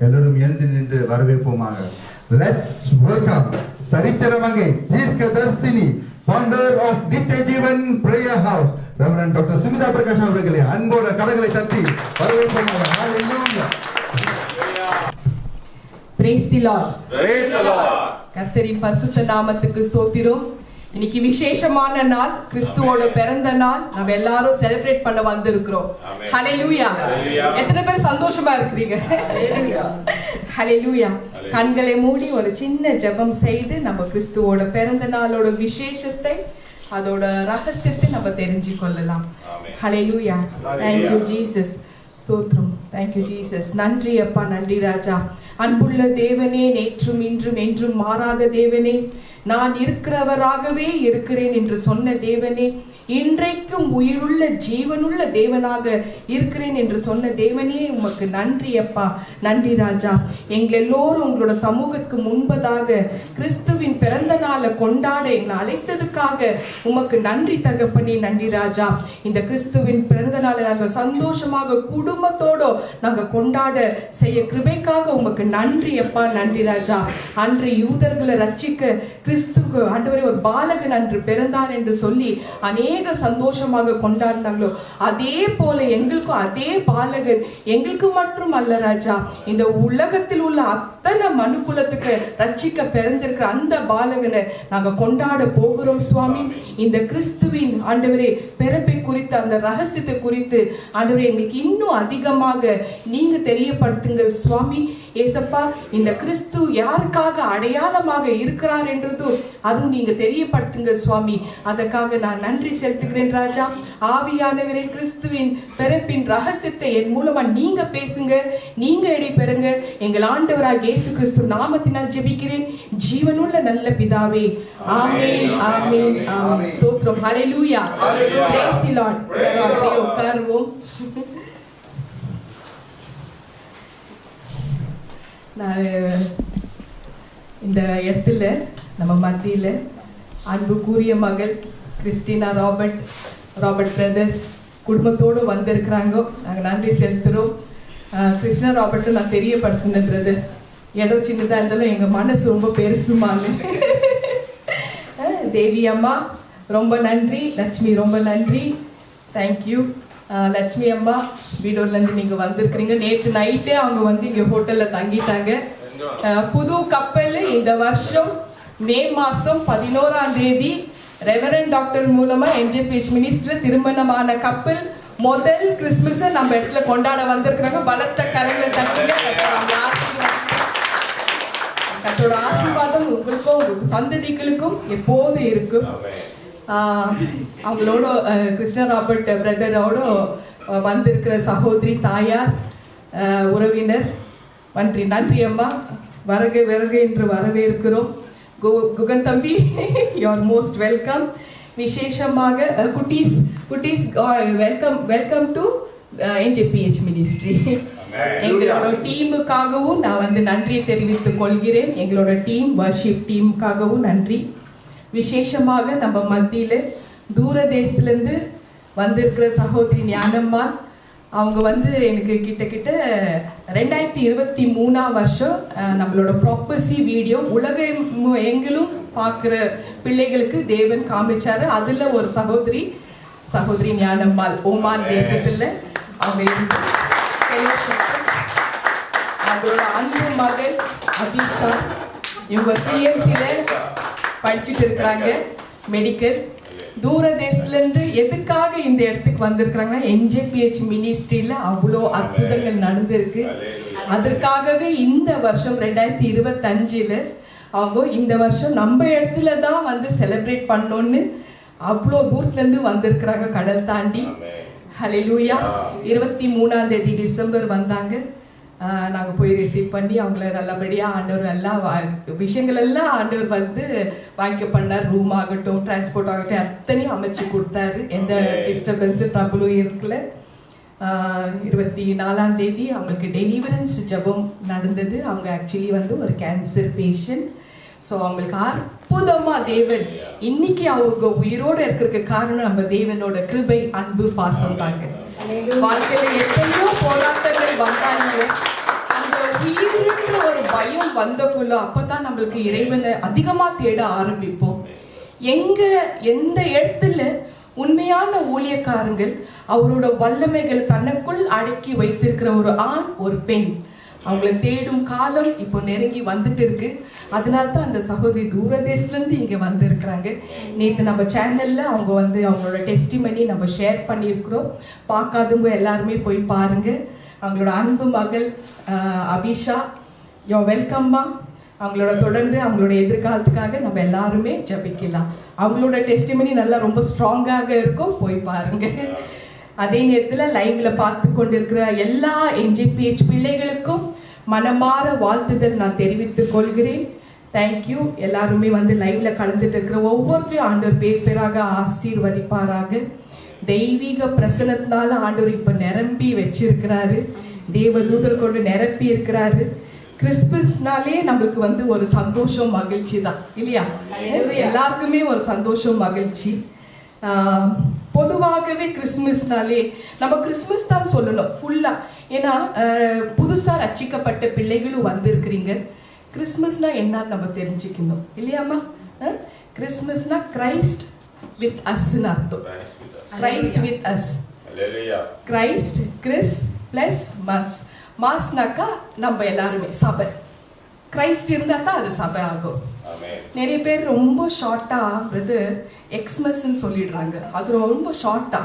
எல்லோரும் எழுந்து நின்று வரவேற்போமாக. Let's welcome சரித்திரமங்கை தீர்க்கதர்சினி, founder of Nitya Jeevan Prayer House, Reverend Dr. Sumita Prakash அவர்களை அன்போடு கரங்களை தட்டி வரவேற்போமாக. Hallelujah. Praise the Lord. Praise the Lord. கர்த்தரின் பரிசுத்த நாமத்துக்கு ஸ்தோத்திரம். இன்னைக்கு விசேஷமான நாள், கிறிஸ்துவோட பிறந்த நாள். நம்ம எல்லாரும் செலிப்ரேட் பண்ண வந்திருக்கிறோம். ஹalleluya. எத்தனை பேர் சந்தோஷமா இருக்கீங்க? ஹalleluya. கண்களை மூடி ஒரு சின்ன ஜெபம் செய்து நம்ம கிறிஸ்துவோட பிறந்த நாளோட விசேஷத்தை, அதோட ரகசியத்தை நம்ம தெரிஞ்சு கொள்ளலாம். ஹalleluya. Thank you Jesus. ஸ்தோத்திரம். Thank you Jesus. நன்றி அப்பா, நன்றி ராஜா. அன்புள்ள தேவனே, நேற்றும் இன்றும் என்றும் மாறாத தேவனே, நான் இருக்கிறவராகவே இருக்கிறேன் என்று சொன்ன தேவனே, இன்றைக்கும் உயிருள்ள ஜீவனுள்ள தேவனாக இருக்கிறேன் என்று சொன்ன தேவனே, உமக்கு நன்றி அப்பா, நன்றி ராஜா. எங்கள் எல்லோரும் உங்களோட சமூகத்துக்கு முன்பதாக கிறிஸ்துவின் பிறந்த நாளை கொண்டாட எங்களை அழைத்ததுக்காக உமக்கு நன்றி தகப்பனே, நன்றி ராஜா. இந்த கிறிஸ்துவின் பிறந்த நாளை நாங்கள் சந்தோஷமாக குடும்பத்தோடு நாங்கள் கொண்டாட செய்ய கிருபைக்காக உமக்கு நன்றி அப்பா, நன்றி ராஜா. அன்று யூதர்களை ரட்சிக்க கிறிஸ்துக்கு ஆண்டவரே ஒரு பாலகன் அன்று பிறந்தார் என்று சொல்லி அநேக சந்தோஷமாக கொண்டாடினாங்களோ, அதே போல எங்களுக்கும் அதே பாலகன் எங்களுக்கு மட்டும் அல்ல ராஜா, இந்த உலகத்தில் உள்ள அத்தனை மனுக்குலத்துக்கு ரட்சிக்க பிறந்திருக்கிற அந்த பாலகனை நாங்க கொண்டாட போகிறோம் சுவாமி. இந்த கிறிஸ்துவின் ஆண்டவரே பிறப்பை குறித்து, அந்த ரகசியத்தை குறித்து ஆண்டவரே எங்களுக்கு இன்னும் அதிகமாக நீங்க தெரியப்படுத்துங்கள் சுவாமி. ஏசப்பா, இந்த கிறிஸ்து யாருக்காக அடையாளமாக இருக்கிறார் என்றதும் அதுவும் நீங்க தெரியப்படுத்துங்க சுவாமி. அதற்காக நான் நன்றி செலுத்துகிறேன் ராஜா. ஆவியானவரே, கிறிஸ்துவின் பிறப்பின் ரகசியத்தை என் மூலமா நீங்க பேசுங்க, நீங்க இடைபெறுங்க. எங்கள் ஆண்டவராக இயேசு கிறிஸ்து நாமத்தினால் ஜெபிக்கிறேன் ஜீவனுள்ள நல்ல பிதாவே, ஆமென், ஆமென், ஆமென். ஸ்தோத்திரம். ஹalleluya. Praise the Lord. உட்காருவோம். நான் இந்த இடத்துல நம்ம மத்தியில் அன்பு கூறிய மகள் கிறிஸ்டினா ராபர்ட் பிரதர் குடும்பத்தோடு வந்திருக்கிறாங்க. நாங்கள் நன்றி செலுத்துகிறோம். கிறிஸ்டினா ராபர்ட்டை நான் தெரியப்படுத்தினேன் பிரதர், இடம் சின்னதாக இருந்தாலும் எங்கள் மனசு ரொம்ப பெருசுமாங்க. தேவி அம்மா ரொம்ப நன்றி, லட்சுமி ரொம்ப நன்றி, தேங்க்யூ. லட்சுமி அம்மா வீடூர்லேருந்து நீங்கள் வந்திருக்கிறீங்க. நேற்று நைட்டே அவங்க வந்து இங்கே ஹோட்டலில் தங்கிட்டாங்க. புது கப்பல் இந்த வருஷம் மே மாதம் 11ஆம் தேதி ரெவரண்ட் டாக்டர் மூலமா NJPH மினிஸ்ட்ரியில் திருமணமான கப்பல் முதல் கிறிஸ்துமஸை நம்ம இடத்துல கொண்டாட வந்திருக்கிறாங்க. பலத்த கரங்களை தட்டுங்க. கர்த்தரோட ஆசீர்வாதம் உங்களுக்கும் உங்க சந்ததிகளுக்கும் எப்போது இருக்கும். அவங்களோட கிறிஸ்டினா ராபர்ட் பிரதரோட வந்திருக்கிற சகோதரி, தாயார், உறவினர் நன்றி, நன்றி அம்மா. வருக வருக என்று வரவேற்கிறோம். குகன் தம்பி, யூ ஆர் மோஸ்ட் வெல்கம். விசேஷமாக குட்டீஸ் வெல்கம் டு NJPH மினிஸ்ட்ரி. எங்களோட டீமுக்காகவும் நான் வந்து நன்றியை தெரிவித்துக் கொள்கிறேன். எங்களோட டீம், வர்ஷிப் டீமுக்காகவும் நன்றி. விசேஷமாக நம்ம மத்தியில் தூர தேசத்துலேருந்து வந்திருக்கிற சகோதரி ஞானம்மா, அவங்க வந்து எனக்கு கிட்ட 2023ஆம் வருஷம் நம்மளோட ப்ராப்பர்சி வீடியோ உலகம் எங்கிலும் பார்க்குற பிள்ளைகளுக்கு தேவன் காமிச்சாரு. அதில் ஒரு சகோதரி ஞானம்மாள் ஓமான் தேசத்தில் அவங்க அவங்களோட அன்பு மகள் அபிஷா, இவங்க CMCல படிச்சுட்டு இருக்கிறாங்க மெடிக்கல். தூர தேசத்துலேருந்து எதுக்காக இந்த இடத்துக்கு வந்திருக்கிறாங்கன்னா, NJPH மினிஸ்ட்ரியில் அவ்வளோ அற்புதங்கள் நடந்திருக்கு. அதற்காகவே இந்த வருஷம் 2025 அவங்க இந்த வருஷம் நம்ம இடத்துல தான் வந்து செலிப்ரேட் பண்ணோன்னு அவ்வளோ தூரத்துலேருந்து வந்திருக்கிறாங்க, கடல் தாண்டி. ஹalleluya. 23ஆம் தேதி டிசம்பர் வந்தாங்க. நாங்கள் போய் ரிசீவ் பண்ணி அவங்கள நல்லபடியாக ஆண்டவர் எல்லா விஷயங்கள் எல்லாம் ஆண்டவர் வந்து வாங்கிக்க பண்ணார். ரூம் ஆகட்டும், டிரான்ஸ்போர்ட் ஆகட்டும், அத்தனையும் அமைச்சு கொடுத்தாரு. எந்த டிஸ்டர்பன்ஸு ட்ரபிளும் இருக்கல. 24ஆம் தேதி அவங்களுக்கு டெலிவரன்ஸ் ஜெபம் நடந்தது. அவங்க ஆக்சுவலி வந்து ஒரு கேன்சர் பேஷண்ட். ஸோ அவங்களுக்கு அற்புதமாக தேவன் இன்னைக்கு அவங்க உயிரோடு இருக்கிறதுக்கு காரணம் நம்ம தேவனோட கிருபை, அன்பு, பாசம் தாங்க. வாழ்க்கையில் எத்தனையோ போராட்டங்கள் வந்தாங்க, அந்த தீவிர ஒரு பயம் வந்தக்குள்ள அப்பதான் நம்மளுக்கு இறைவனை அதிகமா தேட ஆரம்பிப்போம். எந்த இடத்துல உண்மையான ஊழியக்காரங்கள் அவரோட வல்லமைகள் தனக்குள் அடக்கி வைத்திருக்கிற ஒரு ஆண் ஒரு பெண் அவங்கள தேடும் காலம் இப்போ நெருங்கி வந்துட்டு இருக்கு. அதனால தான் அந்த சகோதரி தூரதேசத்துல இருந்து இங்க வந்திருக்கிறாங்க. நேற்று நம்ம சேனல்ல அவங்க அவங்களோட டெஸ்டிமனி நம்ம ஷேர் பண்ணியிருக்கிறோம். பார்க்காதவங்க எல்லாருமே போய் பாருங்க. அவங்களோட அன்பு மகள் அபிஷா, யோ வெல்கம்மா. அவங்களோட தொடர்ந்து அவங்களோட எதிர்காலத்துக்காக நம்ம எல்லாருமே ஜபிக்கலாம். அவங்களோட டெஸ்டிமனி நல்லா ரொம்ப ஸ்ட்ராங்காக இருக்கும், போய் பாருங்க. அதே நேரத்தில் லைவ்ல பார்த்து கொண்டிருக்கிற எல்லா NJPH பிள்ளைகளுக்கும் மனமாற வாழ்த்துதல் நான் தெரிவித்துக் கொள்கிறேன். தேங்க்யூ. எல்லாருமே லைவ்ல கலந்துட்டு இருக்கிற ஒவ்வொருத்தரையும் ஆண்டவர் பேர் பேராக ஆசீர்வதிப்பாராக. தெய்வீக பிரசனத்தினால ஆண்டவர் இப்ப நிரம்பி வச்சிருக்கிறாரு. தேவதூதல் கொண்டு நிரப்பி இருக்கிறாரு. கிறிஸ்துமஸ்னாலே நமக்கு ஒரு சந்தோஷம் மகிழ்ச்சி தான் இல்லையா? எல்லாருக்குமே ஒரு சந்தோஷம் மகிழ்ச்சி. பொதுவாகவே கிறிஸ்துமஸ்னாலே நம்ம கிறிஸ்துமஸ் தான் சொல்லணும் ஃபுல்லா. ஏன்னா புதுசா ரட்சிக்கப்பட்ட பிள்ளைகளும் வந்திருக்கிறீங்க. கிறிஸ்துமஸ்னா என்னன்னு நம்ம தெரிஞ்சுக்கணும் இல்லையாமா? கிறிஸ்துமஸ்னா கிரைஸ்ட் வித் அஸ்ன்னு அர்த்தம். Christ with us, Christ, Chris plus mass. மாஸ்னாக்கா நம்ம எல்லாருமே சபை. கிரைஸ்ட் இருந்தா தான் அது சபை ஆகும். நிறைய பேர் ரொம்ப ஷார்ட்டா எக்ஸ்மஸ்ன்னு சொல்லிடுறாங்க. அது ரொம்ப ஷார்ட்டா.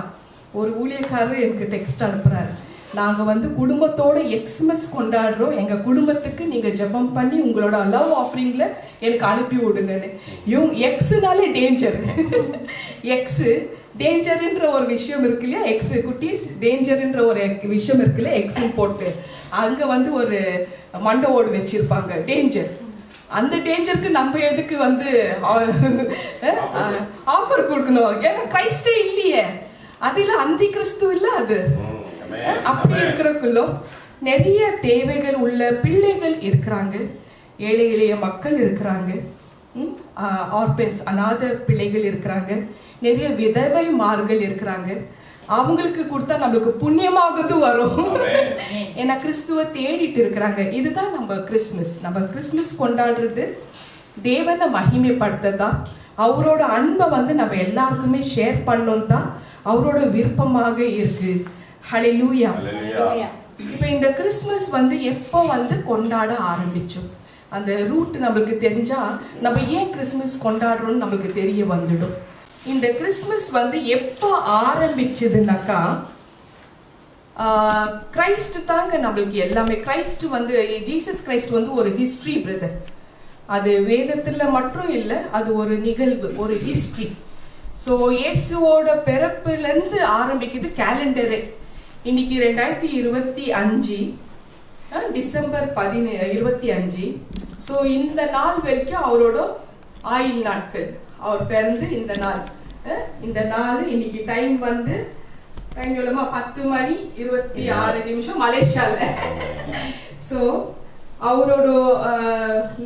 ஒரு ஊழியக்காரர் எனக்கு டெக்ஸ்ட் அனுப்புறாரு, நாங்க குடும்பத்தோட எக்ஸ்மஸ் கொண்டாடுறோம், எங்க குடும்பத்துக்கு நீங்க ஜெபம் பண்ணி உங்களோட லவ் ஆஃபரிங்ல எனக்கு அனுப்பி விடுங்கன்னு. எக்ஸ்னாலே டேஞ்சர். எக்ஸ் டேஞ்சர்ன்ற ஒரு விஷயம் இருக்கு இல்லையா? எக்ஸ் குட்டீஸ் டேஞ்சர்ன்ற ஒரு விஷயம் இருக்குல்ல, எக்ஸ் போட்டு அங்க ஒரு மண்டை ஓடு வச்சிருப்பாங்க டேஞ்சர். அந்த டேஞ்சருக்கு நம்ம எதுக்கு ஆஃபர் கொடுக்கணும்? ஏன்னா கிரைஸ்டே இல்லையே, அது இல்ல, அந்தி கிறிஸ்து இல்ல அது. அப்படி இருக்கிறக்குள்ள நிறைய தேவைகள் உள்ள பிள்ளைகள் இருக்கிறாங்க, ஏழை எளிய மக்கள் இருக்கிறாங்க, ஆர்பன்ஸ் அநாத பிள்ளைகள் இருக்கிறாங்க, நிறைய விதவைமார்கள் இருக்கிறாங்க. அவங்களுக்கு கொடுத்தா நம்மளுக்கு புண்ணியமாகது வரும். ஏன்னா கிறிஸ்துவ தேடிட்டு இருக்கிறாங்க. இதுதான் நம்ம கிறிஸ்துமஸ். நம்ம கிறிஸ்துமஸ் கொண்டாடுறது தேவனை மகிமைப்படுத்ததான், அவரோட அன்பை நம்ம எல்லாருக்குமே ஷேர் பண்ணணும் தான் அவரோட விருப்பமாக இருக்கு. ஹல்லேலூயா. இப்போ இந்த கிறிஸ்துமஸ் எப்போ கொண்டாட ஆரம்பிச்சோம், அந்த ரூட் நம்மளுக்கு தெரிஞ்சா நம்ம ஏன் கிறிஸ்துமஸ் கொண்டாடுறோம்னு நம்மளுக்கு தெரிய வந்துடும். இந்த கிறிஸ்துமஸ் எப்போ ஆரம்பிச்சதுனாக்கா கிரைஸ்ட் தாங்க நம்மளுக்கு எல்லாமே. கிரைஸ்ட் ஜீசஸ் கிரைஸ்ட் ஒரு ஹிஸ்டரி பிரதர். அது வேதத்துல மட்டும் இல்லை, அது ஒரு நிகழ்வு, ஒரு ஹிஸ்டரி. ஸோ இயேசுவோட பிறப்புலேருந்து ஆரம்பிக்குது கேலண்டரே. இன்னைக்கு 2025 டிசம்பர் 25. ஸோ இந்த நாள் வரைக்கும் அவரோட ஆயுள் நாட்கள், அவர் பிறந்து இந்த நாள் இன்னைக்கு டைம் டைம் எவ்வளோமா 10:26 மலேசியால. ஸோ அவரோட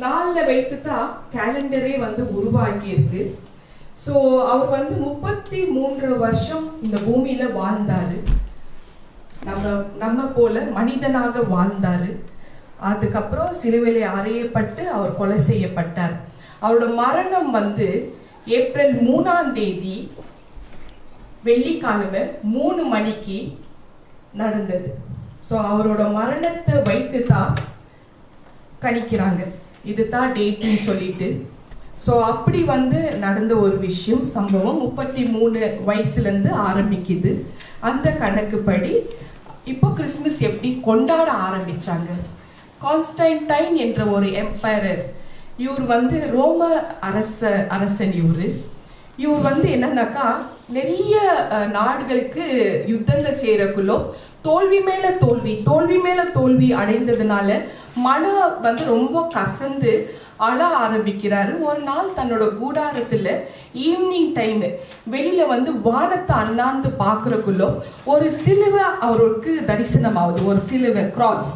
நாளில் வைத்து தான் கேலண்டரே உருவாக்கி இருக்கு. ஸோ அவர் 33 வருஷம் இந்த பூமியில வாழ்ந்தாரு. நம்ம போல மனிதனாக வாழ்ந்தாரு. அதுக்கப்புறம் சிலுவையிலே அறையப்பட்டு அவர் கொலை செய்யப்பட்டார். அவரோட மரணம் ஏப்ரல் 3ஆம் தேதி வெள்ளிக்கிழமை 3 மணிக்கு நடந்தது. ஸோ அவரோட மரணத்தை வைத்து தான் கணிக்கிறாங்க, இதுதான் டேட்னு சொல்லிட்டு. ஸோ அப்படி நடந்த ஒரு விஷயம், சம்பவம் 33 வயசுலேருந்து ஆரம்பிக்குது. அந்த கணக்குப்படி இப்போ கிறிஸ்துமஸ் எப்படி கொண்டாட ஆரம்பிச்சாங்க. கான்ஸ்டன்டைன் என்ற ஒரு எம்பைரர், இவர் ரோம அரசன். இவர் என்னன்னாக்கா நிறைய நாடுகளுக்கு யுத்தங்கள் செய்யறக்குள்ளோ தோல்வி மேல தோல்வி அடைந்ததுனால மனம் ரொம்ப கசந்து அழ ஆரம்பிக்கிறாரு. ஒரு நாள் தன்னோட கூடாரத்துல ஈவினிங் டைம் வெளியில வானத்தை அண்ணாந்து பாக்குறக்குள்ளோ ஒரு சிலுவை அவருக்கு தரிசனம் ஆகுது. ஒரு சிலுவை கிராஸ்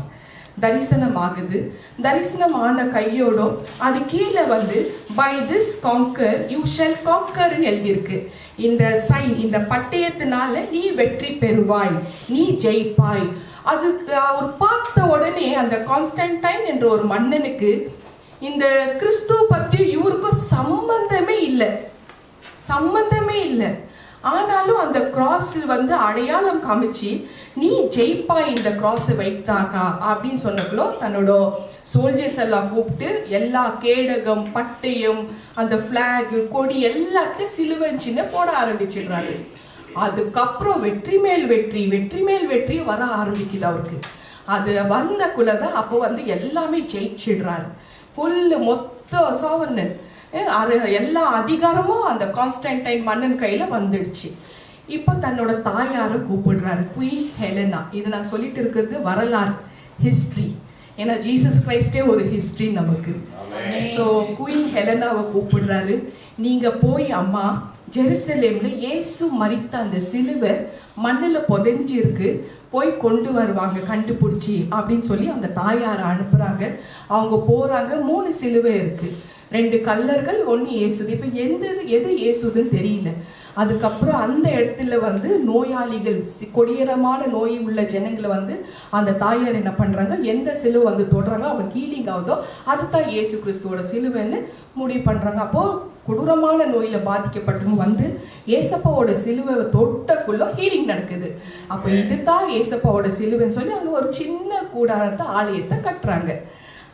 தரிசனம் ஆகுது. தரிசனமான கையோட அது கீழே by this conquer you shall கான்கர்னு எழுதியிருக்கு. இந்த சைன், இந்த பட்டயத்தினால நீ வெற்றி பெறுவாய், நீ ஜெயிப்பாய் அது அவர் பார்த்த உடனே அந்த கான்ஸ்டன்டைன் என்ற ஒரு மன்னனுக்கு இந்த கிறிஸ்துவ பத்தி இவருக்கும் சம்பந்தமே இல்லை. ஆனாலும் அந்த கிராஸில் வந்து அடையாளம் காமிச்சு நீ ஜெயிப்பா இந்த கிராஸை வைத்தாக்கா அப்படின்னு சொன்னப்போ தன்னோட சோல்ஜர்ஸ் எல்லாம் கூப்பிட்டு எல்லா கேடகம் பட்டயம் அந்த பிளாக் கொடி எல்லாத்தையும் சிலுவச்சின்னு போட ஆரம்பிச்சிடுறாரு. அதுக்கப்புறம் வெற்றி மேல் வெற்றி வர ஆரம்பிக்குது அவருக்கு. அது வந்தக்குள்ளதான் அப்போ வந்து எல்லாமே ஜெயிச்சிடுறாரு. ஃபுல்லு மொத்த சோவர்ணன் எல்லா அதிகாரமும் அந்த கான்ஸ்டன்டைன் மன்னன் கையில வந்துடுச்சு. இப்போ தன்னோட தாயாரை கூப்பிடுறாரு, குயின் ஹெலனா. இது நான் சொல்லிட்டு இருக்கிறது வரலாறு, ஹிஸ்டரி. ஏன்னா ஜீசஸ் கிரைஸ்டே ஒரு ஹிஸ்டரி நமக்கு. ஸோ குயின் ஹெலனாவை கூப்பிடுறாரு, நீங்க போய் அம்மா ஜெருசலேம்ல இயேசு மரித்த அந்த சிலுவை மண்ணில் புதைஞ்சிருக்கு, போய் கொண்டு வருவாங்க கண்டுபிடிச்சி அப்படின்னு சொல்லி அந்த தாயாரை அனுப்புறாங்க. அவங்க போறாங்க. 3 சிலுவை இருக்கு, 2 கல்லர்கள், 1 இயேசுது. இப்போ எது இயேசுதுன்னு தெரியல. அதுக்கப்புறம் அந்த இடத்துல வந்து நோயாளிகள், கொடியரமான நோய் உள்ள ஜனங்களை வந்து அந்த தாயார் என்ன பண்றாங்க, எந்த சிலுவை வந்து தொடுறாங்க அவங்க ஹீலிங் ஆகுதோ அதுதான் இயேசு கிறிஸ்துவோட சிலுவைன்னு முடிவு பண்றாங்க. அப்போ கொடூரமான நோயில பாதிக்கப்பட்டவங்க வந்து ஏசப்பாவோட சிலுவை தொட்டக்குள்ள ஹீலிங் நடக்குது. அப்போ இதுதான் ஏசப்பாவோட சிலுவைன்னு சொல்லி அங்க ஒரு சின்ன கூடாரத்தை ஆலயத்தை கட்டுறாங்க.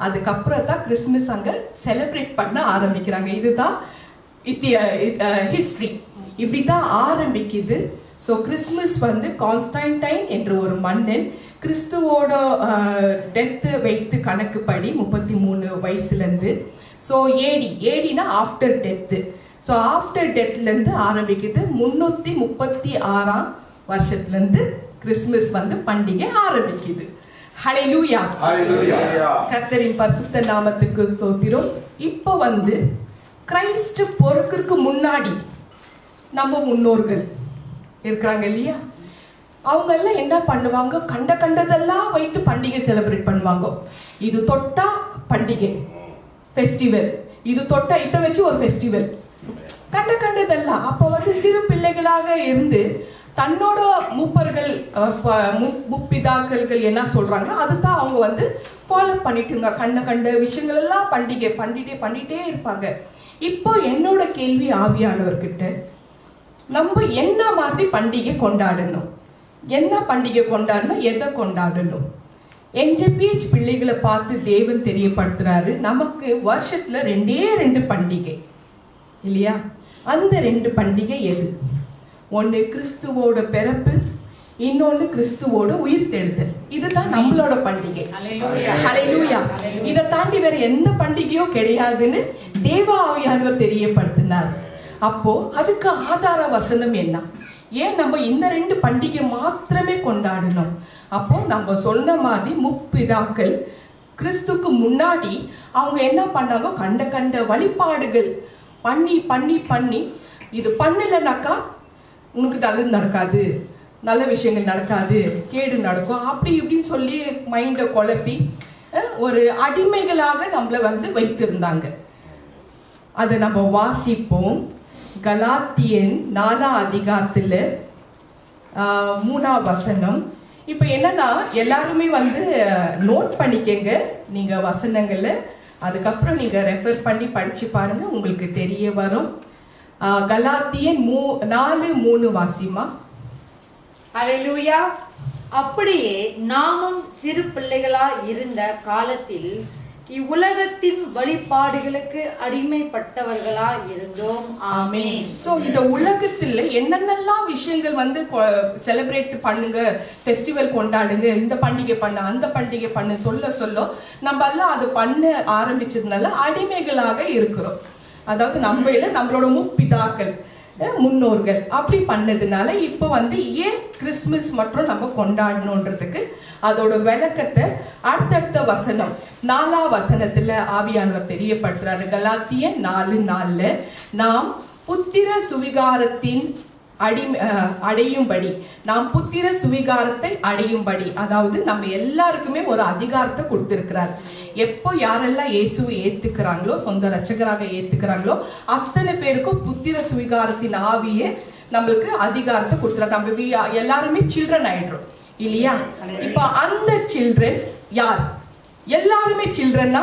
அதுக்கப்புறம் தான் கிறிஸ்துமஸ் அங்க செலிப்ரேட் பண்ண ஆரம்பிக்கிறாங்க. இதுதான் ஹிஸ்டரி, இப்படிதான் ஆரம்பிக்குது. ஸோ கிறிஸ்துமஸ் வந்து கான்ஸ்டன்டைன் என்ற ஒரு மன்னன் கிறிஸ்துவோட டெத்து வைத்து கணக்குப்படி 33 வயசுலேருந்து. ஸோ ஏடினா ஆஃப்டர் டெத்து. ஸோ ஆஃப்டர் டெத்லேருந்து ஆரம்பிக்குது. 336ஆம் வருஷத்துலேருந்து கிறிஸ்துமஸ் வந்து பண்டிகை ஆரம்பிக்குது. ஹல்லேலூயா, கர்த்தரின் பரிசுத்த நாமத்துக்கு ஸ்தோத்திரம். இப்போ வந்து கிறிஸ்து பொறுக்கிறதுக்கு முன்னாடி நம்ம முன்னோர்கள் இருக்கிறாங்க இல்லையா, அவங்க எல்லாம் என்ன பண்ணுவாங்க, கண்டதெல்லாம் வைத்து பண்டிகை செலிப்ரேட் பண்ணுவாங்க. இது தொட்டா பண்டிகை ஃபெஸ்டிவல், இது தொட்டா இதை வச்சு ஒரு ஃபெஸ்டிவல், கண்டதெல்லாம். அப்போ வந்து சிறு பிள்ளைகளாக இருந்து தன்னோட மூப்பர்கள் முப்பிதாக்கள் என்ன சொல்றாங்களோ அதுதான் அவங்க வந்து ஃபாலோ பண்ணிட்டுங்க. கண்ட விஷயங்கள் எல்லாம் பண்டிகை பண்ணிட்டே இருப்பாங்க. இப்போ என்னோட கேள்வி ஆவியானவர்கிட்ட, நம்ம என்ன மாதிரி பண்டிகை கொண்டாடணும், என்ன பண்டிகை கொண்டாடணும், எதை கொண்டாடணும்? NJPH பிள்ளைகளை பார்த்து தேவன் தெரியப்படுத்துறாரு, நமக்கு வருஷத்துல 2 பண்டிகை இல்லையா? அந்த 2 பண்டிகை எது? ஒன்று கிறிஸ்துவோட பிறப்பு, இன்னொன்று கிறிஸ்துவோட உயிர்த்தெழுதல். இதுதான் நம்மளோட பண்டிகை. ஹல்லேலூயா. இதை தாண்டி வேற எந்த பண்டிகையும் கிடையாதுன்னு தேவ ஆவியானவர் தெரியப்படுத்தினார். அப்போ அதுக்கு ஆதார வசனம் என்ன? ஏன் நம்ம இந்த 2 பண்டிகை மாத்திரமே கொண்டாடணும்? அப்போ நம்ம சொன்ன மாதிரி முப்பிதாக்கள் கிறிஸ்துக்கு முன்னாடி அவங்க என்ன பண்ணாங்க, கண்ட வழிபாடுகள் பண்ணி இது பண்ணலனாக்கா உனக்கு நல்லது நடக்காது, நல்ல விஷயங்கள் நடக்காது, கேடு நடக்கும், அப்படி இப்படின்னு சொல்லி மைண்டை குழப்பி ஒரு அடிமைகளாக நம்மளை வந்து வைத்திருந்தாங்க. அதை நம்ம வாசிப்போம். கலாத்தியன் 4ஆம் அதிகாரத்தில் 3ஆம் வசனம். இப்போ என்னன்னா எல்லாருமே வந்து நோட் பண்ணிக்கங்க நீங்க வசனங்களை, அதுக்கப்புறம் நீங்க ரெஃபர் பண்ணி படிச்சு பாருங்க, உங்களுக்கு தெரிய வரும். கலாத்தியன் 4:3 வாசிமா. ஹல்லேலூயா. அப்படியே நாமும் சிறு பிள்ளைகளா இருந்த காலத்தில் இவ்வுலகத்தின் வழிபாடுகளுக்கு அடிமைப்பட்டவர்களா இருந்தோம். ஆமென். சோ இந்த உலகத்துல என்னென்னலாம் விஷயங்கள் வந்து செலிப்ரேட் பண்ணுங்க, ஃபெஸ்டிவல் கொண்டாடுங்க, இந்த பண்டிகை பண்ண அந்த பண்டிகை பண்ணு சொல்ல நம்ம எல்லாம் அது பண்ண ஆரம்பிச்சதுனால அடிமைகளாக இருக்கிறோம். அதாவது நம்ம இல்ல, நம்மளோட முப்பிதாக்கள் முன்னோர்கள் அப்படி பண்ணதுனால இப்போ வந்து ஏன் கிறிஸ்துமஸ் மற்றும் நம்ம கொண்டாடணுன்றதுக்கு அதோட விளக்கத்தை அடுத்தடுத்த வசனம் 4ஆம் வசனத்துல ஆவியானவர் தெரியப்படுத்துறாரு. கலாத்தியன் 4:4 நாம் புத்திர சுவிகாரத்தின் அடையும்படி, நாம் புத்திர சுவிகாரத்தை அடையும்படி, அதாவது நம்ம எல்லாருக்குமே ஒரு அதிகாரத்தை கொடுத்திருக்கிறார். எப்போ யாரெல்லாம் இயேசுவை ஏத்துக்கிறாங்களோ, சொந்த ரட்சகராக ஏத்துக்கிறாங்களோ அத்தனை பேருக்கும் புத்திர சுவிகாரத்தின் ஆவியே நம்மளுக்கு அதிகாரத்தை கொடுத்துறாரு. நம்ம எல்லாருமே சில்ட்ரன் ஆயிடுறோம். இல்லையா? இப்ப அந்த சில்ட்ரன் யார்? எல்லாருமே சில்ட்ரன்னா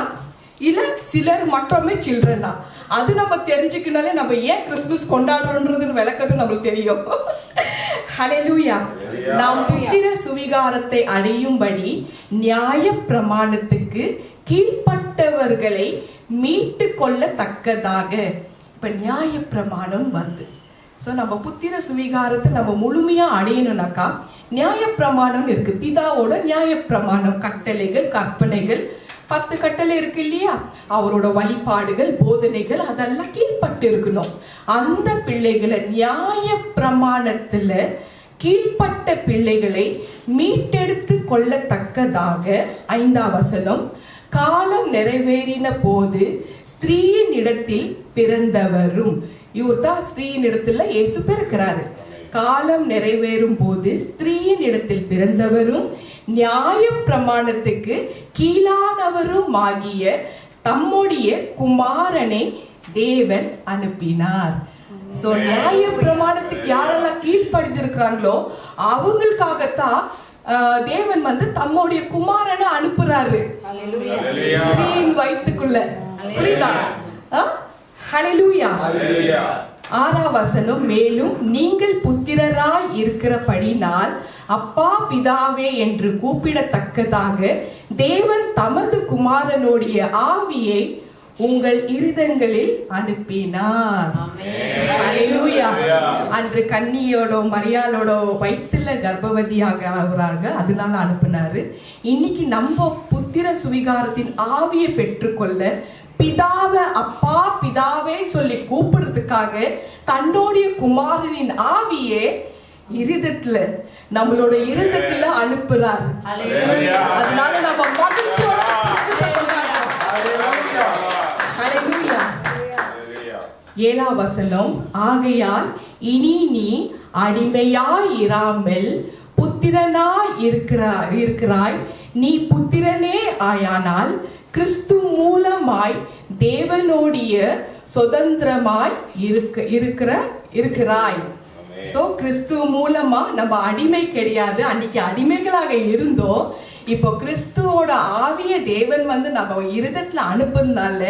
இல்ல சிலர் மட்டுமே சில்ட்ரனா? அது நம்ம தெரிஞ்சுக்கினாலே நம்ம ஏன் கிறிஸ்துமஸ் கொண்டாடுறோம்ன்றது விளக்கது நம்மளுக்கு தெரியும். ஹல்லேலூயா. நாம் புத்திர சுவிகாரத்தை அடையும்படி நியாய பிரமாணத்துக்கு கீழ்ப்பட்டவர்களை மீட்டு கொள்ளத்தக்கதாக. இப்ப நியாய பிரமாணம் வருது. ஸோ நம்ம புத்திர சுவிகாரத்தை நம்ம முழுமையா அடையணும்னாக்கா நியாய பிரமாணம் இருக்கு. பிதாவோட நியாய பிரமாணம், கட்டளைகள், கற்பனைகள், 10 கட்டளை இருக்கு இல்லையா? அவரோட வழிபாடுகள், போதனைகள் அதெல்லாம் கீழ்பட்டு இருக்கணும். அந்த பிள்ளைகளை நியாய பிரமாணத்துல கீழ்பட்ட பிள்ளைகளை மீட்டெடுத்து கொள்ளத்தக்கதாக 5ஆம் வசனம், காலம் நிறைவேறின போது ஸ்திரீயின் இடத்தில் பிறந்தவரும். இவர் தான் ஸ்திரீயின் இடத்துல இயேசு பிறக்கிறாரு. காலம் நிறைவேறும் போது ஸ்திரீயின் இடத்தில் பிறந்தவரும் நியாய பிரமாணத்துக்கு கீழானவரும் ஆகிய தம்முடைய குமாரனை தேவன் அனுப்பினார். சோ நியாய பிரமாணத்துக்கு யாரெல்லாம் கீழ்ப்படிந்திருக்கிறாங்களோ அவங்களுக்காகத்தான் தேவன் வந்து தம்முடைய குமாரனை அனுப்புறாரு ஸ்திரீயின் வயிற்றுக்குள்ள. புரியுதா? ஹல்லேலூயா. 6ஆம் வசனம், மேலும் நீங்கள் புத்திரராய் இருக்கிறபடினால் அப்பா பிதாவே என்று கூப்பிடத்தக்கதாக தேவன் தமது குமாரனுடைய ஆவியை உங்கள் இருதயங்களில் அனுப்பினார். ஹல்லேலூயா. அன்று கன்னியோட மரியாளோட வயிற்றுல கர்ப்பவதியாக ஆகுறாங்க, அதனால அனுப்பினாரு. இன்னைக்கு நம்ம புத்திர சுவிகாரத்தின் ஆவியை பெற்றுக்கொள்ள பிதாவை அப்பா பிதாவே சொல்லி கூப்பிடுறதுக்காக தன்னுடைய குமாரனின் ஆவியே இருதயத்துல, நம்மளோட இருதயத்துல அனுப்புறார். அதனால நம்ம மகிழ்ச்சியோட 7ஆம் வசனம், ஆகையால் இனி நீ அடிமையாயிராமல் புத்திரனாய் இருக்கிறாய். நீ புத்திரனே ஆயானால் கிறிஸ்து மூலமாய் தேவனுடைய சுதந்திரமாய் இருக்கிறாய். சோ கிறிஸ்து மூலமா நம்ம அடிமை கிடையாது. அன்னைக்கு அடிமைகளாக இருந்தோம். இப்போ கிறிஸ்துவோட ஆவிய தேவன் வந்து நம்ம இருதயத்துல அனுப்புறதுனால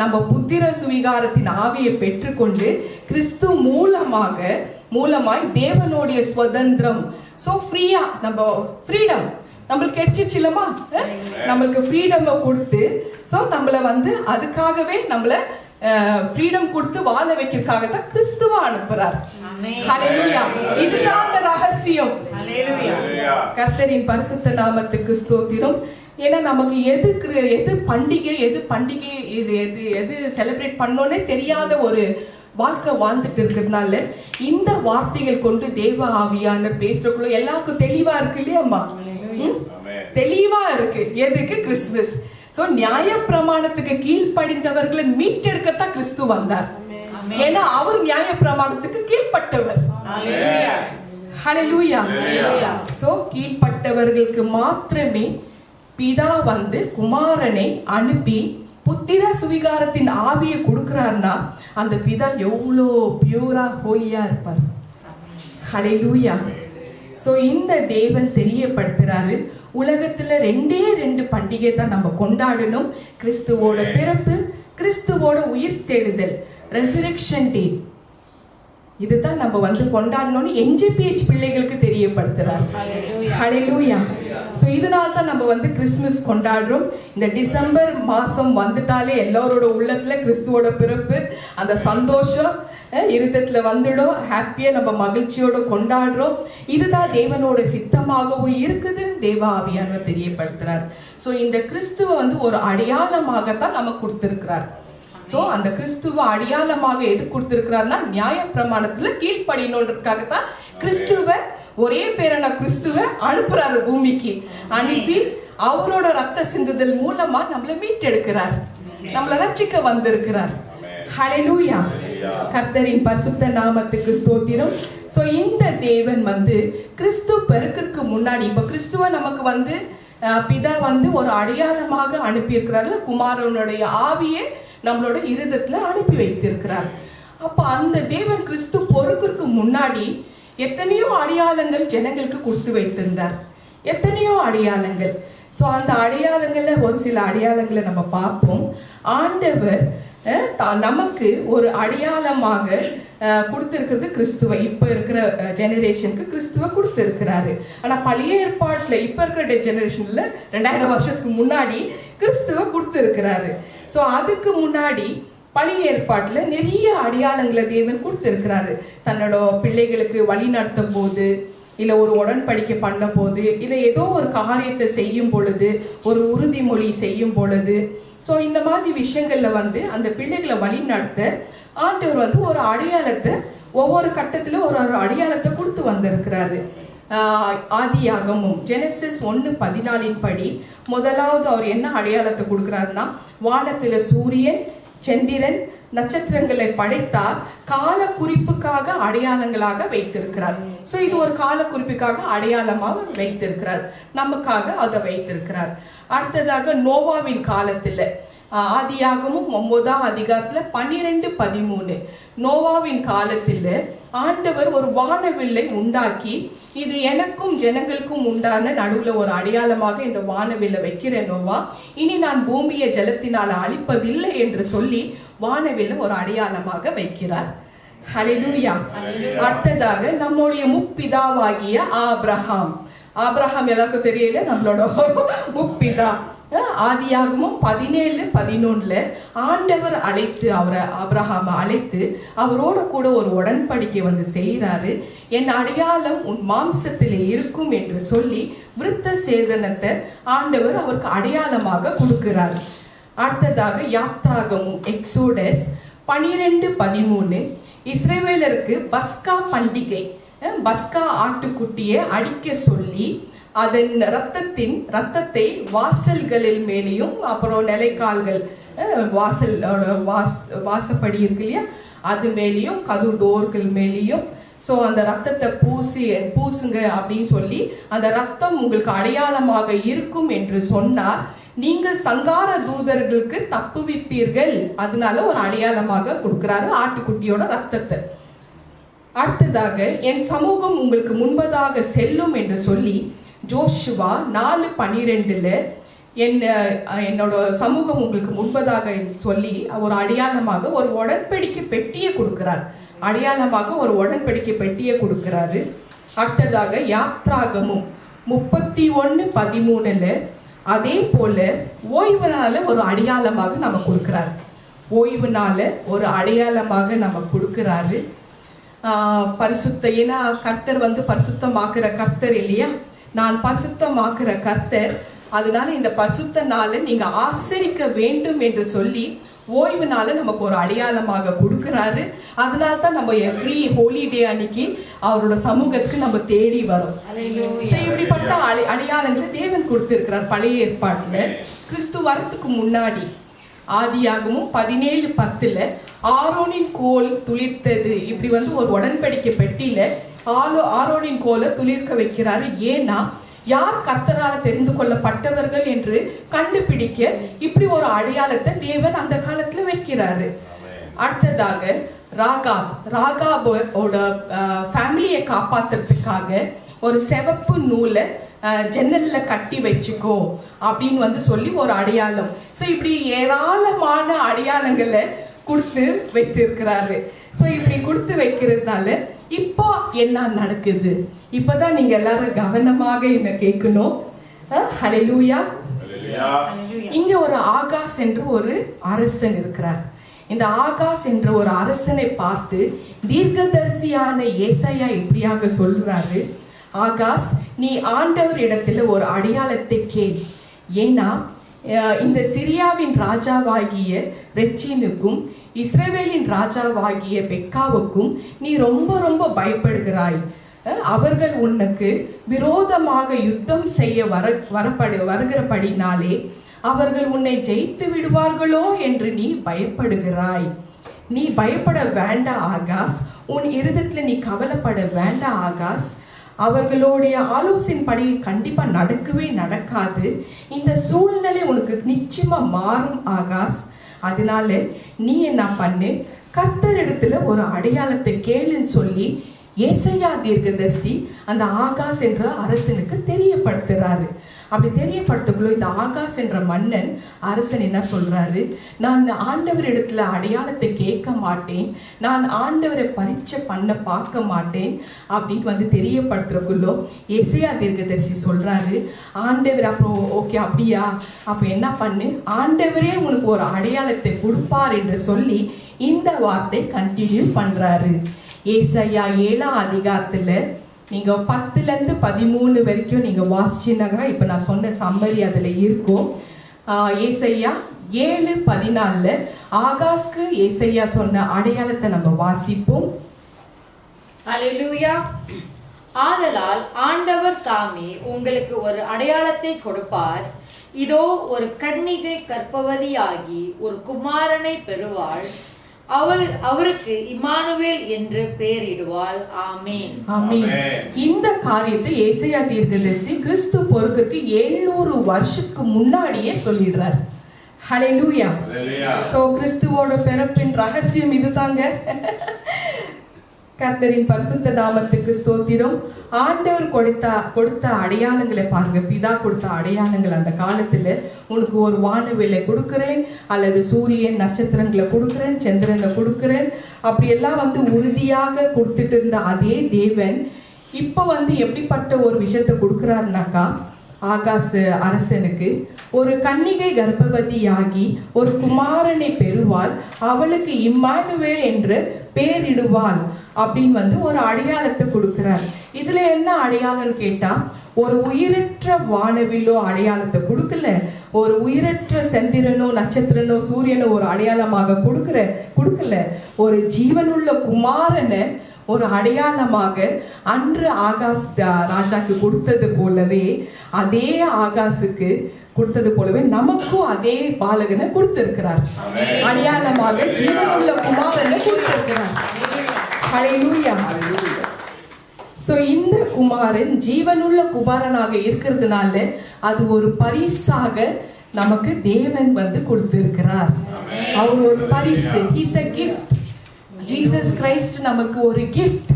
நம்ம புத்திர சுவிகாரத்தின் ஆவியை பெற்றுக்கொண்டு கிறிஸ்து மூலமாய் தேவனுடைய சுதந்திரம். சோ ஃப்ரீயா நம்ம ஃப்ரீடம் நம்மளுக்கு கிடைச்சிச்சு இல்லமா? நம்மளுக்கு ஃப்ரீடம் கொடுத்து சோ நம்மள வந்து அதுக்காகவே நம்மள ஃப்ரீடம் கொடுத்து வாழ வைக்கிறதுக்காக தான் கிறிஸ்துவ அனுப்புறார். ஹல்லேலூயா. இதுதான் அந்த ரகசியம். ஹல்லேலூயா. கர்த்தரின் பரிசுத்த நாமத்துக்கு ஸ்தோத்திரம். ஏன்னா நமக்கு எது பண்டிகை எது செலிப்ரேட் பண்ணோன்னே தெரியாத ஒரு வாழ்க்கை வாழ்ந்துட்டு இருக்கிறதுனால இந்த வார்த்தைகள் கொண்டு தேவ ஆவியானவர் பேசுறதுக்குள்ள எல்லாருக்கும் தெளிவா இருக்கு இல்லையாம்மா? தெளிவா இருக்கு. எதுக்கு? கிறிஸ்துமஸ். சோ நியாய பிரமாணத்துக்கு கீழ்ப்படிந்தவர்களை மீட்டெடுக்கத்தான் கிறிஸ்து வந்தார். ஏன்னா அவர் நியாய பிரமாணத்துக்கு கீழ்ப்பட்டவர். ஹல்லேலூயா. சோ கீழ்ப்பட்டவர்களுக்கு மாத்திரமே பிதா வந்து குமாரனை அனுப்பி புத்திர சுவிகாரத்தின் ஆவியை கொடுக்கிறார்னா அந்த பிதா எவ்வளோ பியூரா ஹோலியா இருப்பார். ஹல்லேலூயா. சோ இந்த தேவன் தெரியப்படுத்துறாரு, உலகத்துல 2 பண்டிகை தான் நம்ம கொண்டாடணும். கிறிஸ்துவோட பிறப்பு, கிறிஸ்துவோட உயிர்த்தெழுதல், ரெசரக்ஷன் டே. இதுதான் நம்ம வந்து கொண்டாடணும்னு NJPH பிள்ளைகளுக்கு தெரியப்படுத்துறாரு. ஹல்லேலூயா. சோ இதனால தான் நம்ம வந்து கிறிஸ்துமஸ் கொண்டாடுறோம். இந்த டிசம்பர் மாசம் வந்துட்டாலே எல்லாரோட உள்ளத்துல கிறிஸ்துவோட பிறப்பு அந்த சந்தோஷம் இருதயத்துல வந்துடும். ஹாப்பியா நம்ம மகிழ்ச்சியோட கொண்டாடுறோம். இதுதான் தேவனோட சித்தமாகவும் இருக்குதுன்னு தேவ ஆவியானவர் தெரியப்படுத்துறார். சோ இந்த கிறிஸ்துவ வந்து ஒரு அடையாளமாகத்தான் நமக்கு கொடுத்திருக்கிறார். சோ அந்த கிறிஸ்துவ அடையாளமாக எது கொடுத்திருக்கிறார்னா நியாய பிரமாணத்துல கீழ்ப்படியணுன்றதுக்காகத்தான் கிறிஸ்துவ ஒரே பேரான கிறிஸ்துவ அனுப்புறாரு பூமிக்கு. அனுப்பி அவரோட ரத்த சிந்துதல் மூலமா நம்மளை மீட்டெடுக்கிறார், நம்மளை ரட்சிக்க வந்திருக்கிறார். ஹல்லேலூயா. கர்த்தரின் பரிசுத்த நாமத்துக்கு ஸ்தோத்திரம். சோ இந்த தேவன் வந்து கிறிஸ்து பிறக்கிறதுக்கு முன்னாடி இப்ப கிறிஸ்துவ நமக்கு வந்து பிதா வந்து ஒரு அடையாளமாக அனுப்பி இருக்கிறாரு. குமாரனுடைய ஆவியை நம்மளோட இருதயத்துல அனுப்பி வைத்திருக்கிறார். அப்ப அந்த தேவன் கிறிஸ்து பொறுக்கிறதுக்கு முன்னாடி எத்தனையோ அடையாளங்கள் ஜனங்களுக்கு கொடுத்து வைத்திருந்தார். எத்தனையோ அடையாளங்கள். ஸோ அந்த அடையாளங்கள்ல ஒரு சில அடையாளங்களை நம்ம பார்ப்போம். ஆண்டவர் நமக்கு ஒரு அடையாளமாக கொடுத்திருக்கிறது கிறிஸ்துவை. இப்ப இருக்கிற ஜெனரேஷனுக்கு கிறிஸ்துவ கொடுத்திருக்கிறாரு. ஆனா பழைய ஏற்பாட்டுல இப்ப இருக்கிற ஜெனரேஷன்ல 2000 வருஷத்துக்கு முன்னாடி கிறிஸ்துவ கொடுத்திருக்கிறாரு. ஸோ அதுக்கு முன்னாடி பழைய ஏற்பாட்டுல நிறைய அடையாளங்களை தேவன் கொடுத்திருக்கிறாரு. தன்னோட பிள்ளைகளுக்கு வழி நடத்தும் போது, இல்லை ஒரு உடன்படிக்கை பண்ண போது, இல்லை ஏதோ ஒரு காரியத்தை செய்யும் பொழுது, ஒரு உறுதிமொழி செய்யும் பொழுது, ஸோ இந்த மாதிரி விஷயங்கள்ல அந்த பிள்ளைகளை வழி நடத்த ஆண்டவர் ஒரு அடையாளத்தை ஒவ்வொரு கட்டத்துல ஒரு அடையாளத்தை கொடுத்து வந்திருக்கிறாரு. ஆதியாகமும் ஜெனசிஸ் 1:14 படி முதலாவது அவர் என்ன அடையாளத்தை கொடுக்கிறாருன்னா, வானத்துல சூரியன், சந்திரன், நட்சத்திரங்களை படைத்தார், கால குறிப்புக்காக அடையாளங்களாக வைத்திருக்கிறார். சோ இது ஒரு கால குறிப்புக்காக அடையாளமாக வைத்திருக்கிறார், நமக்காக அதை வைத்திருக்கிறார். அடுத்ததாக நோவாவின் காலத்துல ஆதியாகமும் 9ஆம் அதிகாரத்துல 12:13 நோவாவின் காலத்துல ஆண்டவர் ஒரு வானவில்லை உண்டாக்கி, இது எனக்கும் ஜனங்களுக்கும் உண்டான நடுவுல ஒரு அடையாளமாக இந்த வானவில்லை வைக்கிறேன் நோவா, இனி நான் பூமியை ஜலத்தினால் அழிப்பதில்லை என்று சொல்லி வானவில்லை ஒரு அடையாளமாக வைக்கிறார். ஹல்லேலூயா. அடுத்ததாக நம்முடைய முப்பிதாவாகிய ஆபிரகாம் எல்லாருக்கும் தெரியல, நம்மளோட முப்பிதா. ஆதியாகமும் 17:11 ஆண்டவர் அழைத்து ஆபிரகாமை அழைத்து அவரோட கூட ஒரு உடன்படிக்கை செய்கிறாரு. என் அடையாளம் உன் மாம்சத்திலே இருக்கும் என்று சொல்லி விருத்த சேதனத்தை ஆண்டவர் அவருக்கு அடையாளமாக கொடுக்கிறார். அடுத்ததாக யாத்ராகமும் எக்ஸோடஸ் 12:13 இஸ்ரவேலருக்கு பஸ்கா பண்டிகை, பஸ்கா ஆட்டுக்குட்டியை அடிக்க சொல்லி அதன் ரத்தத்தை வாசல்களில் மேலேயும், அப்புறம் நிலைக்கால்கள் வாசப்படி இருக்கு இல்லையா, அது மேலேயும், கது டோர்கள் மேலேயும் ஸோ அந்த ரத்தத்தை பூசுங்க அப்படின்னு சொல்லி அந்த ரத்தம் உங்களுக்கு அடையாளமாக இருக்கும் என்று சொன்னார். நீங்கள் சங்கார தூதர்களுக்கு தப்புவிப்பீர்கள், அதனால ஒரு அடையாளமாக கொடுக்கிறாரு ஆட்டுக்குட்டியோட ரத்தத்தை. அடுத்ததாக என் சமூகம் உங்களுக்கு முன்பதாக செல்லும் என்று சொல்லி ஜோஷுவா 4:12 என்னோட சமூகம் உங்களுக்கு முன்பதாக சொல்லி ஒரு அடையாளமாக ஒரு உடன்படிக்கை பெட்டியை கொடுக்கிறார். அடையாளமாக ஒரு உடன்படிக்கை பெட்டியை கொடுக்கிறாரு. அடுத்ததாக யாத்ராகமும் 31:13 அதே போல ஓய்வு நாள ஒரு அடையாளமாக நம்ம கொடுக்கிறாரு. ஓய்வு நாள ஒரு அடையாளமாக நம்ம கொடுக்கிறாரு. பரிசுத்த, ஏன்னா கர்த்தர் பரிசுத்தமாக்குற கர்த்தர் இல்லையா, நான் பரிசுத்தமாக்குற கர்த்தர், அதனால இந்த பரிசுத்த நாளை நீங்க ஆசரிக்க வேண்டும் என்று சொல்லி ஓய்வு நாளை நமக்கு ஒரு அடையாளமாக கொடுக்கிறாரு. அதனால தான் நம்ம எவ்ரி ஹோலிடே அன்னைக்கு அவரோட சமூகத்துக்கு நம்ம தேடி வரோம். இப்படிப்பட்ட அடையாளங்களை தேவன் கொடுத்திருக்கிறார். பழைய ஏற்பாட்டுல கிறிஸ்து வரத்துக்கு முன்னாடி ஆதியாகமும் 17:10 ஆரோனின் கோல் துளிர்த்தது, இப்படி ஒரு உடன்படிக்கை பெட்டியில ஆரோனின் கோலை துளிர்க்க வைக்கிறாரு. ஏன்னா யார் கர்த்தரால தெரிந்து கொள்ளப்பட்டவர்கள் என்று கண்டுபிடிக்க இப்படி ஒரு அடையாளத்தை தேவன் அந்த காலத்துல வைக்கிறாரு. அடுத்ததாக ராகாபோட ஃபேமிலியை காப்பாத்துறதுக்காக ஒரு சிவப்பு நூலை ஜன்னல்ல கட்டி வச்சுக்கோ அப்படின்னு சொல்லி ஒரு அடையாளம். ஸோ இப்படி ஏராளமான அடையாளங்களை கொடுத்து வைத்திருக்கிறாரு. ஸோ இப்படி கொடுத்து வைக்கிறதுனால இப்போ என்ன நடக்குது, இப்பதான் நீங்க எல்லாரும் கவனமாக என்ன கேட்கணும். ஹல்லேலூயா. இங்க ஒரு ஆகாஸ் என்று ஒரு அரசன் இருக்கிறார். இந்த ஆகாஸ் என்ற ஒரு அரசனை பார்த்து தீர்க்கதரிசியான ஏசாயா இப்படியாக சொல்றாரு, ஆகாஸ் நீ ஆண்டவர் இடத்துல ஒரு அடையாளத்தை கேள், ஏன்னா இந்த சிரியாவின் ராஜாவாகிய ரெச்சினுக்கும் இஸ்ரவேலின் ராஜாவாகிய பெக்காவுக்கும் நீ ரொம்ப ரொம்ப பயப்படுகிறாய். அவர்கள் உனக்கு விரோதமாக யுத்தம் செய்ய வருகிறபடினாலே அவர்கள் உன்னை ஜெயித்து விடுவார்களோ என்று நீ பயப்படுகிறாய். நீ பயப்பட வேண்டாம் ஆகாஸ், உன் இருதயத்துல நீ கவலைப்பட வேண்டாம் ஆகாஸ். அவர்களுடைய ஆலோசனைப்படி கண்டிப்பா நடக்கவே நடக்காது. இந்த சூழ்நிலை உனக்கு நிச்சயமா மாறும் ஆகாஸ். அதனால நீ என்ன பண்ணு, கர்த்தரிடத்துல ஒரு அடையாளத்தை கேளுன்னு சொல்லி ஏசாயா தீர்க்கதரிசி அந்த ஆகாஸ் என்ற அரசனுக்கு தெரியப்படுத்துறாரு. அப்படி தெரியப்படுத்தக்குள்ள இந்த ஆகாஸ் என்ற மன்னன் அரசன் என்ன சொல்றாரு, நான் ஆண்டவர் இடத்துல அடையாளத்தை கேட்க மாட்டேன், நான் ஆண்டவரை பரீட்சை பண்ண பார்க்க மாட்டேன் அப்படின்னு தெரியப்படுத்துறக்குள்ளோ ஏசாயா தீர்க்கதரிசி சொல்றாரு, ஆண்டவர் அப்புறம் ஓகே அப்படியா, அப்ப என்ன பண்ணு, ஆண்டவரே உனக்கு ஒரு அடையாளத்தை கொடுப்பார் என்று சொல்லி இந்த வார்த்தை கண்டினியூ பண்றாரு. ஏசாயா 7ஆம் அதிகாரத்துல நீங்க 10லேருந்து 13 வரைக்கும் நீங்க வாசிச்சினாங்கன்னா இப்ப நான் சொன்ன சம்மரி அதுல இருக்கும். ஏசாயா 7:14 ஆகாஸ்க்கு ஏசாயா சொன்ன அடையாளத்தை நம்ம வாசிப்போம். அல்லேலூயா. ஆதலால் ஆண்டவர் தாமே உங்களுக்கு ஒரு அடையாளத்தை கொடுப்பார், இதோ ஒரு கன்னிகை கர்ப்பவதியாகி ஒரு குமாரனை பெறுவாள், அவருக்கு இம்மானுவேல் என்று பெயரிடுவாள். ஆமென். ஆமென். இந்த காரியத்தை ஏசாயா தீர்க்கதரிசி கிறிஸ்து பிறகுக்கு 700 வருஷத்துக்கு முன்னாடியே சொல்லிடுறார். ஹல்லேலூயா. சோ கிறிஸ்துவோட பிறப்பின் ரகசியம் இதுதாங்க. கர்த்தரின் பரிசுத்த நாமத்துக்கு ஸ்தோத்திரம். ஆண்டவர் கொடுத்த அடையாளங்களை பாருங்க. பிதா கொடுத்த அடையாளங்கள் அந்த காலத்துல, உனக்கு ஒரு வானவில்லை கொடுக்கிறேன், அல்லது சூரியன் நட்சத்திரங்களை கொடுக்கிறேன், சந்திரனை கொடுக்கிறேன், அப்படி எல்லாம் உறுதியாக கொடுத்துட்டு இருந்த அதே தேவன் இப்ப எப்படிப்பட்ட ஒரு விஷயத்தை கொடுக்கிறாருனாக்கா, ஆகாஸ் அரசனுக்கு ஒரு கன்னிகை கர்ப்பவதியாகி ஒரு குமாரனை பெறுவாள், அவளுக்கு இம்மானுவேல் என்று பெயரிடுவாள் அப்படின்னு ஒரு அடையாளத்தை கொடுக்கிறார். இதுல என்ன அடையாளம் கேட்டா, ஒரு உயிரற்ற வானவிலோ அடையாளத்தை கொடுக்கல, ஒரு உயிரற்ற சந்திரனோ நட்சத்திரனோ சூரியனோ ஒரு அடையாளமாக கொடுக்கல, ஒரு ஜீவனுள்ள குமாரனை ஒரு அடையாளமாக அன்று ஆகாஸ் ராஜாக்கு கொடுத்தது போலவே, அதே ஆகாசுக்கு கொடுத்தது போலவே நமக்கும் அதே பாலகனை கொடுத்திருக்கிறார். அடையாளமாக ஜீவனுள்ள குமாரனை கொடுத்திருக்கிறார். ஹல்லேலூயா. சோ இந்த குமாரன் ஜீவனுள்ள குமாரனாக இருக்கிறதுனால அது ஒரு பரிசாக நமக்கு தேவன் கொடுத்திருக்கிறார். அவர் ஒரு பரிசு. He's a gift. Jesus Christ நமக்கு ஒரு கிஃப்ட்.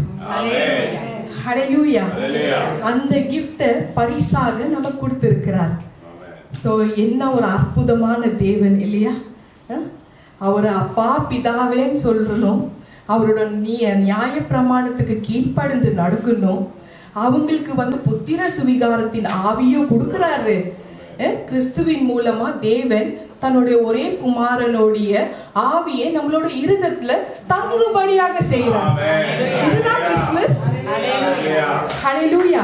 ஹல்லேலூயா. அந்த கிஃப்ட் பரிசாக நமக்கு கொடுத்திருக்கிறார். சோ என்ன ஒரு அற்புதமான தேவன் இல்லையா? அவரை அப்பா பிதாவேன்னு சொல்லணும், அவரோட நியாய பிரமாணத்துக்கு கீழ்ப்படிந்து நடக்கணும், அவங்களுக்கு புத்திர சுவிகாரத்தின் ஆவியும் கொடுக்கிறாரு. கிறிஸ்துவின் மூலமா தேவன் தன்னுடைய ஒரே குமாரனுடைய ஆவியை நம்மளோட இருதயத்துல தங்குபடியாக செய்யறார். இதுதான் கிறிஸ்மஸ். ஹல்லேலூயா.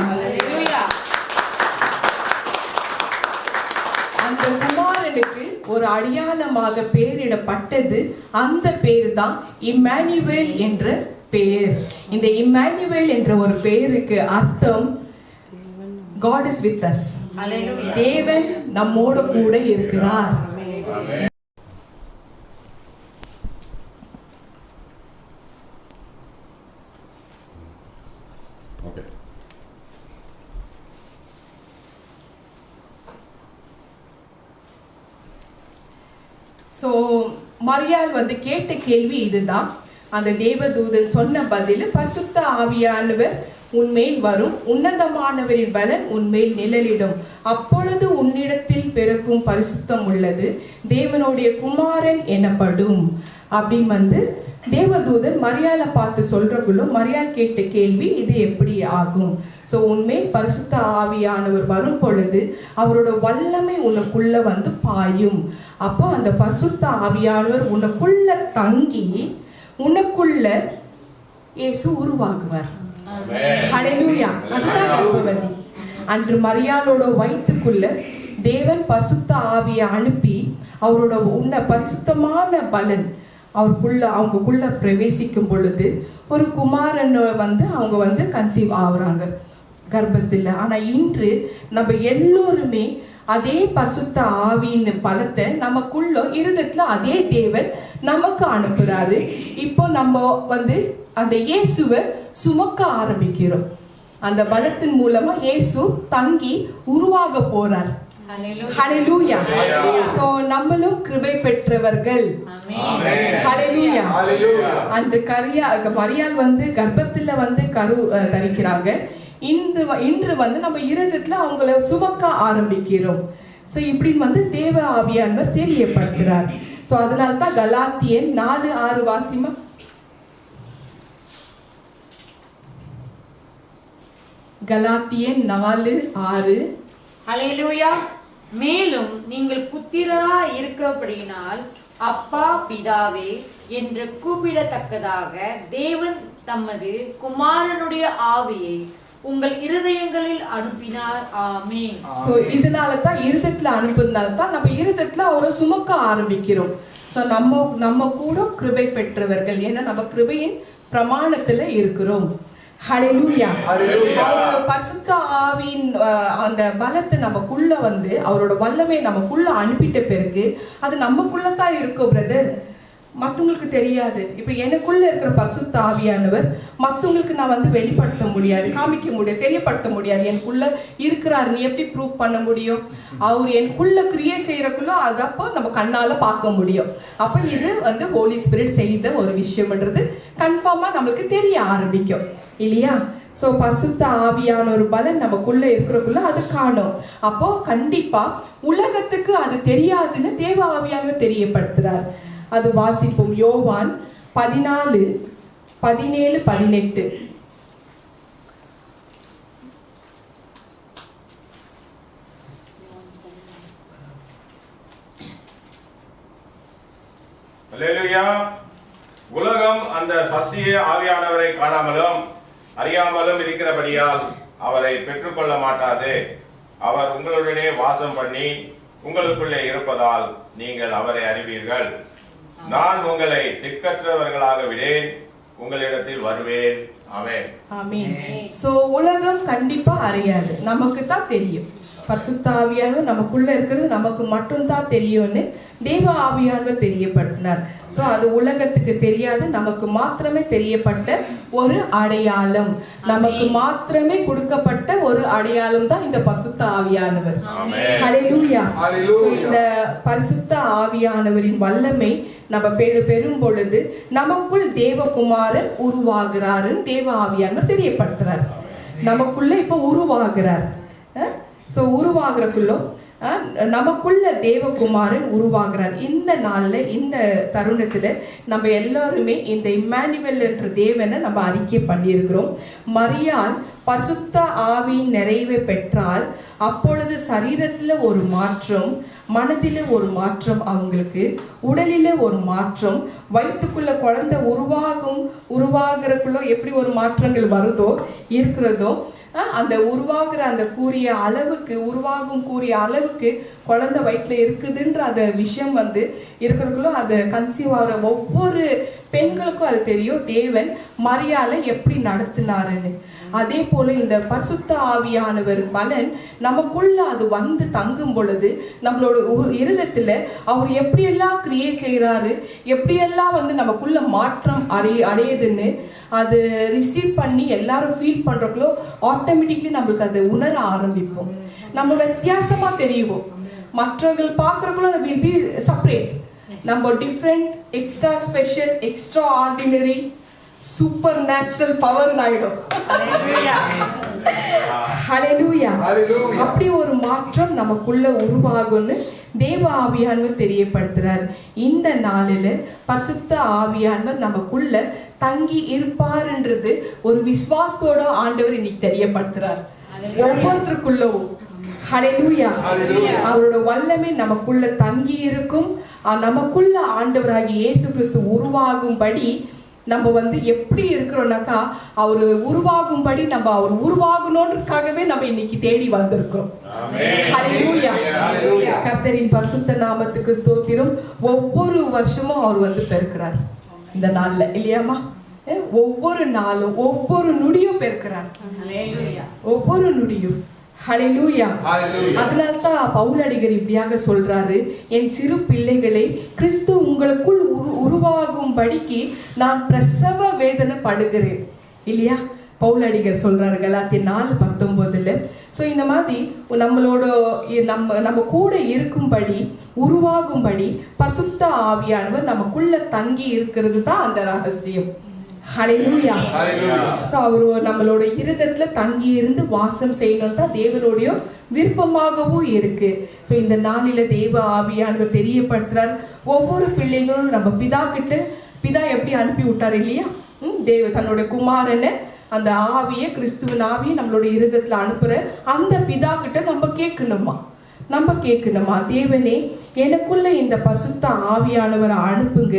அந்த குமாரனுக்கு ஒரு அடையாளமாக பெயரிடப்பட்டது. அந்த பேர் தான் இம்மானுவேல் என்ற பெயர். இந்த இம்மானுவேல் என்ற ஒரு பெயருக்கு அர்த்தம் God is with us. தேவன் நம்மோட கூட இருக்கிறார். Okay. சோ மரியாள் கேட்ட கேள்வி இதுதான். அந்த தேவதூதன் சொன்ன பதில், பரிசுத்த ஆவியானவர் உன்மேல் வரும், உன்னதமானவரின் பலன் உன்மேல் நிழலிடும், அப்பொழுது உன்னிடத்தில் பிறக்கும் பரிசுத்தம் உள்ளது, தேவனுடைய குமாரன் எனப்படும் அப்படின்னு தேவதூதன் மரியாளை பார்த்து சொல்றக்குள்ள மரியாள் கேட்ட கேள்வி இது எப்படி ஆகும்? சோ உன்மேல் பரிசுத்த ஆவியானவர் வரும் பொழுது அவரோட வல்லமை உனக்குள்ள பாயும். அப்போ அந்த பரிசுத்த ஆவியானவர் உனக்குள்ள தங்கி உனக்குள்ள இயேசு உருவாகுவார். ஹல்லேலூயா. அதுதான் கர்ப்பவதி. அன்று மரியாளோட வயிற்றுக்குள்ள தேவன் பரிசுத்த ஆவியை அனுப்பி அவரோட பரிசுத்தமான பலன் அவங்களுக்குள்ள பிரவேசிக்கும் பொழுது ஒரு குமாரன் அவங்க கன்சீவ் ஆகுறாங்க கர்ப்பத்தில். ஆனா இன்று நம்ம எல்லோருமே அதே பரிசுத்த ஆவியின் பலத்தை நமக்குள்ள இருதயத்துல அதே தேவன் நமக்கு அனுப்புறாரு. இப்போ நம்ம அந்த இயேசுவை சுமக்க ஆரம்பிக்கிறோம். அந்த பலத்தின் மூலமா இயேசு தங்கி உருவாக போறார். ஹalleluya. சோ நம்மளும் கிருபை பெற்றவர்கள். ஹalleluya. அன்று மரியாள் வந்து கர்ப்பத்துல வந்து கரு தரிக்கிறாங்க. இன்று வந்து நம்ம இருதயத்துல அவங்கள சுமக்க ஆரம்பிக்கிறோம். சோ இப்படி வந்து தேவ ஆவியானவர் தெரியப்படுத்துறார். சோ அதனால தான் கலாத்தியர் 4:6 வாசிமா. கலாத்தியர் 4:6. ஹalleluya. மேலும் நீங்கள் புத்திரரா இருக்கிறபடியினால் அப்பா பிதாவே என்று கூப்பிடத்தக்கதாக தேவன் தமது குமாரனுடைய ஆவியை உங்கள் இருதயங்களில் அனுப்பினார். ஆமென். சோ இதனால தான் இருதயத்துல அனுப்புறதுனால தான் நம்ம இருதயத்துல அவரை சுமக்க ஆரம்பிக்கிறோம். சோ நம்ம கூட கிருபை பெற்றவர்கள். ஏன்னா நம்ம கிருபையின் பிரமாணத்துல இருக்கிறோம். ஹalleluya. அவரோட பரிசுத்த ஆவியின் அந்த பலத்தை நமக்குள்ள வந்து அவரோட வல்லமை நமக்குள்ள அனுப்பிட்ட பிறகு அது நமக்குள்ள தான் இருக்கும் பிரதர். மற்றவங்களுக்கு தெரியாது. இப்ப எனக்குள்ள இருக்கிற பரிசுத்த ஆவியானவர் மற்றவங்களுக்கு நான் வந்து வெளிப்படுத்த முடியாது, காமிக்க முடியாது, தெரியப்படுத்த முடியாது. எனக்குள்ள இருக்கிறாரு நீ எப்படி ப்ரூவ் பண்ண முடியும்? அவர் எனக்குள்ள கிரியை செய்யறக்குள்ள அதப்போ நம்ம கண்ணால பார்க்க முடியும். அப்ப இது வந்து ஹோலி ஸ்பிரிட் செய்த ஒரு விஷயம்ன்றது கன்ஃபார்மா நம்மளுக்கு தெரிய ஆரம்பிக்கும் இல்லையா? சோ பரிசுத்த ஆவியான ஒரு பலன் நமக்குள்ள இருக்கிறக்குள்ள அது காணும். அப்போ கண்டிப்பா உலகத்துக்கு அது தெரியாதுன்னு தேவ ஆவியானவர் தெரியப்படுத்துறார். அது வாசிப்போம். யோவான் 14:17-18. அல்லேலூயா. உலகம் அந்த சத்திய ஆவியானவரை காணாமலும் அறியாமலும் இருக்கிறபடியால் அவரை பெற்றுக்கொள்ள மாட்டாது. அவர் உங்களுடனே வாசம் பண்ணி உங்களுக்குள்ளே இருப்பதால் நீங்கள் அவரை அறிவீர்கள். நான் உங்களை திக்கற்றவர்களாக விடேன், உங்களிடத்தில் வருவேன். ஆமென். ஆமென். சோ உலகம் கண்டிப்பா அறியாது, நமக்கு தான் தெரியும். பரிசுத்த ஆவியானவர் நமக்குள்ள இருக்கிறது நமக்கு மட்டும் தான் தெரியும்னு தேவ ஆவியானவர் தெரியப்படுத்தினார். சோ அது உலகத்துக்கு தெரியாது, நமக்கு மாத்திரமே தெரியப்பட்ட ஒரு அடையாளம், நமக்கு மாத்திரமே கொடுக்கப்பட்ட ஒரு அடையாளம் தான் இந்த பரிசுத்த ஆவியானவர். ஹalleluya. இந்த பரிசுத்த ஆவியானவரின் வல்லமை நம்ம பெறும் பொழுது நமக்குள் தேவகுமாரன் உருவாகிறாருன்னு தேவ ஆவியானவர் தெரியப்படுத்துறார். நமக்குள்ள இப்ப உருவாகிறார். சோ உருவாகிறக்குள்ள நமக்குள்ள தேவகுமாரன் உருவாகிறார். இந்த நாள்ல இந்த தருணத்துல நம்ம எல்லாருமே இந்த இம்மானுவேல் என்ற தேவனை நம்ம அறிக்கை பண்ணியிருக்கிறோம். மரியாள் பரிசுத்த ஆவியின் நிறைவை பெற்றால் அப்பொழுது சரீரத்துல ஒரு மாற்றம், மனதில ஒரு மாற்றம், அவங்களுக்கு உடலில ஒரு மாற்றம், வயிற்றுக்குள்ள குழந்தை உருவாகிறக்குள்ள எப்படி ஒரு மாற்றங்கள் வருதோ இருக்கிறதோ அந்த உருவாகிற அந்த கூறிய அளவுக்கு குழந்தை வயிற்றுல இருக்குதுன்ற அந்த விஷயம் வந்து இருக்கிறக்குள்ள அதை கன்சீவ் ஆகிற ஒவ்வொரு பெண்களுக்கும் அது தெரியும் தேவன் மரியாதை எப்படி நடத்தினாருன்னு. அதே போல இந்த பரிசுத்த ஆவியானவர் பலன் நமக்குள்ள அது வந்து தங்கும் பொழுது நம்மளோட இருதயத்துல அவர் எப்படியெல்லாம் கிரியை செய்யறாரு, எப்படியெல்லாம் வந்து நமக்குள்ள மாற்றம் அடையுதுன்னு அது ரிசீவ் பண்ணி எல்லாரும் ஃபீல் பண்றப்போ ஆட்டோமேட்டிக்லி நம்மளுக்கு அதை உணர ஆரம்பிப்போம். நம்ம வித்தியாசமா தெரியும். மற்றவர்கள் பார்க்கறக்குள்ள நம்ம வில் பி செப்பரேட். நம்ம different, extra special, extra ordinary, super natural power ஆயிடும். ஹalleluya. அப்படி ஒரு மாற்றம் நமக்குள்ள உருவாகும்னு தேவ ஆவியானவர் தெரியப்படுத்துறார். இந்த நாளில பரிசுத்த ஆவியானவர் நமக்குள்ள தங்கி இருப்பார்ன்றது ஒரு விசுவாசத்தோட ஆண்டவர் இன்னைக்கு தெரியப்படுத்துறார் ஒவ்வொருத்தருக்குள்ளவும். ஹalleluya. அவரோட வல்லமை நமக்குள்ள தங்கி இருக்கும். நமக்குள்ள ஆண்டவராகிய இயேசு கிறிஸ்து உருவாகும்படி நம்ம வந்து எப்படி இருக்கிறோம்னாக்கா அவர் உருவாகும்படி நம்ம அவர் உருவாகணும்ன்றதுக்காகவே நம்ம இன்னைக்கு தேடி வந்திருக்கிறோம். ஹalleluya. கர்த்தரின் பரிசுத்த நாமத்துக்கு ஸ்தோத்திரம். ஒவ்வொரு வருஷமும் அவர் வந்து பெருக்கிறார் இந்த நாள்ல இல்லையாமா? ஒவ்வொரு நாளும் ஒவ்வொரு நொடியும் பெருக்கிறார். ஒவ்வொரு நொடியும். ஹalleluya. அதனால்தான் பவுலடிகர் இப்படியாக சொல்றாரு, என் சிறு பிள்ளைகளை கிறிஸ்து உங்களுக்குள் உருவாகும்படிக்கு நான் பிரசவ வேதனை படுகிறேன் இல்லையா? பவுலடிகர் சொல்றாரு கலாத்தியர் 4:19 ஸோ இந்த மாதிரி நம்மளோட நம்ம கூட இருக்கும்படி உருவாகும்படி பரிசுத்த ஆவியானவர் நமக்குள்ள தங்கி இருக்கிறது தான் அந்த ரகசியம். ஹல்லேலூயா. ஸோ அவர் நம்மளோட இருதயத்துல தங்கி இருந்து வாசம் செய்யணும் தான் தேவனுடைய விருப்பமாகவும் இருக்கு. ஸோ இந்த நாளில தேவ ஆவியானவர் தெரியப்படுத்துறார், ஒவ்வொரு பிள்ளைகளும் நம்ம பிதா எப்படி அனுப்பி விட்டார் இல்லையா, தேவ தன்னோட குமாரனை அந்த ஆவியை, கிறிஸ்துவின் ஆவியை நம்மளோட இருதயத்துல அனுப்புற அந்த பிதா கிட்ட நம்ம கேட்கணுமா, தேவனே எனக்குள்ள இந்த பரிசுத்த ஆவியானவரை அனுப்புங்க,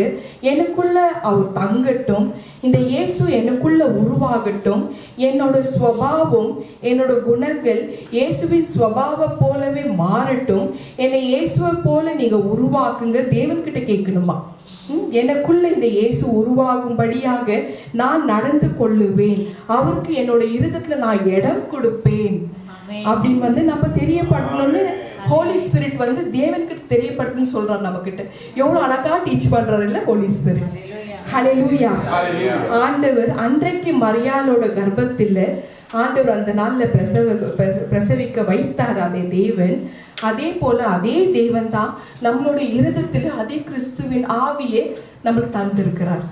எனக்குள்ள அவர் தங்கட்டும், இந்த இயேசு எனக்குள்ள உருவாகட்டும், என்னோட ஸ்வபாவம் என்னோட குணங்கள் இயேசுவின் ஸ்வபாவம் போலவே மாறட்டும், என்னை இயேசுவை போல நீங்க உருவாக்குங்க. தேவன்கிட்ட கேட்கணுமா, எனக்குள்ள இந்த இயேசு உருவாகும்படியாக நான் நடந்து கொள்ளுவேன், அவருக்கு என்னோட இருதயத்துல நான் இடம் கொடுப்பேன் அப்படின்னு நம்ம தெரியப்படுத்தணும்னு ஹோலி ஸ்பிரிட் தேவன்கிட்ட தெரியப்படுத்துன்னு சொல்றாரு. நம்ம கிட்ட எவ்வளவு அழகா டீச் பண்றாரு இல்ல ஹோலி ஸ்பிரிட். ஹல்லேலூயா. ஆண்டவர் அன்றைக்கு மரியாளோட கர்ப்பத்தில் ஆண்டவர் அந்த நாள்ல பிரசவிக்க வைத்தார் அதே தேவன். அதே போல அதே தேவன் தான் நம்மளோட இருதயத்தில் அதே கிறிஸ்துவின் ஆவியை நம்மளுக்கு தந்திருக்கிறார்.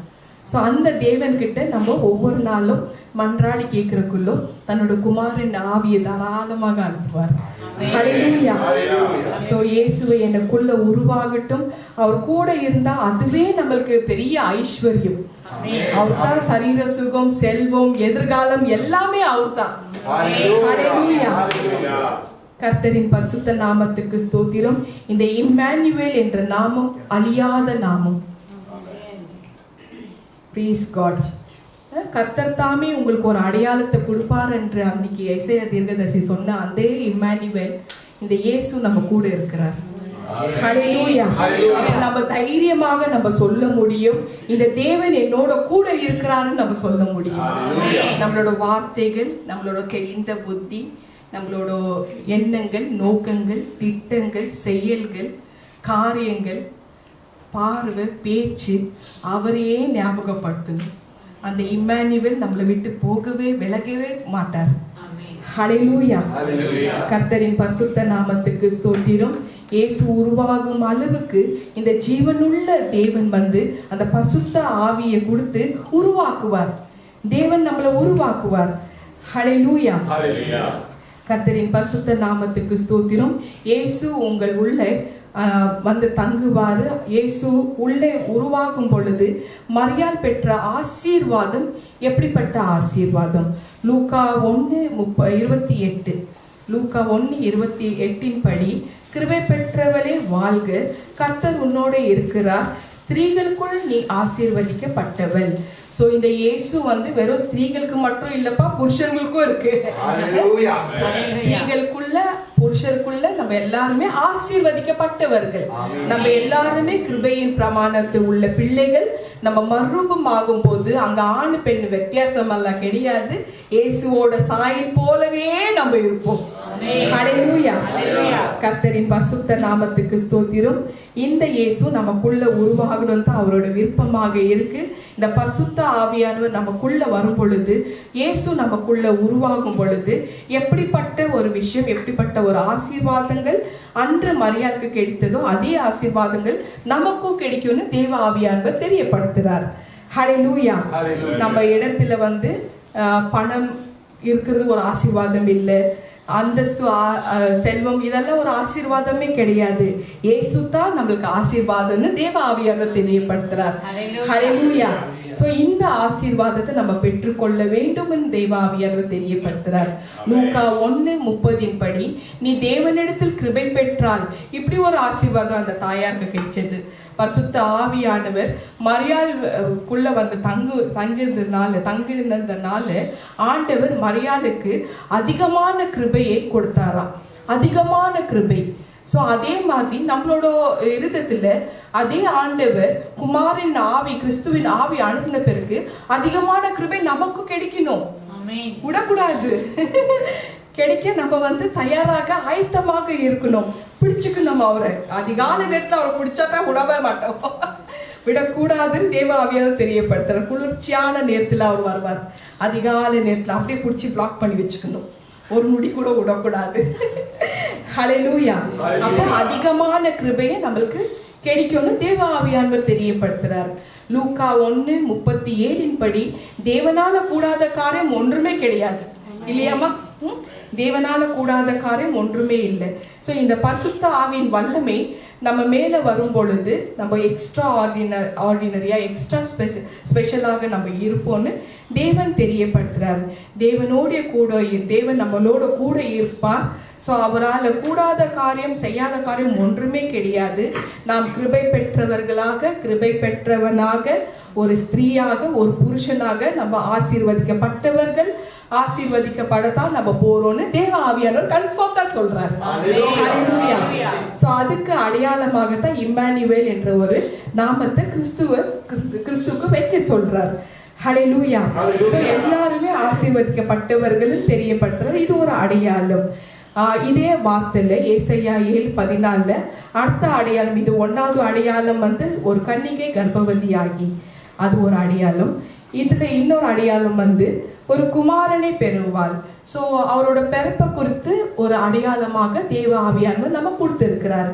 ஸோ அந்த தேவன்கிட்ட நம்ம ஒவ்வொரு நாளும் மன்றாடி கேட்கறக்குள்ளோ தன்னோட குமாரின் ஆவியை தாராளமாக அனுப்புவார். ஹல்லேலூயா. ஸோ இயேசுவை எனக்குள்ள உருவாகட்டும், அவர் கூட இருந்தா அதுவே நம்மளுக்கு பெரிய ஐஸ்வர்யம். அவர் தான் சரீர சுகம், செல்வம், எதிர்காலம் எல்லாமே அவர் தான். ஹல்லேலூயா. கர்த்தரின் பரிசுத்த நாமத்துக்கு ஸ்தோத்திரம். இந்த இம்மானுவேல் என்ற நாமம் அழியாத நாமம். Praise God. கர்த்தர் தாமே உங்களுக்கு ஒரு அடையாளத்தை கொடுப்பார் என்று அன்னைக்கு எசேயா தீர்க்கதரிசி சொன்ன அந்த இம்மானுவேல் இந்த இயேசு நம்ம கூட இருக்கிறார். ஹல்லேலூயா. நம்ம தைரியமாக நம்ம சொல்ல முடியும், இந்த தேவன் என்னோட கூட இருக்கிறாருன்னு நம்ம சொல்ல முடியும். நம்மளோட வார்த்தைகள், நம்மளோட தெரிந்த புத்தி, நம்மளோட எண்ணங்கள், நோக்கங்கள், திட்டங்கள், செயல்கள், காரியங்கள், பார்வை, பேச்சு அவரையே ஞாபகப்படுத்தணும். அந்த இம்மானுவேல் நம்மளை விட்டு விலகவே மாட்டார். ஹல்லேலூயா. கர்த்தரின் பரிசுத்த நாமத்துக்கு ஸ்தோத்திரம். இயேசு உருவாகும் அளவுக்கு இந்த ஜீவனுள்ள தேவன் அந்த பரிசுத்த ஆவியை கொடுத்து உருவாக்குவார். தேவன் நம்மளை உருவாக்குவார். ஹல்லேலூயா. கர்த்தரின் பரிசுத்த நாமத்துக்கு ஸ்தோத்திரம். இயேசு உங்கள் உள்ளே தங்குவாரு. இயேசு உள்ளே உருவாகும் பொழுது மரியாள் பெற்ற ஆசீர்வாதம் எப்படிப்பட்ட ஆசீர்வாதம்? லூக்கா 1:28 லூக்கா 1:28 படி, கிருபை பெற்றவளே வாழ்க, கர்த்தர் உன்னோட இருக்கிறார், ஸ்திரீகளுக்குள் நீ ஆசீர்வதிக்கப்பட்டவள். சோ இந்த இயேசு வெறும் ஸ்திரீகளுக்கு மட்டும் இல்லப்பா, புருஷர்களுக்கும் இருக்கு. ஸ்திரீகளுக்குள்ள புருஷருக்குள்ள நம்ம எல்லாருமே ஆசீர்வதிக்கப்பட்டவர்கள். நம்ம எல்லாருமே கிருபையின் பிரமாணத்தில் உள்ள பிள்ளைகள். நம்ம மறுரூபம் ஆகும் போது அங்க ஆண் பெண் வித்தியாசம் எல்லாம் கிடையாது. இயேசுவோட சாயல் போலவே நம்ம இருப்போம். ஹல்லேலூயா. கர்த்தரின் பரிசுத்த நாமத்துக்கு ஸ்தோத்திரம். இந்த இயேசு நமக்குள்ள உருவாகணும் தான் அவரோட விருப்பமாக இருக்கு. இந்த பரிசுத்த ஆவியானவர் நமக்குள்ள வரும் பொழுது, இயேசு நமக்குள்ள உருவாகும் பொழுது எப்படிப்பட்ட ஒரு விஷயம், எப்படிப்பட்ட ஒரு ஆசீர்வாதங்கள் அன்று மரியாளுக்கு கிடைத்ததோ அதே ஆசீர்வாதங்கள் நமக்கும் கிடைக்கும்னு தேவ ஆவியானவர் தெரியப்படுத்துறார். ஹல்லேலூயா. நம்ம இடத்துல பணம் இருக்கிறது ஒரு ஆசீர்வாதம் இல்லை, அந்தஸ்து, செல்வம் இதெல்லாம் ஒரு ஆசீர்வாதமே கிடையாது. இயேசு தான் நம்மளுக்கு ஆசீர்வாதம்னு தேவ ஆவியானவர் தெரியப்படுத்துறார். ஹல்லேலூயா. சோ இந்த ஆசீர்வாதத்தை நம்ம பெற்றுக்கொள்ள வேண்டும் என்று தேவ ஆவியானவர் தெரியப்படுத்துறார். லூக்கா 1:30 படி, நீ தேவனிடத்தில் கிருபை பெற்றால், இப்படி ஒரு ஆசீர்வாதம் அந்த தாயாருக்கு கிடைச்சது. பரிசுத்த ஆவியானவர் மரியாளுக்குள்ள தங்கியிருந்ததுனால ஆண்டவர் மரியாளுக்கு அதிகமான கிருபையை கொடுத்தாராம். அதிகமான கிருபை. சோ அதே மாதிரி நம்மளோட இருதயத்துல அதே ஆண்டவர் குமாரின் ஆவி, கிறிஸ்துவின் ஆவி அனுப்பின பிறகு அதிகமான கிருபை நமக்கு கிடைக்கணும். விடக்கூடாது. கிடைக்க நம்ம தயாராக ஆயத்தமாக இருக்கணும். பிடிச்சுக்கணும் அவரை. அதிகாலை நேரத்தில் அவரை பிடிச்சாட்டா விடவே மாட்டோம். விடக்கூடாதுன்னு தேவ ஆவியானவர் தெரியப்படுத்துறார். குளிர்ச்சியான நேரத்தில் அவர் வருவார். அதிகாலை நேரத்தில் அப்படியே பிடிச்சி பிளாக் பண்ணி வச்சுக்கணும். ஒரு நொடி கூட விடக்கூடாது. ஹல்லேலூயா. அப்ப அதிகமான கிருபையை நம்மளுக்கு கிடைக்கும்னு தேவ ஆவியானவர் தெரியப்படுத்துறார். லூக்கா 1:37 படி தேவனால கூடாத காரியம் ஒன்றுமே கிடையாது இல்லையாமா? தேவனால கூடாத காரியம் ஒன்றுமே இல்லை. ஸோ இந்த பரிசுத்த ஆவியின் வல்லமை நம்ம மேலே வரும் பொழுது நம்ம எக்ஸ்ட்ரா ஆர்டினரியா எக்ஸ்ட்ரா ஸ்பெஷலாக நம்ம இருப்போம்னு தேவன் தெரியப்படுத்துறாரு. தேவனோடைய கூட தேவன் நம்மளோட கூட இருப்பார். ஸோ அவரால் கூடாத காரியம் செய்யாத காரியம் ஒன்றுமே கிடையாது. நாம் கிருபை பெற்றவர்களாக கிருபை பெற்றவனாக ஒரு ஸ்திரீயாக ஒரு புருஷனாக நம்ம ஆசீர்வதிக்கப்பட்டவர்கள் ஆசீர்வதிக்கப்படத்தான் நம்ம போறோம்னு தேவ ஆவியானவர் கன்ஃபார்மா சொல்றாரு. சோ அதுக்கு அடையாளமாகத்தான் இம்மானுவேல் என்ற ஒரு நாமத்தை கிறிஸ்துவுக்கு வைக்க சொல்றாரு. ஹல்லேலூயா. சோ எல்லாருமே ஆசீர்வதிக்கப்பட்டவர்கள் தெரியப்படுத்துறாரு. இது ஒரு அடையாளம். இதே வார்த்தையில ஏசாயா 7:14 அடுத்த அடையாளம், இது 1வது அடையாளம் வந்து ஒரு கன்னிகை கர்ப்பவதியாகி, அது ஒரு அடையாளம். இதுல இன்னொரு அடையாளம் வந்து ஒரு குமாரனை பெறுவாள். ஸோ அவரோட பிறப்பை குறித்து ஒரு அடையாளமாக தேவ ஆவியானவர் நம்ம கொடுத்திருக்கிறார்.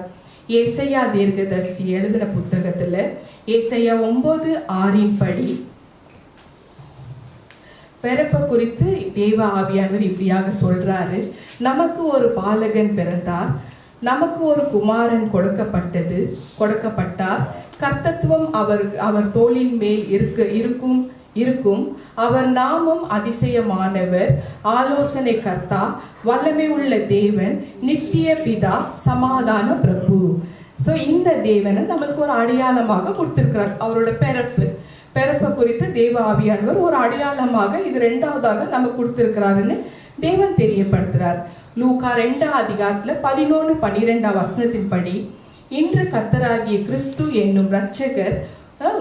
ஏசாயா தீர்க்கதரிசி எழுதின புத்தகத்துல ஏசாயா 9:6 படி பிறப்பை குறித்து தேவ ஆவியானவர் இப்படியாக சொல்றாரு. நமக்கு ஒரு பாலகன் பிறந்தார், நமக்கு ஒரு குமாரன் கொடுக்கப்பட்டார், கர்த்தத்துவம் அவர் தோளின் மேல் இருக்கும். அவர் நாமம் அதிசயமானவர், ஆலோசனை கர்த்தா, வல்லமை உள்ள தேவன், நித்திய பிதா, சமாதான பிரபு. ஸோ இந்த தேவனை நமக்கு ஒரு அடையாளமாக கொடுத்திருக்கிறார். அவரோட பிறப்பை குறித்து தேவ ஆவியானவர் ஒரு அடையாளமாக இது 2வதாக நமக்கு கொடுத்திருக்கிறாருன்னு தேவன் தெரியப்படுத்துறார். லூக்கா 2:11-12 படி இன்று கர்த்தராகிய கிறிஸ்து என்னும் இரட்சகர்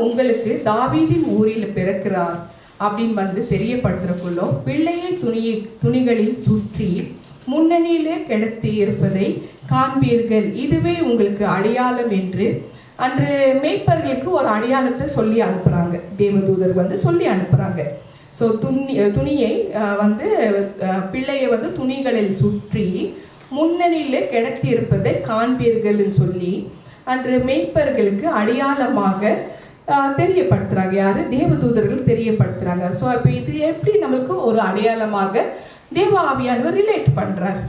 உங்களுக்கு தாவீதின் ஊரில் பிறக்கிறார் அப்படின்னு வந்து தெரியப்படுத்துறக்குள்ள பிள்ளையை துணிகளில் சுற்றி முன்னணியிலே கிடத்தி இருப்பதை காண்பீர்கள், இதுவே உங்களுக்கு அடையாளம் என்று அன்று மேய்ப்பர்களுக்கு ஒரு அடையாளத்தை சொல்லி அனுப்புறாங்க. தேவதூதர் வந்து சொல்லி அனுப்புறாங்க. ஸோ துணியை வந்து பிள்ளையை வந்து துணிகளில் சுற்றி முன்னணியிலே கிடத்தி இருப்பதை காண்பீர்கள்னு சொல்லி அன்று மேய்ப்பர்களுக்கு அடையாளமாக தெரியப்படுத்துறாங்க. யாரு? தேவதூதர்கள் தெரியப்படுத்துறாங்க. ஸோ இப்போ இது எப்படி நம்மளுக்கு ஒரு அடையாளமாக தேவ ஆவியானவர் ரிலேட் பண்றார்.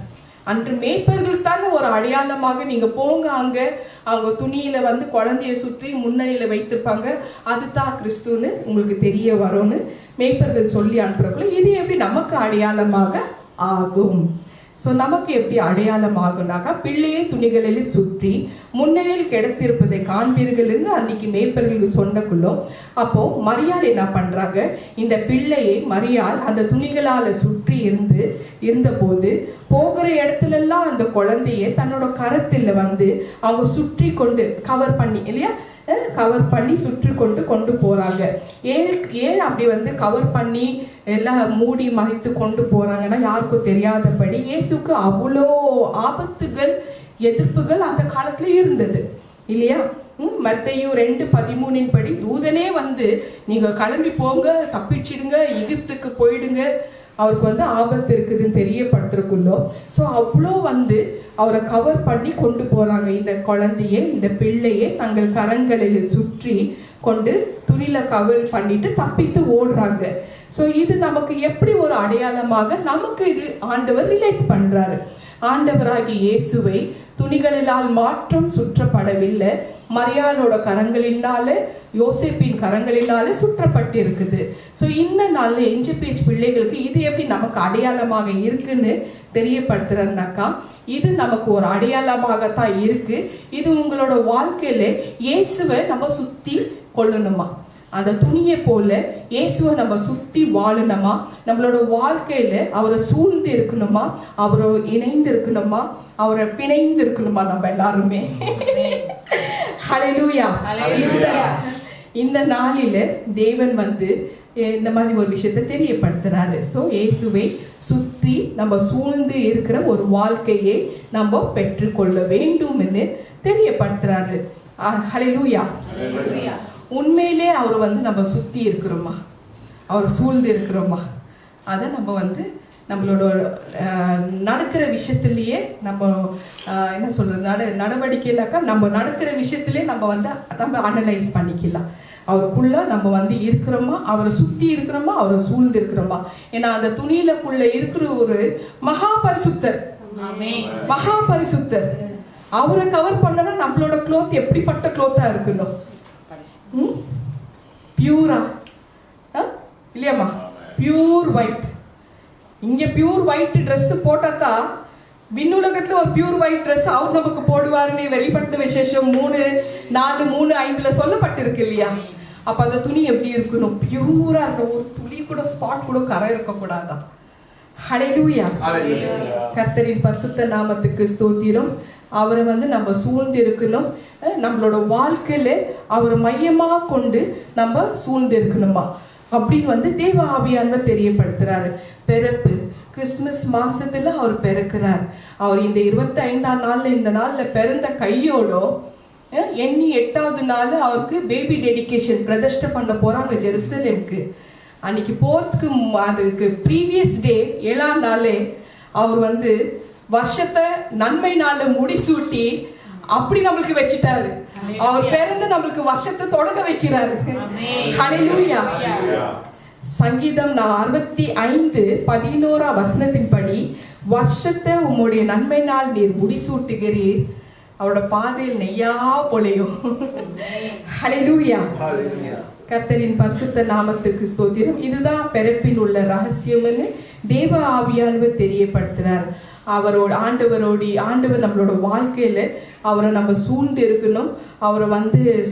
அன்று மேய்ப்பர்கள் தானே ஒரு அடையாளமாக நீங்க போங்க, அங்க அவங்க துணியில வந்து குழந்தைய சுற்றி முன்னணியில வைத்திருப்பாங்க, அதுதான் கிறிஸ்துன்னு உங்களுக்கு தெரிய வரும்னு மேய்ப்பர்கள் சொல்லி அனுப்புறக்குள்ள இது எப்படி நமக்கு அடையாளமாக ஆகும்? ஸோ நமக்கு எப்படி அடையாளம் ஆகுனாக்கா பிள்ளையை துணிகளில் சுற்றி முன்னணியில் கிடத்திருப்பதை காண்பீர்கள் என்று அன்னைக்கு மேய்ப்பர்களுக்கு சொன்னக்குள்ளோ அப்போ மரியாள் என்ன பண்றாங்க, இந்த பிள்ளையை மரியாள் அந்த துணிகளால சுற்றி இருந்தபோது போகிற இடத்துல எல்லாம் அந்த குழந்தைய தன்னோட கரத்தில் வந்து அவங்க சுற்றி கொண்டு கவர் பண்ணி இல்லையா கவர் பண்ணி சுற்றி கொண்டு போறாங்க. ஏன் அப்படி வந்து கவர் பண்ணி எல்லாம் மூடி மறைத்து கொண்டு போறாங்கன்னா யாருக்கும் தெரியாதபடி இயேசுக்கு அவ்வளோ ஆபத்துகள் எதிர்ப்புகள் அந்த காலத்துல இருந்தது இல்லையா? மத்தேயு 2:13 படி தூதனே வந்து நீங்க கிளம்பி போங்க, தப்பிச்சிடுங்க, எகிப்துக்கு போயிடுங்க, அவருக்கு வந்து ஆபத்து இருக்குதுன்னு தெரியப்படுத்துறக்குள்ளோ ஸோ அவ்வளோ வந்து அவரை கவர் பண்ணி கொண்டு போறாங்க. இந்த குழந்தையை இந்த பிள்ளையை தங்கள் கரங்களில் சுற்றி கொண்டு துணியில கவர் பண்ணிட்டு தப்பித்து ஓடுறாங்க. ஸோ இது நமக்கு எப்படி ஒரு அடையாளமாக நமக்கு இது ஆண்டவர் ரிலேட் பண்றாரு. ஆண்டவராகிய இயேசுவை துணிகளினால் மாற்றம் சுற்றப்படவில்லை, மரியாளோட கரங்களினால யோசேப்பின் கரங்களினால சுற்றப்பட்டு இருக்குது. ஸோ இந்த நாள்ல எஞ்சபேஜ் பிள்ளைகளுக்கு இது எப்படி நமக்கு அடையாளமாக இருக்குன்னு தெரியப்படுத்துறதுனாக்கா இது நமக்கு ஒரு அடையாளமாகத்தான் இருக்கு. இது உங்களோட வாழ்க்கையில இயேசுவை நம்ம சுத்தி கொள்ளணுமா, அந்த துணியை போல இயேசுவை நம்ம சுத்தி வாழணுமா, நம்மளோட வாழ்க்கையில அவரை சூழ்ந்து இருக்கணுமா, அவரை இணைந்து இருக்கணுமா, அவரை பிணைந்து இருக்கணுமா நம்ம எல்லாருமே. ஹல்லேலூயா. இந்த நாளில தேவன் வந்து இந்த மாதிரி ஒரு விஷயத்தை தெரியப்படுத்துறாரு. ஸோ இயேசுவை சுற்றி நம்ம சூழ்ந்து இருக்கிற ஒரு வாழ்க்கையை நம்ம பெற்றுக்கொள்ள வேண்டும் என்று தெரியப்படுத்துறாரு. ஹல்லேலூயா. உண்மையிலே அவர் வந்து நம்ம சுத்தி இருக்கிறோமா, அவர் சூழ்ந்து இருக்கிறோமா, அதை நம்ம வந்து நம்மளோட நடக்கிற விஷயத்துலயே நம்ம என்ன சொல்றது நடவடிக்கைனாக்கா நம்ம நடக்கிற விஷயத்திலே நம்ம அனலைஸ் பண்ணிக்கலாம். அவருக்குள்ள நம்ம இருக்கிறோமா, அவரை சுத்தி இருக்கிறோமா, அவரை சூழ்ந்து இருக்கிறோமா. ஏன்னா அந்த துணியிலக்குள்ள இருக்கிற ஒரு மகா பரிசுத்தர், மகா பரிசுத்தர். அவரை கவர் பண்ணனா நம்மளோட க்ளோத் எப்படிப்பட்ட க்ளோத்தா இருக்கணும்? பியூரா இல்லையாமா? Pure white. இங்க பியூர் ஒயிட் ட்ரெஸ் போட்டாதான் விண்ணுலகத்துல ஒரு பியூர் ஒயிட் ட்ரெஸ் அவர் நமக்கு போடுவாருன்னு வெளிப்படுத்த விசேஷம் 3:4-3:5 சொல்லப்பட்டிருக்கு இல்லையா? அப்ப அந்த துணி எப்படி இருக்கணும்? பியூரா இருக்கணும். ஒரு துளி கூட ஸ்பாட் கூட கரை இருக்கக்கூடாதான். ஹல்லேலூயா. கர்த்தரின் பரிசுத்த நாமத்துக்கு ஸ்தோத்திரம். அவரை நம்ம சூழ்ந்து இருக்கணும். நம்மளோட வாழ்க்கையில அவரை மையமா கொண்டு நம்ம சூழ்ந்து இருக்கணுமா அப்படின்னு தேவ ஆவியானவர் தெரியப்படுத்துறாரு. பிறப்பு கிறிஸ்துமஸ் மாசத்துல அவர் பிறக்கிறார். அவர் இந்த 25ஆம் நாள்ல இந்த நாள்ல பிறந்த கையோட எண்ணி 8வது நாள் அவருக்கு பேபி டெடிகேஷன் பிரதிஷ்டை பண்ண போறாங்க ஜெருசலேமுக்கு. அன்னைக்கு போறதுக்கு அதுக்கு ப்ரீவியஸ் டே 7ஆம் நாளே அவர் வருஷத்தை நன்மை நாள்ல முடிசூட்டி அப்படி நம்மளுக்கு வச்சிட்டாரு. அவர் பிறந்து நம்மளுக்கு வருஷத்தை தொடங்க வைக்கிறாரு. ஹல்லேலூயா. சங்கீதம் 65:11 வருஷத்தை உம்முடைய நன்மை நாள் நீர் முடிசூட்டுகிறீர், அவரோட பாதையில் நெய்யா பொழியும். ஹல்லேலூயா. கர்த்தரின் பரிசுத்த நாமத்துக்கு ஸ்தோத்திரம். இதுதான் பிறப்பில் உள்ள ரகசியம்னு தேவ ஆவியானவர் தெரியப்படுத்துறார். ஆண்டவர் நம்மளோட வாழ்க்கையில அவரை நம்ம சூழ்ந்து இருக்கணும், அவரை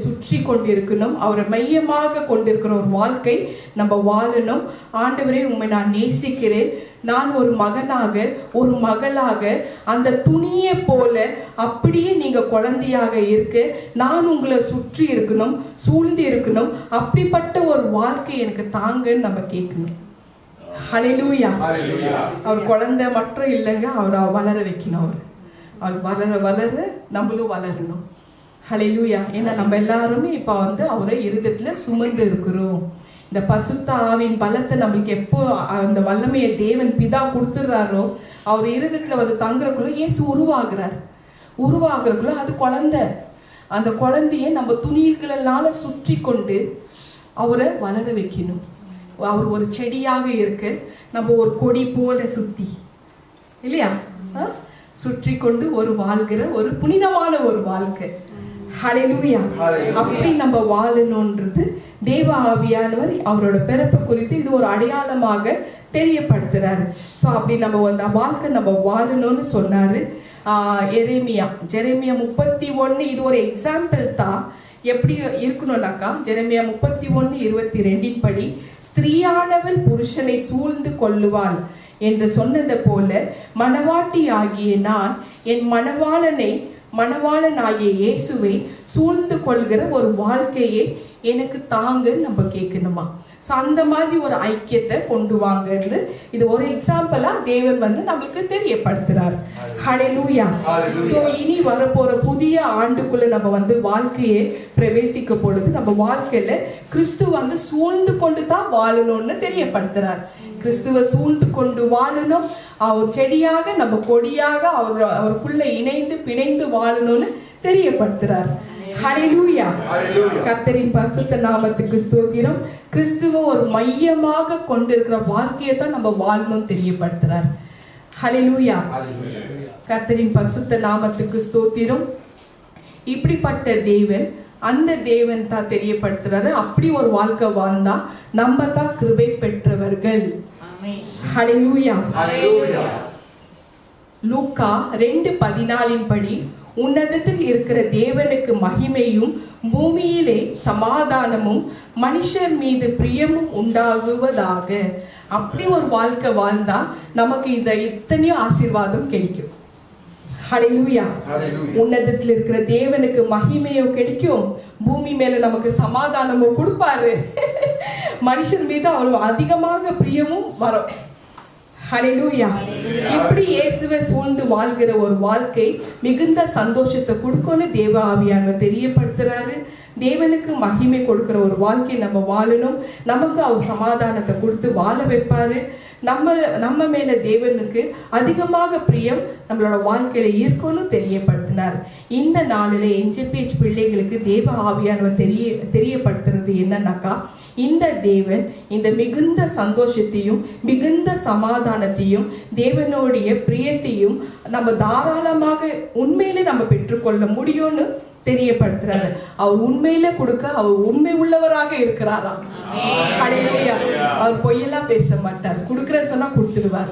சுற்றி கொண்டிருக்கணும், அவரை மையமாக கொண்டிருக்கிற ஒரு வாழ்க்கை நம்ம வாழணும். ஆண்டவரே, உண்மை நான் நேசிக்கிறேன், நான் ஒரு மகனாக ஒரு மகளாக அந்த துணியை போல அப்படியே நீங்க குழந்தையாக இருக்க நான் உங்களை சுற்றி இருக்கணும், சூழ்ந்து இருக்கணும். அப்படிப்பட்ட ஒரு வாழ்க்கை எனக்கு தாங்கன்னு நம்ம கேட்கணும். ஹல்லேலூயா. அவர் குழந்தை மட்டும் இல்லைங்க, அவரை வளர வைக்கணும். அவர் வளர வளர நம்மளும் வளரணும். ஹல்லேலூயா. ஏன்னா நம்ம எல்லாருமே இப்போ அவரை இருதயத்துல சுமந்து இருக்கிறோம். இந்த பரிசுத்த ஆவியின் பலத்தை நம்மளுக்கு எப்போ அந்த வல்லமையை தேவன் பிதா கொடுத்துடுறாரோ அவர் இருதயத்துல தங்குறக்குள்ள இயேசு உருவாகிறக்குள்ள அது குழந்தை. அந்த குழந்தைய நம்ம துணிகளால சுற்றி கொண்டு அவரை வளர வைக்கணும். அவர் ஒரு செடியாக இருக்கு, நம்ம ஒரு கொடி போல சுத்தி இல்லையா சுற்றி கொண்டு வாழ்கிற ஒரு புனிதமான ஒரு வாழ்க்கை. ஹல்லேலூயா. அப்படி நம்ம வாழணும்ன்றது தேவ ஆவியானவர் அவரோட பிறப்பு குறித்து இது ஒரு அடையாளமாக தெரியப்படுத்துறாரு. ஸோ அப்படி நம்ம வாழ்க்கை நம்ம வாழணும்னு சொன்னாரு. ஜெரேமியா 31 இது ஒரு எக்ஸாம்பிள் தான். எப்படி இருக்கணும்னாக்கா ஜெரேமியா 31:22 படி ஸ்திரீயானவள் புருஷனை சூழ்ந்து கொள்ளுவாள் என்று சொன்னது போல மணவாட்டி ஆகிய நான் என் மணவாளனாகிய இயேசுவை சூழ்ந்து கொள்கிற ஒரு வாழ்க்கையை எனக்கு தாங்க நம்ம கேட்கணுமா. ஸோ அந்த மாதிரி ஒரு ஐக்கியத்தை கொண்டு வாங்கன்னு இது ஒரு எக்ஸாம்பிளா தேவன் நம்மளுக்கு தெரியப்படுத்துறார். ஹல்லேலூயா. ஸோ இனி வரப்போற புதிய ஆண்டுக்குள்ள நம்ம வாழ்க்கையை பிரவேசிக்க பொழுது நம்ம வாழ்க்கையில கிறிஸ்து சூழ்ந்து கொண்டு தான் வாழணும்னு தெரியப்படுத்துறார். கிறிஸ்துவ சூழ்ந்து கொண்டு வாழணும், அவர் செடியாக நம்ம கொடியாக அவருக்குள்ள இணைந்து பிணைந்து வாழணும்னு தெரியப்படுத்துறார். ஹல்லேலூயா. கர்த்தரின் பரிசுத்த நாமத்துக்கு ஸ்தோத்திரம். கிறிஸ்துவ ஒரு மையமாக கொண்டிருக்கிற வாழ்க்கையை தான் நம்ம வாழணும் தெரியப்படுத்துறார். ஹல்லேலூயா. கர்த்தரின் பரிசுத்த நாமத்துக்கு ஸ்தோத்திரம். இப்படிப்பட்ட தேவன், அந்த தேவன் தான் தெரியப்படுத்துறாரு. அப்படி ஒரு வாழ்க்கை வாழ்ந்தா நம்ம தான் கிருபை பெற்றவர்கள். ஹல்லேலூயா. லூக்கா 2:14 படி உன்னதத்தில் இருக்கிற தேவனுக்கு மகிமையும் பூமியிலே சமாதானமும் மனுஷர் மீது பிரியமும் உண்டாகுவதாக. அப்படி ஒரு வாழ்க்கை வாழ்ந்தா நமக்கு இத்தனையோ ஆசீர்வாதம் கிடைக்கும். ஹல்லேலூயா. உன்னதத்தில் இருக்கிற தேவனுக்கு மகிமையும் கிடைக்கும், பூமி மேல நமக்கு சமாதானமும் கொடுப்பாரு, மனுஷன் மீது அவ்வளவு அதிகமாக பிரியமும் வரும். ஹல்லேலூயா. இப்படி இயேசுவை சூழ்ந்து வாழ்கிற ஒரு வாழ்க்கை மிகுந்த சந்தோஷத்தை கொடுக்கும்னு தேவ ஆவியானவர் தெரியப்படுத்துறாரு. தேவனுக்கு மகிமை கொடுக்கிற ஒரு வாழ்க்கை நம்ம வாழணும். நமக்கு அவர் சமாதானத்தை கொடுத்து வாழ வைப்பாரு. நம்ம மேல தேவனுக்கு அதிகமாக பிரியம் நம்மளோட வாழ்க்கையில இருக்கும்னு தெரியப்படுத்தினார். இந்த நாளிலே NJPH பிள்ளைகளுக்கு தேவ ஆவியானவர் தெரியப்படுத்துறது என்னன்னாக்கா, இந்த தேவன் இந்த மிகுந்த சந்தோஷத்தையும் மிகுந்த சமாதானத்தையும் தேவனுடைய பிரியத்தையும் நம்ம தாராளமாக உண்மையிலே நம்ம பெற்றுக்கொள்ள முடியும்னு தெரியப்படுத்துறாரு. அவர் உண்மையில கொடுக்க அவர் உண்மை உள்ளவராக இருக்கிறாராம். ஹல்லேலூயா. அவர் பொய்யெல்லாம் பேச மாட்டார். கொடுக்கறேன்னு சொன்னா கொடுத்துடுவார்.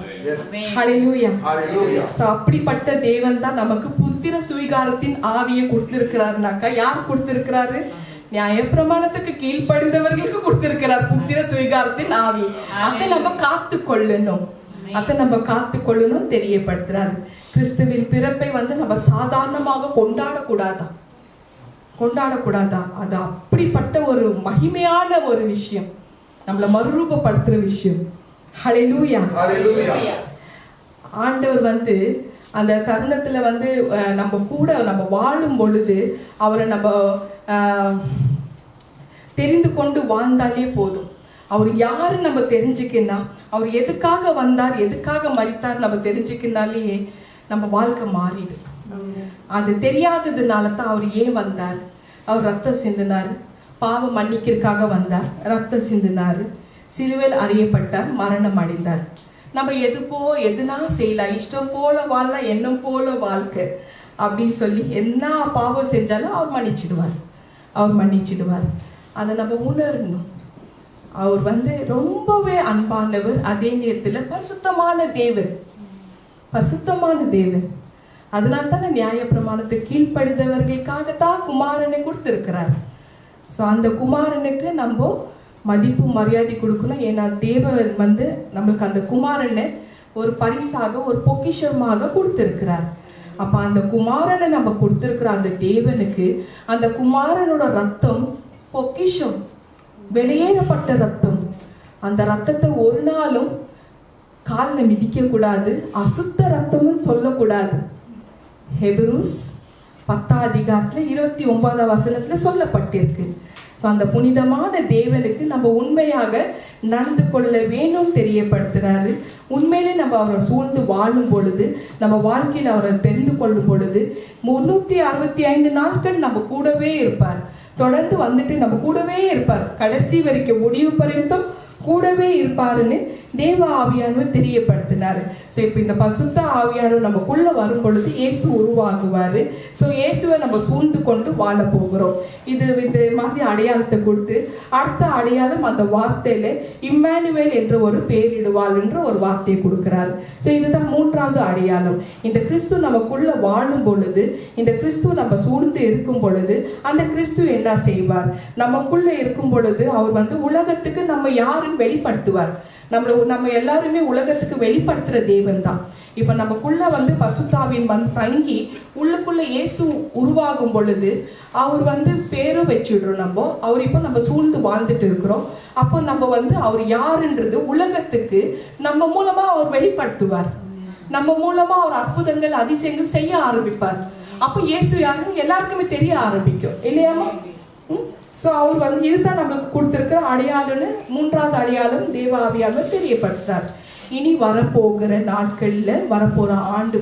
ஹல்லேலூயா. சோ அப்படிப்பட்ட தேவன் தான் நமக்கு புத்திர சுவிகாரத்தின் ஆவியை கொடுத்திருக்கிறாருனாக்கா, யார் கொடுத்திருக்கிறாரு? நியாயப்பிரமாணத்துக்கு கீழ்ப்படிந்தவர்களுக்கு கொடுத்திருக்கிறார் புத்திர சுவிகாரத்தின் ஆவி. அதை நம்ம காத்து கொள்ளணும் தெரியப்படுத்துறாரு. கிறிஸ்துவின் பிறப்பை நம்ம சாதாரணமாக கொண்டாடக்கூடாதா? அது அப்படிப்பட்ட ஒரு மகிமையான ஒரு விஷயம், நம்மளை மறுரூபப்படுத்துற விஷயம். ஹல்லேலூயா. ஆண்டவர் அந்த தருணத்துல நம்ம வாழும் பொழுது அவரை நம்ம தெரிந்து கொண்டு வாழ்ந்தாலே போதும். அவர் யாரு நம்ம தெரிஞ்சுக்கணும், அவர் எதுக்காக வந்தார், எதுக்காக மரித்தார் நம்ம தெரிஞ்சுக்கினாலே நம்ம வாழ்க்கை மாறிடும். அது தெரியாததுனால தான் அவர் ஏன் வந்தார். அவர் ரத்தம் சிந்தினார், பாவ மன்னிக்கிறதுக்காக வந்தார், ரத்தம் சிந்தினார், சிலுவையில் அறையப்பட்டார், மரணம் அடைந்தார். நம்ம எதுனா செய்யலாம், இஷ்டம் போல வாழலாம், எண்ணம் போல வாழ்க்கை அப்படின்னு சொல்லி என்ன பாவம் செஞ்சாலும் அவர் மன்னிச்சிடுவார். அதை நம்ம உணரணும். அவர் ரொம்பவே அன்பானவர், அதே நேரத்தில் பரிசுத்தமான தேவன். அதனால தான் நியாயப்பிரமாணத்துக்கு கீழ்ப்படிந்தவர்களுக்காகத்தான் குமாரனை கொடுத்திருக்கிறார். ஸோ அந்த குமாரனுக்கு நம்ம மதிப்பு மரியாதை கொடுக்கணும். ஏன்னா தேவன் நம்மளுக்கு அந்த குமாரனை ஒரு பரிசாக ஒரு பொக்கிஷமாக கொடுத்திருக்கிறார். அப்ப அந்த குமாரனை நம்ம கொடுத்திருக்கிற அந்த தேவனுக்கு அந்த குமாரனோட ரத்தம் பொக்கிஷம், வெளியேறப்பட்ட ரத்தம். அந்த ரத்தத்தை ஒரு நாளும் காலில் மிதிக்க கூடாது, அசுத்த ரத்தம்னு சொல்லக்கூடாது. ஹெப்ரூஸ் 10:29 சொல்லப்பட்டிருக்கு. ஸோ அந்த புனிதமான தேவனுக்கு நம்ம உண்மையாக நடந்து கொள்ள வேணும் தெரியப்படுத்துறாரு. உண்மையிலே நம்ம அவரை சூழ்ந்து வாழும் பொழுது, நம்ம வாழ்க்கையில் அவரை தெரிந்து கொள்ளும் பொழுது 365 நாட்கள் நம்ம கூடவே இருப்பார். தொடர்ந்து நம்ம கூடவே இருப்பார், கடைசி வரைக்கும் முடிவு பர்யந்தம் கூடவே இருப்பாருன்னு தேவ ஆவியானவர் தெரியப்படுத்தினாரு. ஸோ இப்போ இந்த பசுத்த ஆவியானவர் நமக்குள்ள வரும் பொழுது இயேசு உருவாகுவாரு. ஸோ இயேசுவை நம்ம சூழ்ந்து கொண்டு வாழ போகிறோம். இந்த மாதிரி அடையாளத்தை கொடுத்து அடுத்த அடையாளம் அந்த வார்த்தையில இம்மானுவேல் என்ற ஒரு பேரிடுவாள் என்ற ஒரு வார்த்தையை கொடுக்கிறாரு. ஸோ இதுதான் 3வது அடையாளம். இந்த கிறிஸ்து நமக்குள்ள வாழும் பொழுது, இந்த கிறிஸ்து நம்ம சூழ்ந்து இருக்கும் பொழுது அந்த கிறிஸ்து என்ன செய்வார்? நமக்குள்ள இருக்கும் பொழுது அவர் உலகத்துக்கு நம்ம யாருன்னு வெளிப்படுத்துவார். நம்ம எல்லாருமே உலகத்துக்கு வெளிப்படுத்துற தேவன் தான். இப்ப நமக்குள்ள பசுத்தாவின் தங்கி உள்ளுக்குள்ள இயேசு உருவாகும் பொழுது அவர் பேரும் வச்சிடுறோம். அவர் இப்ப நம்ம சூழ்ந்து வாழ்ந்துட்டு இருக்கிறோம். அப்போ நம்ம அவர் யாருன்றது உலகத்துக்கு நம்ம மூலமா அவர் வெளிப்படுத்துவார். நம்ம மூலமா அவர் அற்புதங்கள் அதிசயங்கள் செய்ய ஆரம்பிப்பார். அப்போ இயேசு யாருன்னு எல்லாருக்குமே தெரிய ஆரம்பிக்கும், இல்லையாமா? ஸோ அவர் இதுதான் நம்மளுக்கு கொடுத்திருக்கிற அடையாளம்னு 3வது அடையாளம் தேவ ஆவியானவர் தெரியப்படுத்தார். இனி வரப்போகிற நாட்கள்ல வரப்போற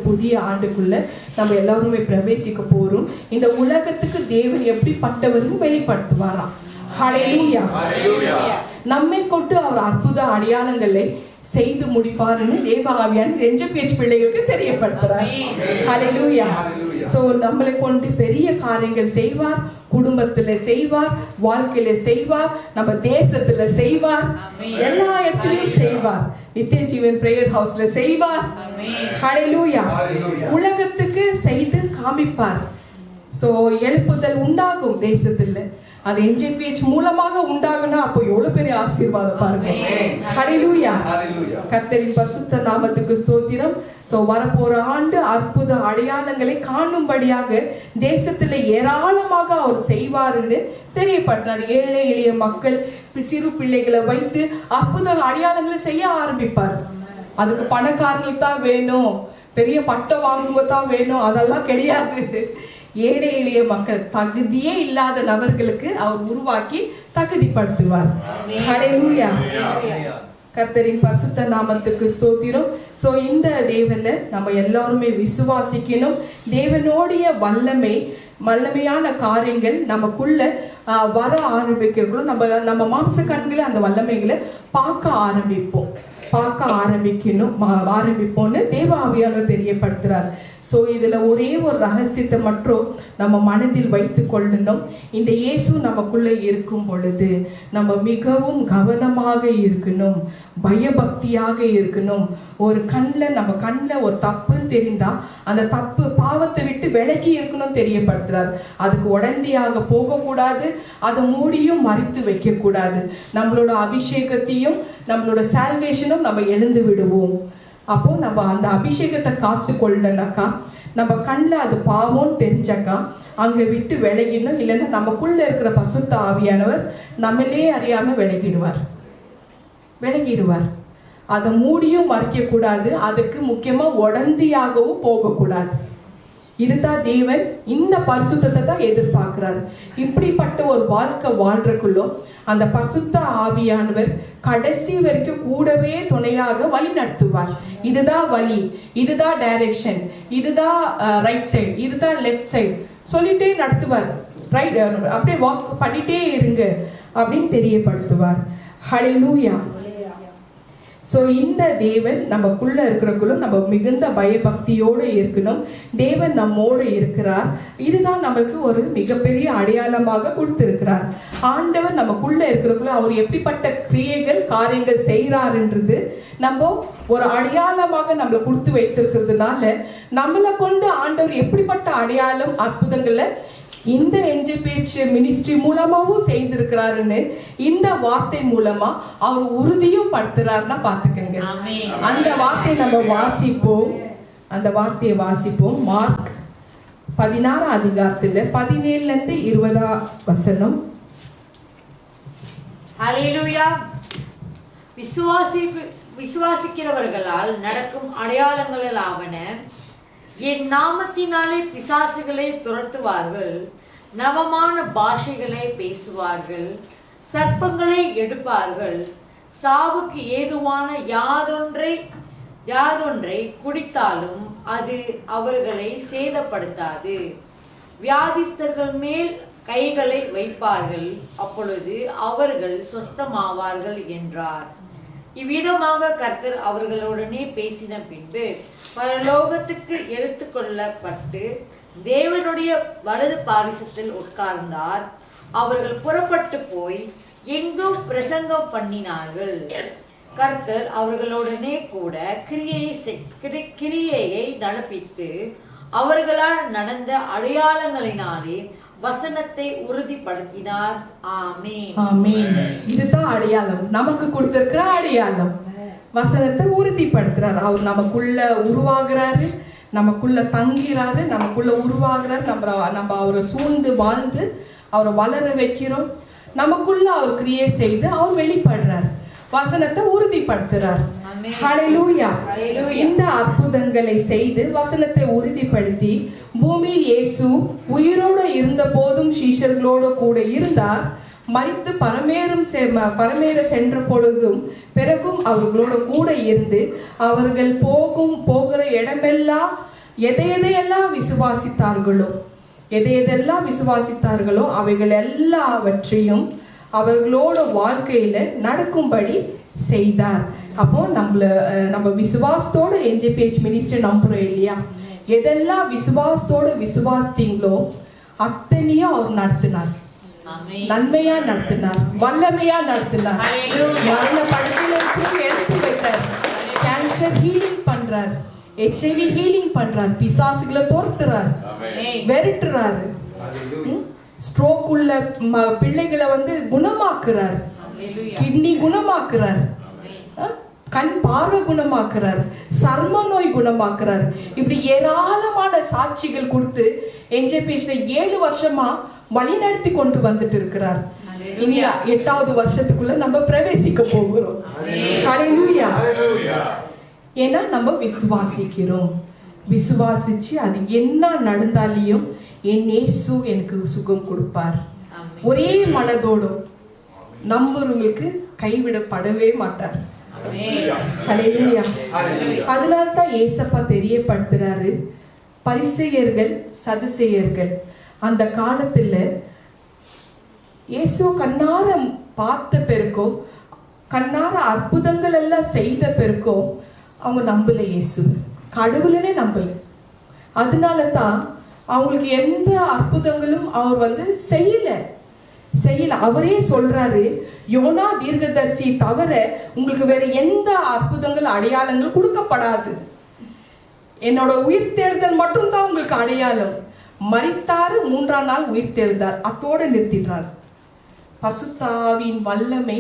புதிய ஆண்டுக்குள்ள நம்ம எல்லாருமே பிரவேசிக்க போறோம். இந்த உலகத்துக்கு தேவன் எப்படிப்பட்டவரும் வெளிப்படுத்துவாராம். ஹல்லேலூயா. நம்மை கொண்டு அவர் அற்புத அடையாளங்களை செய்து முடிப்பாருன்னு தேவ ஆவியானவர் NJPH பிள்ளைகளுக்கு தெரியப்படுத்துறார். ஹல்லேலூயா. ஸோ நம்மளை கொண்டு பெரிய காரியங்கள் செய்வார், குடும்பத்துல செய்வார், வாழ்க்கையில செய்வார், நம்ம தேசத்துல செய்வார், எல்லா இடத்திலும் செய்வார். நித்திய ஜீவன் பிரேயர் ஹவுஸ்ல செய்வார். ஹல்லேலூயா. உலகத்துக்கு செய்து காமிப்பார். சோ எழுப்புதல் உண்டாகும் தேசத்துல. அது NJPH மூலமாக உண்டாகுனா அப்போ எவ்வளவு பெரிய ஆசீர்வாதம் பாருங்க. ஹல்லேலூயா. கர்த்தரின் பரிசுத்த நாமத்துக்கு ஸ்தோத்திரம். சோ வரப்போற ஆண்டு அற்புத அடையாளங்களை காணும்படியாக தேசத்துல ஏராளமாக அவர் செய்வாருன்னு தெரியப்படுத்தார். ஏழை எளிய மக்கள், சிறு பிள்ளைகளை வைத்து அற்புத அடையாளங்களை செய்ய ஆரம்பிப்பார். அதுக்கு பணக்காரங்களுக்கு தான் வேணும், பெரிய பட்டம் வாங்குவ தான் வேணும், அதெல்லாம் கிடையாது. ஏழை எளிய மக்கள், தகுதியே இல்லாத நபர்களுக்கு அவர் உருவாக்கி தகுதிப்படுத்துவார். ஹல்லேலூயா. கர்த்தரின் பரிசுத்த நாமத்துக்கு ஸ்தோத்திரம். ஸோ இந்த தேவனை நம்ம எல்லாருமே விசுவாசிக்கணும். தேவனுடைய வல்லமையான காரியங்கள் நமக்குள்ள வர ஆரம்பிக்கிறோம். நம்ம மாம்ச கண்களை அந்த வல்லமைகளை பார்க்க ஆரம்பிப்போம்னு தேவ ஆவியானவர் தெரியப்படுத்துறார். ஸோ இதில் ஒரே ஒரு ரகசியத்தை மட்டும் நம்ம மனதில் வைத்து கொள்ளணும். இந்த இயேசு நமக்குள்ளே இருக்கும் பொழுது நம்ம மிகவும் கவனமாக இருக்கணும், பயபக்தியாக இருக்கணும். நம்ம கண்ணில் ஒரு தப்புன்னு தெரிந்தால் அந்த தப்பு பாவத்தை விட்டு விலகி இருக்கணும் தெரியப்படுத்துறார். அதுக்கு உடந்தையாக போகக்கூடாது, அதை மூடியும் மறைத்து வைக்கக்கூடாது. நம்மளோட அபிஷேகத்தையும் நம்மளோட சால்வேஷனும் நம்ம எழுந்து விடுவோம். அப்போ நம்ம அந்த அபிஷேகத்தை காத்து கொள்ளனாக்கா, நம்ம கண்ணில் அது பாவம்னு தெரிஞ்சாக்கா அங்கே விட்டு விலகிடணும். இல்லைன்னா நமக்குள்ள இருக்கிற பரிசுத்த ஆவியானவர் நம்மளே அறியாம விலகிடுவார். அதை மூடியும் மறைக்கக்கூடாது, அதுக்கு முக்கியமாக உடந்தையாகவும் போகக்கூடாது. இதுதான் தேவன் இந்த பரிசுத்தத்தை தான் எதிர்பார்க்கிறார். இப்படிப்பட்ட ஒரு வாழ்க்கை வாழ்றதுக்குள்ளோ அந்த பரிசுத்த ஆவியானவர் கடைசி வரைக்கும் கூடவே துணையாக வழி நடத்துவார். இதுதான் வழி, இதுதான் டைரக்ஷன், இதுதான் ரைட் சைடு, இதுதான் லெஃப்ட் சைடு சொல்லிட்டே நடத்துவார். ரைட் அப்படியே வாக் பண்ணிட்டே இருங்க அப்படின்னு தெரியப்படுத்துவார். ஹல்லேலூயா. ஸோ இந்த தேவன் நமக்குள்ள இருக்கிறக்குள்ள நம்ம மிகுந்த பயபக்தியோடு இருக்கணும். தேவன் நம்மோடு இருக்கிறார். இதுதான் நமக்கு ஒரு மிகப்பெரிய அடையாளமாக கொடுத்திருக்கிறார். ஆண்டவர் நமக்குள்ள இருக்கிறக்குள்ள அவர் எப்படிப்பட்ட காரியங்கள் செய்கிறாருன்றது நம்ம ஒரு அடையாளமாக நம்மளை கொடுத்து வைத்திருக்கிறதுனால நம்மளை கொண்டு ஆண்டவர் எப்படிப்பட்ட அடையாளம் அற்புதங்களை இந்த என்ஜிபிஎச் மினிஸ்ட்ரி மூலமாவும் செய்திருக்கிறாருன்னு இந்த வார்த்தை மூலமா அவர் உறுதியும் படுத்துறாருன்னா பாத்துக்கங்க. அந்த வார்த்தையை நம்ம வாசிப்போம். மார்க் 16 அதிகாரத்துல 17 20 வசனம். ஹல்லேலூயா. விசுவாசிக்கிறவர்களால் நடக்கும் அடையாளங்கள் ஆவன: என் நாமத்தினாலே பிசாசுகளை துரத்துவார்கள், நவமான பாஷைகளை பேசுவார்கள், சர்ப்பங்களை எடுப்பார்கள், சாவுக்கு ஏதுவான யாதொன்றை குடித்தாலும் அது அவர்களை சேதப்படுத்தாது, வியாதிஸ்தர்கள் மேல் கைகளை வைப்பார்கள், அப்பொழுது அவர்கள் சொஸ்தமாவார்கள் என்றார். இவ்விதமாக கர்த்தர் அவர்களுடனே பேசின பின்பு பரலோகத்துக்கு எடுத்துக்கொள்ளப்பட்டு தேவனுடைய வலது பாரிசத்தில் உட்கார்ந்தார். அவர்கள் புறப்பட்டு போய் எங்கும் பிரசங்கம் பண்ணினார்கள். கர்த்தர் அவர்களுடனே கூட கிரியையை நடப்பித்து அவர்களால் நடந்த அடையாளங்களினாலே வசனத்தை உறுதிப்படுத்தினார். ஆமென். ஆமென். இதுதான் அடையாளம், நமக்கு கொடுத்திருக்கிற அடையாளம். வசனத்தை உறுதிப்படுத்துறாரு. அவர் நமக்குள்ள உருவாகிறாரு, நமக்குள்ள தங்கிறாரு, நமக்குள்ள உருவாகிறாரு. நம்ம அவரை சூழ்ந்து வாழ்ந்து அவரை வளர வைக்கிறோம். நமக்குள்ள அவர் கிரியை செய்து அவர் வெளிப்படுறார், வசனத்தை உறுதிப்படுத்துறார். ஹல்லேலூயா. இந்த அற்புதங்களை செய்து வசனத்தை உறுதிப்படுத்தி பூமியில் இயேசு உயிரோடு இருந்த போதும் சீஷர்களோடு கூட இருந்தார். மரித்து பரமேற சென்ற பொழுதும் பிறகும் அவர்களோட கூட இருந்து அவர்கள் போகிற இடமெல்லாம் எதையெல்லாம் விசுவாசித்தார்களோ அவைகள் எல்லாவற்றையும் அவர்களோட வாழ்க்கையில நடக்கும்படி செய்தார். அப்போ நம்ம விசுவாசத்தோட என்ஜிபிஎச் மினிஸ்டர் நம்புறோம் இல்லையா? எதெல்லாம் விசுவாசித்தீங்களோ அத்தனையும் அவர் நடத்தினார், நன்மையா நடத்தினார், வல்லமையா நடத்தினார். மரண படுக்கையில எடுத்து வைத்தார். கேன்சர் ஹீலிங் பண்றார், HIV ஹீலிங் பண்றார், பிசாசுகளை தோர்த்துறார், விரட்டுறாரு, ஸ்ட்ரோக் உள்ள பிள்ளைகளை குணமாக்குறார், கிட்னி குணமாக்குறார், கண் பார்வை குணமாக்குறார், சர்ம நோய் குணமாக்குறார். இப்படி ஏராளமான சாட்சிகள் கொடுத்து என்ஜிபிஎச்ல 7 வருஷமா வழி நடத்தி கொண்டு வந்துட்டு இருக்கிறார். இனி 8வது வருஷத்துக்குள்ள நம்ம பிரவேசிக்க போகிறோம். ஹல்லேலூயா. ஏன்னா நம்ம விசுவாசிச்சு அது என்ன நடந்தாலையும் என் இயேசு எனக்கு சுகம் கொடுப்பார். ஒரே மனதோடும் நம்புறவங்களுக்கு கைவிடப்படவே மாட்டார். ஹல்லேலூயா. அதனால தான் ஏசப்பா தெரியப்படுத்துறாரு, பரிசேயர்கள் சதுசேயர்கள் அந்த காலத்துல இயேசு கண்ணார பார்த்த பிறகும், கண்ணார அற்புதங்கள் எல்லாம் செய்த பிறகும் அவங்க நம்பல, இயேசு கடவுளனே நம்பல. அதனால தான் அவங்களுக்கு எந்த அற்புதங்களும் அவர் செய்யல. அவரே சொல்றாரு, யோனா தீர்க்கதரிசி தவிர உங்களுக்கு வேற எந்த அற்புதங்கள் அடையாளங்கள் கொடுக்கப்படாது. என்னோட உயிர் தேடுதல் மட்டும்தான் உங்களுக்கு அடையாளம். மரித்தாரு, 3ஆம் நாள் உயிர் தேடுதார், அத்தோட நிறுத்திடுறார். பரிசுத்த ஆவியின் வல்லமை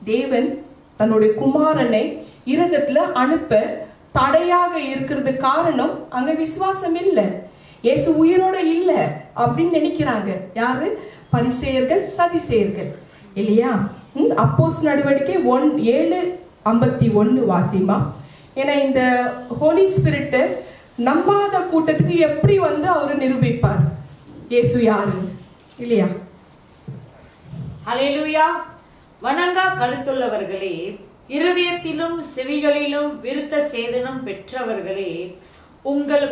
தேவன் தன்னுடைய குமாரனை இரகத்துல அனுப்ப தடையாக இருக்கிறது காரணம் அங்க விசுவாசம் இல்லை. இயேசு உயிரோட இல்லை அப்படின்னு நினைக்கிறாங்க. யாரு? பரிசேயர்கள் சதிசேயர்கள் இல்லையா? அப்போஸ்தலர் நடவடிக்கை 7:51 வாசிமா. ஏன்னா இந்த ஹோலி ஸ்பிரிட் நம்பாத கூட்டத்துக்கு எப்படி அவரு நிரூபிப்பார் இயேசு யாரு இல்லையா? ஹல்லேலூயா. வணங்கா கருத்துள்ளவர்களே, இருதயத்திலும் செவிகளிலும் விருத்த சேதனம் பெற்றவர்களே, உங்கள்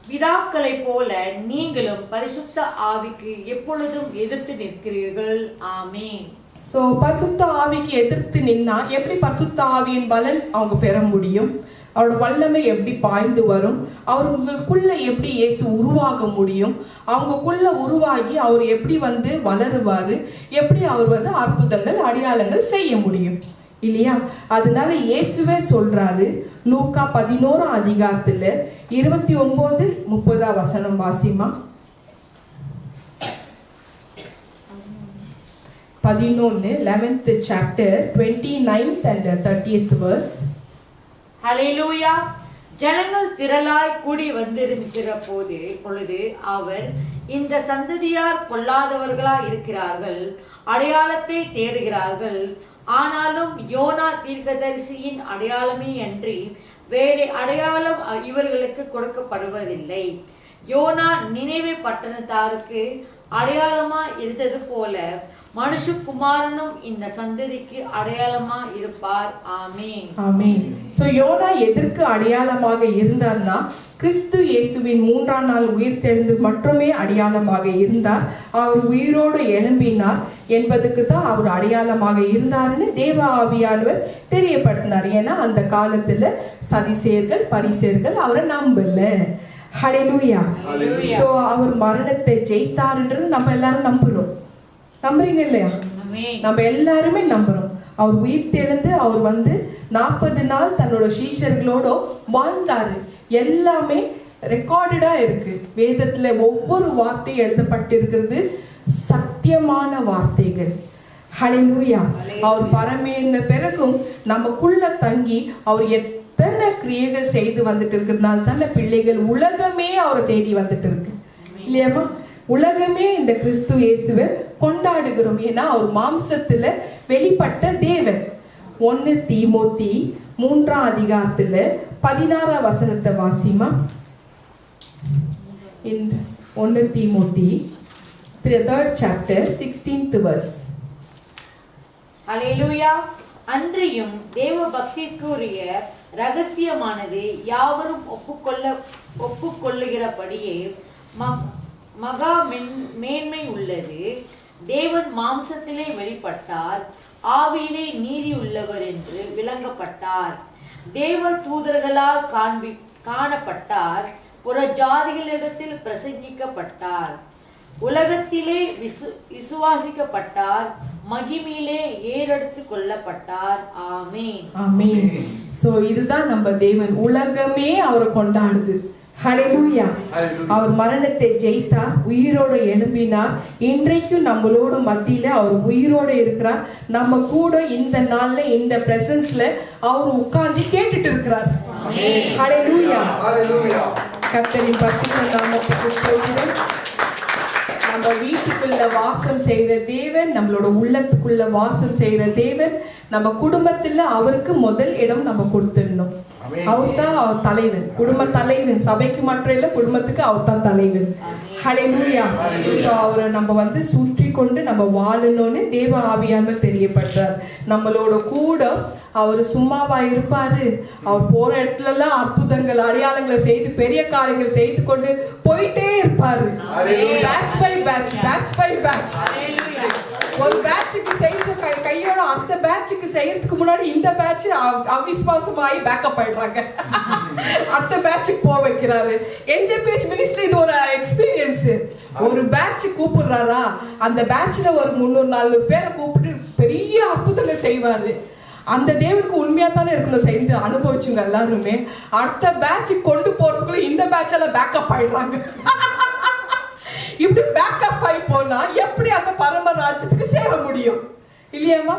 பிதாக்களை போல நீங்களும் பரிசுத்த ஆவிக்கு எப்பொழுதும் எதிர்த்து நிற்கிறீர்கள். ஆமென். சோ பரிசுத்த ஆவிக்கு எதிர்த்து நின்னா எப்படி பரிசுத்த ஆவியின் பலன் அவங்க பெற முடியும்? அவரோட வல்லமை எப்படி பாய்ந்து வரும்? அவங்களுக்குள்ள எப்படி இயேசு உருவாக முடியும்? அவங்களுக்குள்ள உருவாகி அவர் எப்படி வளருவாரு? எப்படி அவர் அற்புதங்கள் அடையாளங்கள் செய்ய முடியும் இல்லையா? அதனால இயேசுவே சொல்றாரு, லூக்கா 11 அதிகாரத்துல 29-30 வசனம் Wasima. 11th chapter 29th and 30th verse. ஹல்லேலூயா. ஜனங்கள் திரளாய் கூடி வந்திருக்கிற பொழுது அவர், இந்த சந்ததியார் பொல்லாதவர்களாய் இருக்கிறார்கள், அடையாளத்தை தேடுகிறார்கள். ஆனாலும் யோனா தீர்க்கதரிசியின் அடையாளமே அன்றி வேறு அடையாளம் இவர்களுக்கு கொடுக்கப்படுவதில்லை. யோனா நினைவே பட்டணத்தாருக்கு அடையாளமா இருந்தது போல மனுஷகுமாரனும் இந்த சந்ததிக்கு அடையாளமா இருப்பார். ஆமென். ஆமென். சோ யோனா எதற்கு அடையாளமாக இருந்தார்னா, கிறிஸ்து இயேசுவின் 3ஆம் நாள் உயிர் தெழுந்து மட்டுமே அடையாளமாக இருந்தார். அவர் உயிரோடு எழும்பினார் என்பதுக்கு தான் அவர் அடையாளமாக இருந்தாருன்னு தேவ ஆவியானவர் தெரியப்படுத்தினார். ஏன்னா அந்த காலத்துல சதிசேயர்கள் பரிசேயர்கள் அவரை நம்பல. ஹல்லேலூயா. சோ அவர் மரணத்தை ஜெயித்தாருன்றது நம்ம எல்லாரும் நம்புறோம். நம்புறீங்க இல்லையா? நம்ம எல்லாருமே நம்புறோம். அவர் உயிர் தெழுந்து அவர் 40 நாள் தன்னோட சீஷர்களோட வாழ்ந்தாரு. எல்லாமே ரெக்கார்டடா இருக்கு. வேதத்துல ஒவ்வொரு வார்த்தை எழுதப்பட்டிருக்கிறது சத்தியமான வார்த்தைகள். ஹல்லேலூயா. அவர் பரமேறின பிறகும் நமக்குள்ள தங்கி அவர் எத்தனை கிரியைகள் செய்து வந்துட்டு இருக்கிறதுனால தானே பிள்ளைகள் உலகமே அவரை தேடி வந்துட்டு இருக்கு இல்லையாமா? உலகமே இந்த கிறிஸ்து இயேசுவை கொண்டாடுகிறோம். ஏன்னா அவர் மாம்சத்துல வெளிப்பட்ட தேவன். 1 தீமோத்தி 3ஆம் அதிகாரத்துல 16ஆம் வசனத்தை வாசிமா. இந்த 1 Timothy 3rd chapter 16th verse. ஹல்லேலூயா. அன்றியும் தேவ பக்திக்குரிய ரகசியமானது யாவரும் ஒப்புக்கொள்ளுகிறபடியே மகா மேன்மை உள்ளது. தேவன் மாம்சத்திலே வெளிப்பட்டார், ஆவியிலே நீதி உள்ளவர் என்று விளங்கப்பட்டார், தேவ தூதர்களால் காணப்பட்டார், புற ஜாதிகளிடத்தில் பிரசங்கிக்கப்பட்டார், உலகத்திலே விசுவாசிக்கப்பட்டார், மகிமையிலே ஏறெடுத்து கொள்ளப்பட்டார். ஆமென். ஆமென். சோ இதுதான் நம்ம தேவன். உலகமே அவரை கொண்டாடுது. ஹல்லேலூயா. அவர் மரணத்தை ஜெயித்தார், உயிரோடு எழும்பினார். இன்றைக்கும் நம்மளோட மத்தியில அவர் உயிரோடு இருக்கிறார். நம்ம கூட இந்த நாள்ல இந்த பிரசன்ஸ்ல அவர் உட்கார்ந்து கேட்டுட்டு இருக்கிறார். ஹல்லேலூயா. கர்த்தரின் பரிசுத்த நாமத்துக்கு ஸ்தோத்திரம். நம்ம வீட்டுக்குள்ள வாசம் செய்கிற தேவன், நம்மளோட உள்ளத்துக்குள்ள வாசம் செய்கிற தேவன். நம்ம குடும்பத்துல அவருக்கு முதல் இடம் நம்ம கொடுத்துடணும். அவர் தான் அவர் தலைவன், குடும்ப தலைவன். சபைக்கு மட்டும் இல்ல, குடும்பத்துக்கு அவர் தான் தலைவன். ஹல்லேலூயா. சோ அவரை நம்ம சுற்றி கொண்டு நம்ம வாழணும்னு தேவ ஆவியானவர் தெரியப்படுறார். நம்மளோட கூட அவர் சும்மாவா இருப்பாரு? அவர் போற இடத்துல எல்லாம் அற்புதங்கள் அடையாளங்களை செய்து பெரிய காரியங்கள் செய்து கொண்டு போயிட்டே இருப்பாரு. Batch by batch, batch by batch. ஒரு பேட்சுக்கு செய்து கையோட அந்த பேட்சுக்கு செய்யறதுக்கு முன்னாடி இந்த பேட்ச் அவிஸ்வாசமாயி பேக்கப் ஆயிடுறாங்க. அடுத்த பேட்சுக்கு போக வைக்கிறாரு. என்ஜேபிஹெச் மினிஸ்ட்ரி இது ஒரு எக்ஸ்பீரியன்ஸ். ஒரு பேட்ச் கூப்பிடுறாரா, அந்த பேட்ச்ல ஒரு 300-400 பேரை கூப்பிட்டு பெரிய அற்புதங்கள் செய்வாரு. அந்த தேவனுக்கு உண்மையா தானே இருக்கணும், செய்து அனுபவிச்சுங்க எல்லாருமே. அடுத்த பேட்ச் கொண்டு போறதுக்குள்ள இந்த பேட்ச்ல பேக்கப் ஆயிடுறாங்க. இப்படி பேக்கப் ஆகி போனா எப்படி அந்த பரம ராஜ்யத்துக்கு சேர முடியும்? இல்லையாமா?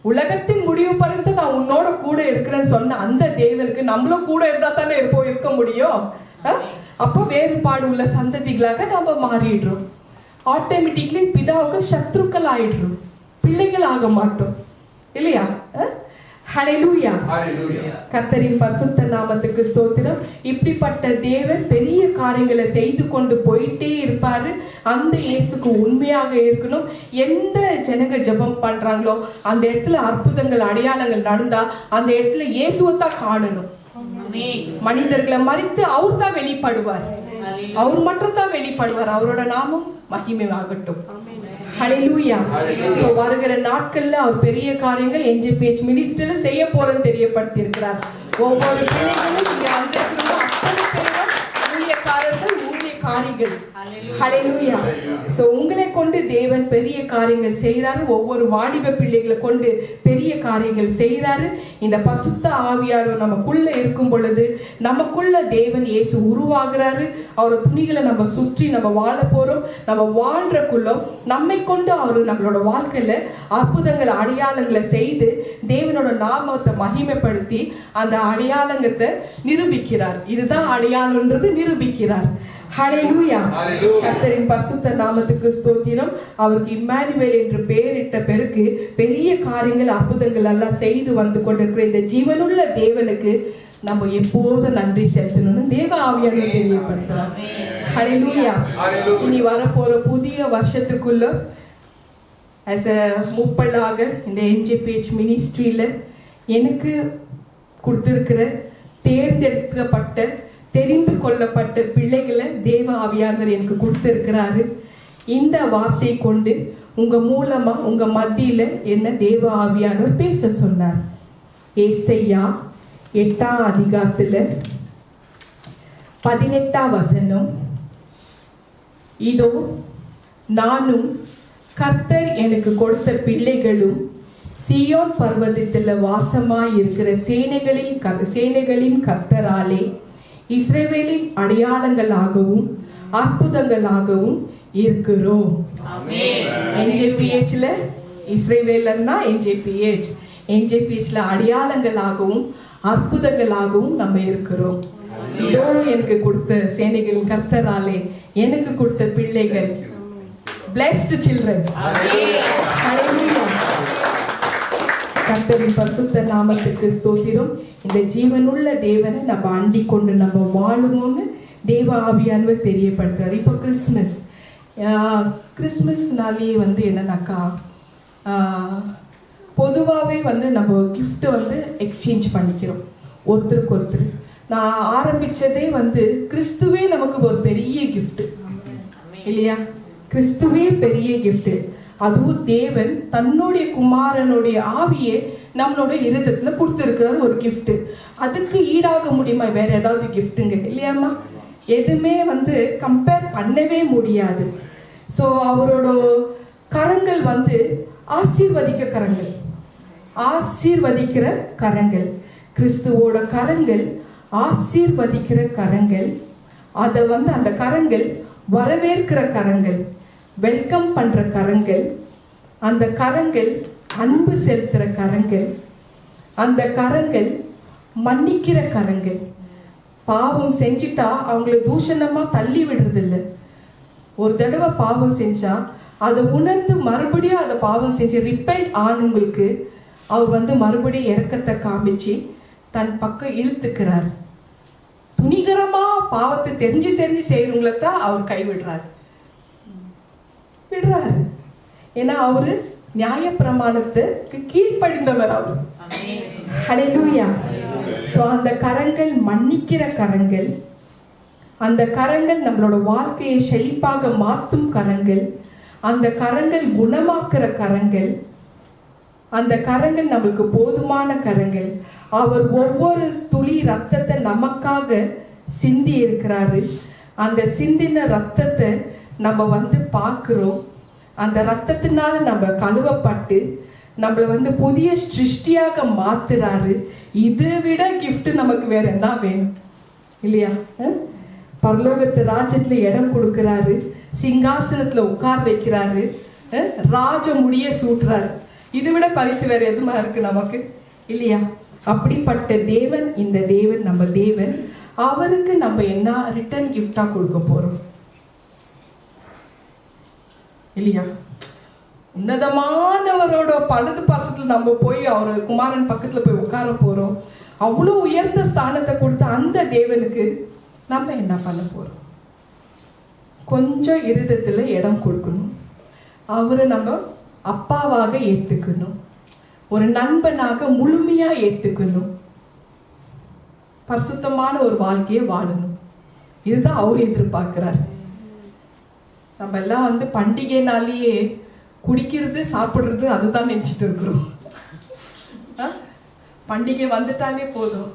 உலகத்தின் முடிவு பறிந்து நான் உன்னோட கூட இருக்கிறேன்னு சொன்ன அந்த தேவனுக்கு நம்மளும் கூட இருந்தா தானே இருக்க முடியும். அப்போ வேறுபாடு உள்ள சந்ததிகளாக நம்ம மாறிடுறோம். ஆட்டோமேட்டிக்லி பிதாவுக்கு சத்ருக்கள் ஆயிடுறோம், பிள்ளைகள் ஆக மாட்டோம். இல்லையா? ஹல்லேலூயா. கர்த்தரின் பரிசுத்த நாமத்துக்கு ஸ்தோத்திரம். இப்படிப்பட்ட தேவன் பெரிய காரியங்களை செய்து கொண்டு போயிட்டே இருப்பாரு. அந்த இயேசுக்கு உண்மையாக இருக்கணும். எந்த ஜனங்க ஜெபம் பண்றாங்களோ அந்த இடத்துல அற்புதங்கள் அடையாளங்கள் நடந்தா அந்த இடத்துல இயேசுவைத்தான் காணணும். மனிதர்களை மறித்து அவர் தான் வெளிப்படுவார், அவர் மட்டும் தான் வெளிப்படுவார். அவரோட நாமம் மகிமை ஆகட்டும். ஹல்லேலூயா. சோ வருகிற நாட்கள்ல அவர் பெரிய காரியங்கள் என்ஜேபிஹெச் மினிஸ்ட்ரியில செய்ய போறன்னு தெரியப்படுத்தி இருக்கிறார். ஒவ்வொரு பிள்ளைகளும் இங்க வந்திருக்கிறோம், அத்தனை பேரும் ஊழியக்காரர்கள், ஊழியக்காரிகள். ஹல்லேலூயா. சோ உங்களை கொண்டு தேவன் பெரிய காரியங்கள் செய்யறாரு. ஒவ்வொரு வாலிப பிள்ளைகளை கொண்டு பெரிய காரியங்கள் செய்யறாரு. இந்த பசுத்த ஆவியானவர் நமக்குள்ள இருக்கும் பொழுது நமக்குள்ள தேவன் இயேசு உருவாகிறாரு. அவரோட துணிகளை நம்ம சுற்றி நம்ம வாழ போறோம். நம்ம வாழ்றக்குள்ள நம்மை கொண்டு அவர் நம்மளோட வாழ்க்கையில அற்புதங்கள் அடையாளங்களை செய்து தேவனோட நாமத்தை மகிமைப்படுத்தி அந்த அடையாளங்கத்தை நிரூபிக்கிறார். இதுதான் அடையாளம்ன்றது நிரூபிக்கிறார். ஹல்லேலூயா. கர்த்தரின் பரிசுத்த நாமத்துக்கு ஸ்தோத்திரம். அவருக்கு இம்மானுவேல் என்று பெயரிட்ட பிறகு பெரிய காரியங்கள் அற்புதங்கள் எல்லாம் செய்து வந்து கொண்டிருக்கிற இந்த ஜீவனுள்ள தேவனுக்கு நம்ம எப்போதும் நன்றி செலுத்தணும்னு தேவ ஆவியானவர் தெரியப்படுத்துறார். ஹல்லேலூயா. இனி வரப்போற புதிய வருஷத்துக்குள்ள as a மூப்பலாக இந்த என்ஜேபிஹெச் மினிஸ்ட்ரியில எனக்கு கொடுத்திருக்கிற தேர்ந்தெடுக்கப்பட்ட தெரிந்து கொள்ளப்பட்ட பிள்ளைகளை தேவ ஆவியானவர் எனக்கு கொடுத்திருக்கிறாரு. இந்த வார்த்தை கொண்டு உங்க மூலமா உங்க மத்தியில என்ன தேவ ஆவியானவர் பேச சொன்னார். ஏசாயா 8ஆம் அதிகாரத்துல 18ஆம் வசனம், இதோ நானும் கர்த்தர் எனக்கு கொடுத்த பிள்ளைகளும் சீயோன் பர்வதத்தில் வாசமாய் இருக்கிற சேனைகளின் கர்த்தராலே இஸ்ரவேலின் அடையாளங்களாகவும் அற்புதங்களாகவும் இருக்கிறோம். என்ஜேபிஹெச்ல இஸ்ரவேலன்னா என்ஜேபிஹெச்ல அடையாளங்களாகவும் அற்புதங்களாகவும் நம்ம இருக்கிறோம். இதோ எனக்கு கொடுத்த சேனைகளின் கர்த்தராலே எனக்கு கொடுத்த பிள்ளைகள், blessed children. ஹல்லேலூயா. கர்த்தரின் பரிசுத்த நாமத்துக்கு ஸ்தோத்திரம். இந்த ஜீவனுள்ள தேவனை நம்ம அண்டிக் கொண்டு நம்ம வாழுவோம்னு தேவ ஆவியானவர் தெரியப்படுத்துறாரு. இப்போ கிறிஸ்மஸ்னாலே வந்து என்னன்னாக்கா பொதுவாகவே வந்து நம்ம கிஃப்ட் வந்து எக்ஸ்சேஞ்ச் பண்ணிக்கிறோம் ஒருத்தருக்கு ஒருத்தர். நான் ஆரம்பிச்சதே வந்து கிறிஸ்துவே நமக்கு ஒரு பெரிய கிஃப்ட் இல்லையா? கிறிஸ்துவே பெரிய கிஃப்ட். அதுவும் தேவன் தன்னுடைய குமாரனுடைய ஆவியை நம்மளோட இருதயத்துல கொடுத்துருக்கிறது ஒரு கிஃப்ட். அதுக்கு ஈடாக முடியுமா வேற ஏதாவது கிஃப்ட்டுங்க? இல்லையாம்மா? எதுவுமே வந்து கம்பேர் பண்ணவே முடியாது. ஸோ அவரோட கரங்கள் வந்து ஆசீர்வதிக்கிற கரங்கள். கிறிஸ்துவோட கரங்கள் ஆசீர்வதிக்கிற கரங்கள். அதை வந்து அந்த கரங்கள் வரவேற்கிற கரங்கள், வெல்கம் பண்ற கரங்கள். அந்த கரங்கள் அன்பு செலுத்துற கரங்கள். அந்த கரங்கள் மன்னிக்கிற கரங்கள். பாவம் செஞ்சிட்டா அவங்கள தூஷணமா தள்ளி விடுறது இல்லை. ஒரு தடவை பாவம் செஞ்சா அதை உணர்ந்து மறுபடியும் அதை பாவம் செஞ்சு ரிப்பெண்ட் ஆனவங்களுக்கு அவர் வந்து மறுபடியும் இரக்கத்தை காமிச்சு தன் பக்கம் இழுத்துக்கிறார். துணிகரமா பாவத்தை தெரிஞ்சு செய்யறவங்களை தான் அவர் கைவிடுறாரு. ஏன்னா அவரு நியாய பிரமாணத்துக்கு கீழ்ப்படிந்தவர். அவர் ஹalleluya. சோ அந்த கரங்கள் மன்னிக்கிற கரங்கள், அந்த கரங்கள் நம்மளோட வாழ்க்கையை செழிப்பாக மாற்றும் கரங்கள், அந்த கரங்கள் குணமாக்குற கரங்கள், அந்த கரங்கள் நம்மளுக்கு போதுமான கரங்கள். அவர் ஒவ்வொரு துளி ரத்தத்தை நமக்காக சிந்தி இருக்கிறாரு. அந்த சிந்தின ரத்தத்தை நம்ம பார்க்கிறோம். அந்த ரத்தத்தினால நம்ம கழுவப்பட்டு நம்மளை புதிய சிருஷ்டியாக மாத்துறாரு. இதை விட கிஃப்ட் நமக்கு வேற என்ன வேணும் இல்லையா? பரலோகத்து ராஜ்யத்துல இடம் கொடுக்கிறாரு, சிங்காசனத்துல உட்கார வைக்கிறாரு, ராஜ முடிய சூட்டுறாரு. இதை விட பரிசு வேற எதுமா இருக்கு நமக்கு இல்லையா? அப்படிப்பட்ட தேவன் இந்த தேவன், நம்ம தேவன். அவருக்கு நம்ம என்ன ரிட்டர்ன் கிஃப்டா கொடுக்க போறோம் இல்லையா? உன்னதமானவரோட பழுது பாசத்துல நம்ம போய் அவர் குமாரன் பக்கத்துல போய் உட்கார போறோம். அவ்வளோ உயர்ந்த ஸ்தானத்தை கொடுத்த அந்த தேவனுக்கு நம்ம என்ன பண்ண போறோம்? கொஞ்சம் இருதயத்துல இடம் கொடுக்கணும். அவரை நம்ம அப்பாவாக ஏத்துக்கணும், ஒரு நண்பனாக முழுமையா ஏத்துக்கணும், பரிசுத்தமான ஒரு வாழ்க்கையை வாழணும். இதுதான் அவர் எதிர்பார்க்கிறார். நம்ம எல்லாம் பண்டிகைனாலேயே குடிக்கிறது சாப்பிடுறது அதுதான் நினைச்சிட்டு இருக்கிறோம். பண்டிகை வந்துட்டாலே போதும்.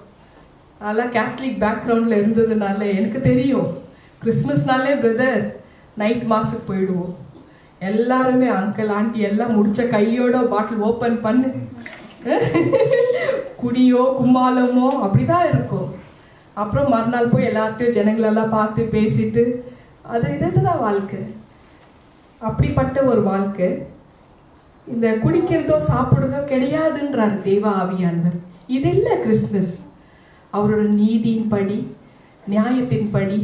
அதெல்லாம் கேத்தலிக் பேக்ரவுண்ட்ல இருந்ததுனால எனக்கு தெரியும். கிறிஸ்மஸ்னாலே பிரதர் நைட் மாஸுக்கு போயிடுவோம். எல்லாருமே அங்கிள் ஆண்டி எல்லாம் முடிச்ச கையோட பாட்டில் ஓப்பன் பண்ணு, குடியோ கும்மாளமோ அப்படிதான் இருக்கும். அப்புறம் மறுநாள் போய் எல்லார்ட்டையும் ஜனங்களெல்லாம் பார்த்து பேசிட்டு இதுதான் வாழ்க்கை. அப்படிப்பட்ட ஒரு வாழ்க்கை இந்த குடிக்கிறதோ சாப்பிடுறதோ கிடையாதுன்றார் தேவ ஆவியானவர். இது இல்லை கிறிஸ்மஸ். அவரோட நீதியின்படி, நியாயத்தின்படி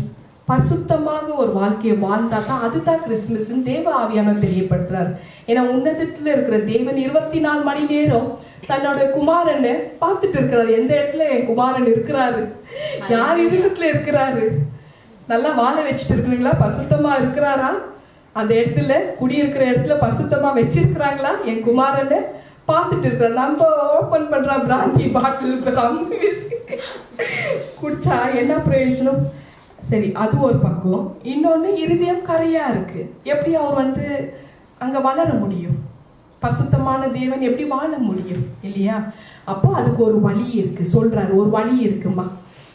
பரிசுத்தமாக ஒரு வாழ்க்கையை வாழ்ந்தா தான் அதுதான் கிறிஸ்துமஸ் தேவ ஆவியானவர் தெரியப்படுத்துறாரு. ஏன்னா உன்னதத்துல இருக்கிற தேவன் 24 மணி நேரம் தன்னோட குமாரனை பார்த்துட்டு இருக்கிறாரு. எந்த இடத்துல என் குமாரன் இருக்கிறாரு, யார் இருதயத்துல இருக்கிறாரு, நல்லா வாழ வச்சுட்டு இருக்கிறீங்களா, பரிசுத்தமா இருக்கிறாரா, அந்த இடத்துல குடியிருக்கிற இடத்துல பரிசுத்தமா வச்சிருக்கிறாங்களா, என் குமாரனை பார்த்துட்டு இருக்கிற. நம்ம ஓப்பன் பண்ற பிராந்தி பாட்டில் ரம்மி குடிச்சா என்ன பிரயோஜனம்? சரி, அது ஒரு பக்கம். இன்னொன்று, இருதயம் கரையா இருக்கு. எப்படி அவர் அங்க வளர முடியும்? பரிசுத்தமான தேவன் எப்படி வாழ முடியும் இல்லையா? அப்போ அதுக்கு ஒரு வழி இருக்கு. சொல்றாரு, ஒரு வழி இருக்குமா.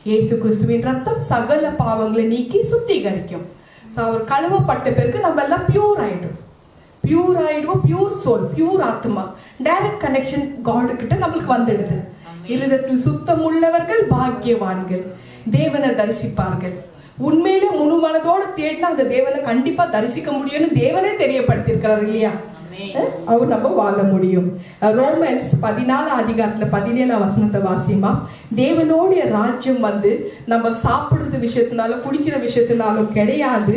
இயேசு கிறிஸ்துவின் ரத்தம் சகல பாவங்களை நீக்கி சுத்திகரிக்கும். அவர் கழுவப்பட்ட பிறகு நம்ம எல்லாம் பியூர் ஆயிடும். பியூர் சோல், பியூர் ஆத்மா, டைரக்ட் கனெக்ஷன் காட் கிட்ட நம்மளுக்கு வந்துடுது. இருதயத்தில் சுத்தம் உள்ளவர்கள் பாக்கியவான்கள், தேவனை தரிசிப்பார்கள். உண்மையிலே முழு மனதோடு தேடினா அந்த தேவனை கண்டிப்பா தரிசிக்க முடியும்னு தேவனே தெரியப்படுத்திருக்கிறார் இல்லையா? அவர் நம்ம வாழ முடியும். ரோமன்ஸ் 14 அதிகாரத்துல 17 வசனத்தை வாசிமா. தேவனுடைய ராஜ்யம் நம்ம சாப்பிடுறது விஷயத்தினாலும் குடிக்கிற விஷயத்தினாலும் கிடையாது.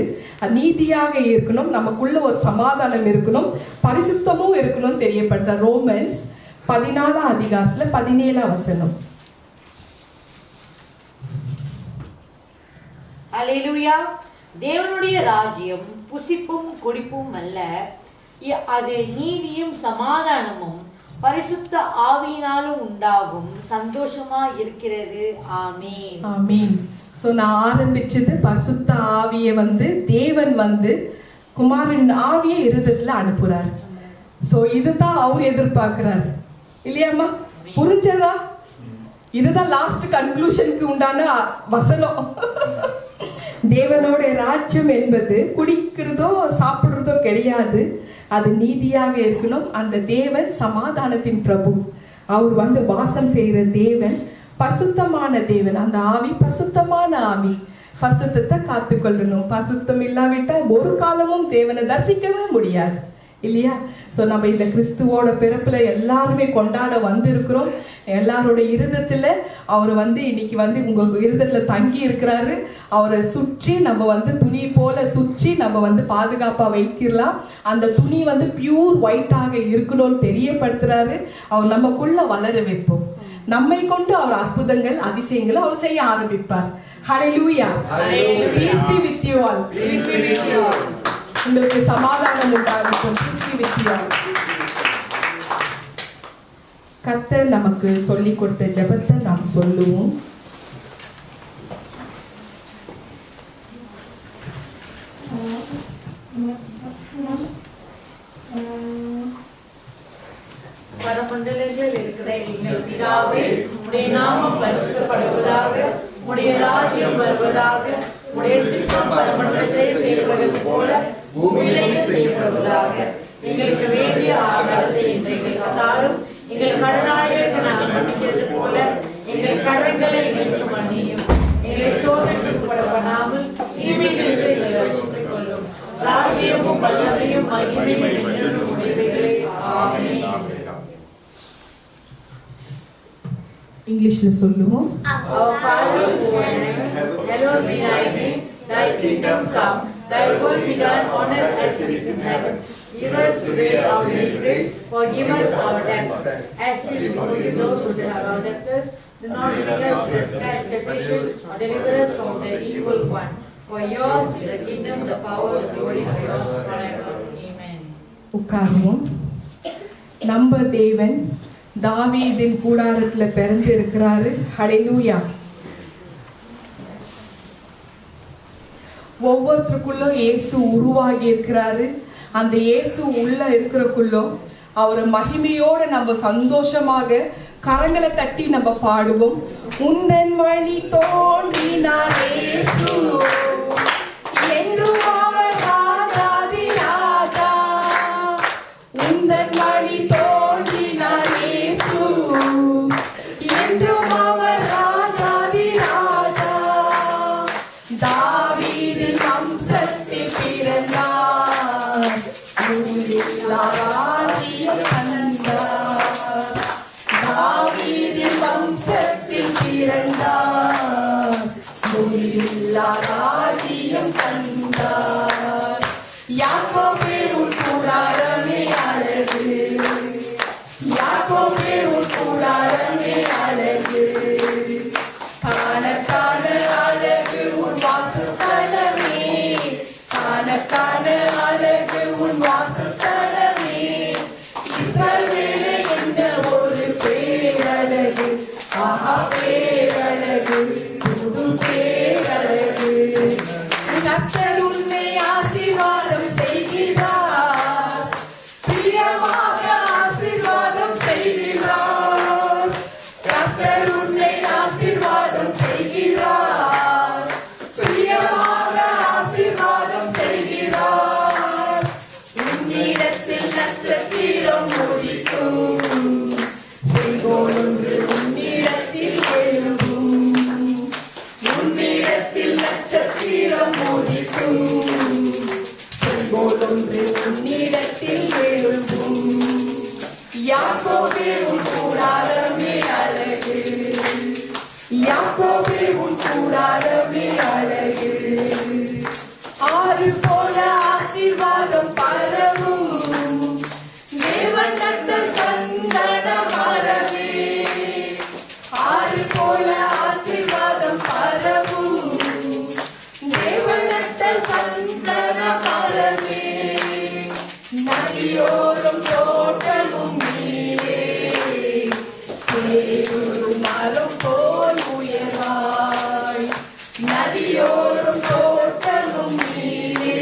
நீதியாக இருக்கணும், நமக்குள்ள ஒரு சமாதானம் இருக்கணும், பரிசுத்தமும் இருக்கணும் தெரியப்படுத்த. ரோமன்ஸ் 14 அதிகாரத்துல 17 வசனம். அல்லேலூயா. தேவனுடைய ராஜ்யம் புசிப்பும் குடிப்பும் அல்ல, அது நீதியும் சமாதானமும் பரிசுத்த ஆவியினாலும் உண்டாகும் சந்தோஷமா இருக்கிறது. ஆமென், ஆமென். சோ நான் ஆரம்பிச்சது பரிசுத்த ஆவியை தேவன் குமாரன் ஆவியை இருதயத்துல அனுப்புறார். சோ இதுதான் அவர் எதிர்பார்க்கிறார் இல்லையாம்மா? புரிஞ்சதா? இதுதான் லாஸ்ட் கன்க்ளூஷனுக்கு உண்டான வசனம். தேவனோட ராஜ்யம் என்பது குடிக்கிறதோ சாப்பிடுறதோ கிடையாது, அது நீதியாக இருக்கணும். அந்த தேவன் சமாதானத்தின் பிரபு. அவர் வாசம் செய்கிற தேவன், பரிசுத்தமான தேவன். அந்த ஆவி பரிசுத்தமான ஆவி. பரிசுத்தத்தை காத்துக்கொள்ளணும். பரிசுத்தம் இல்லாவிட்டால் ஒரு காலமும் தேவனை தரிசிக்கவே முடியாது இல்லையா? ஸோ நம்ம இந்த கிறிஸ்துவோட பிறப்புல எல்லாருமே கொண்டாட வந்திருக்கிறோம். எல்லாரோட இருதயத்துல அவர் இன்னைக்கு உங்க இருதயத்துல தங்கி இருக்கிறாரு. அவரை சுற்றி நம்ம துணி போல சுற்றி நம்ம பாதுகாப்பா வைக்கலாம். அந்த துணி பியூர் ஒயிட்டாக இருக்கணும்னு தெரியப்படுத்துறாரு. அவர் நமக்குள்ள வளர வைப்போம். நம்மை கொண்டு அவர் அற்புதங்கள் அதிசயங்களை அவர் செய்ய ஆரம்பிப்பார். ஹல்லேலூயா. Peace be with you all. உங்களுக்கு சமாதானம் உண்டாகட்டும். கர்த்தர் நமக்கு சொல்லி கொடுத்த ஜெபத்தை நாம் சொல்லுவோம். பரமண்டலங்களில் இருக்கிற எங்கள் பிதாவே, உம்முடைய நாமம் பரிசுத்தப்படுவதாக, உம்முடைய ராஜ்யம் வருவதாக, உம்முடைய சித்தம் பரமண்டலத்தில் செய்யப்படுவது போல பூமியிலேயும் செய்யப்படுவதாக. எங்களுக்கு வேண்டிய ஆகாரத்தை இன்றைக்கு தந்தாலும், எங்கள் கடனாளிகளுக்கு நாங்கள் மன்னிக்கிறது போல எங்கள் கடன்களை எங்களுக்கு மன்னியும். எங்களை சோதனைக்கு உட்பட பண்ணாமல் தீமைகளுக்கு எங்களை ரட்சித்துக் கொள்ளும். ராஜ்யமும் வல்லமையும் மகிமையும் என்றென்றும் உடையவைகளே. ஆமென். இங்கிலீஷ்ல சொல்லுவோம். Our Father who art in heaven, hallowed be thy name. Thy kingdom come, thy will be done on earth as it is in heaven. Give us today our daily bread. Forgive us our debts, as we forgive those who have our debtors. Do not lead us into temptation, or deliver us from the evil one. For yours is the kingdom, the power, the glory of yours forever. Amen. உட்காருவோம். நம்ம தேவன் தாவீதின் கூடாரத்துல பிறந்து இருக்கிறாரு. ஹல்லேலூயா. ஒவ்வொருத்தருக்குள்ள இயேசு உருவாகி இருக்கிறாரு. அந்த இயேசு உள்ள இருக்கிறக்குள்ள அவரை மகிமையோட நம்ம சந்தோஷமாக கரங்களை தட்டி நம்ம பாடுவோம். உந்தன் வழி தோன்றினார் இயேசு, என்றும் அவர் ராஜாதி ராஜா. உந்தன் வழி தோன்றினார் இயேசு, என்றும் அவர் ராஜாதி ராஜா. தாவீதின் வம்சத்தில் பிறந்தார், ராஜ்யம் கண்டார். தாவீதின் வம்சத்தில் பிறந்தார், ராஜ்யம் கண்டார். யாக்கோபே உன் கூடாரமே அழகு, யாக்கோபே உன் கூடாரமே அழகு. காண காண அழகு உன் வாசஸ்தலமே, காண காண அழகு உன் வாசஸ்தலமே. இஸ்ரவேலே என்ற ஒரு பேரழகு, ஆஹா பேரழகு, புது பேரழகு. கர்த்தர் உன்னை ஆசீர்வாதம் செய்கிறார், பிரியமாக ஆசீர்வாதம் செய்கிறார். கர்த்தர் உன்னை ஆசீர்வாதம் செய்கிறார், பிரியமாக ஆசீர்வாதம் செய்கிறார். உன்னிடத்தில் நட்சத்திரம் உதிக்கும், செங்கோல் ஒன்று உன்னிடத்தில் எழும்பும். உன்னிடத்தில் நட்சத்திரம் உதிக்கும், செங்கோல் ஒன்று உன்னிடத்தில் எழும்பும். யாக்கோபே உன் கூடாரமே அழகு, யாக்கோபே உன் கூடாரமே அழகு. ஆறு போல ஆசீர்வாதம் பரவும், தேவன் நட்ட சந்தன மரமே. ஆறு போல ஆசீர்வாதம் பரவும், தேவன் நட்ட சந்தன மரமே. நதியோரம் தோட்டமும் நீரே, சேரு மரம் போல் உயர்வாய். நதியோரம் தோட்டமும் நீரே,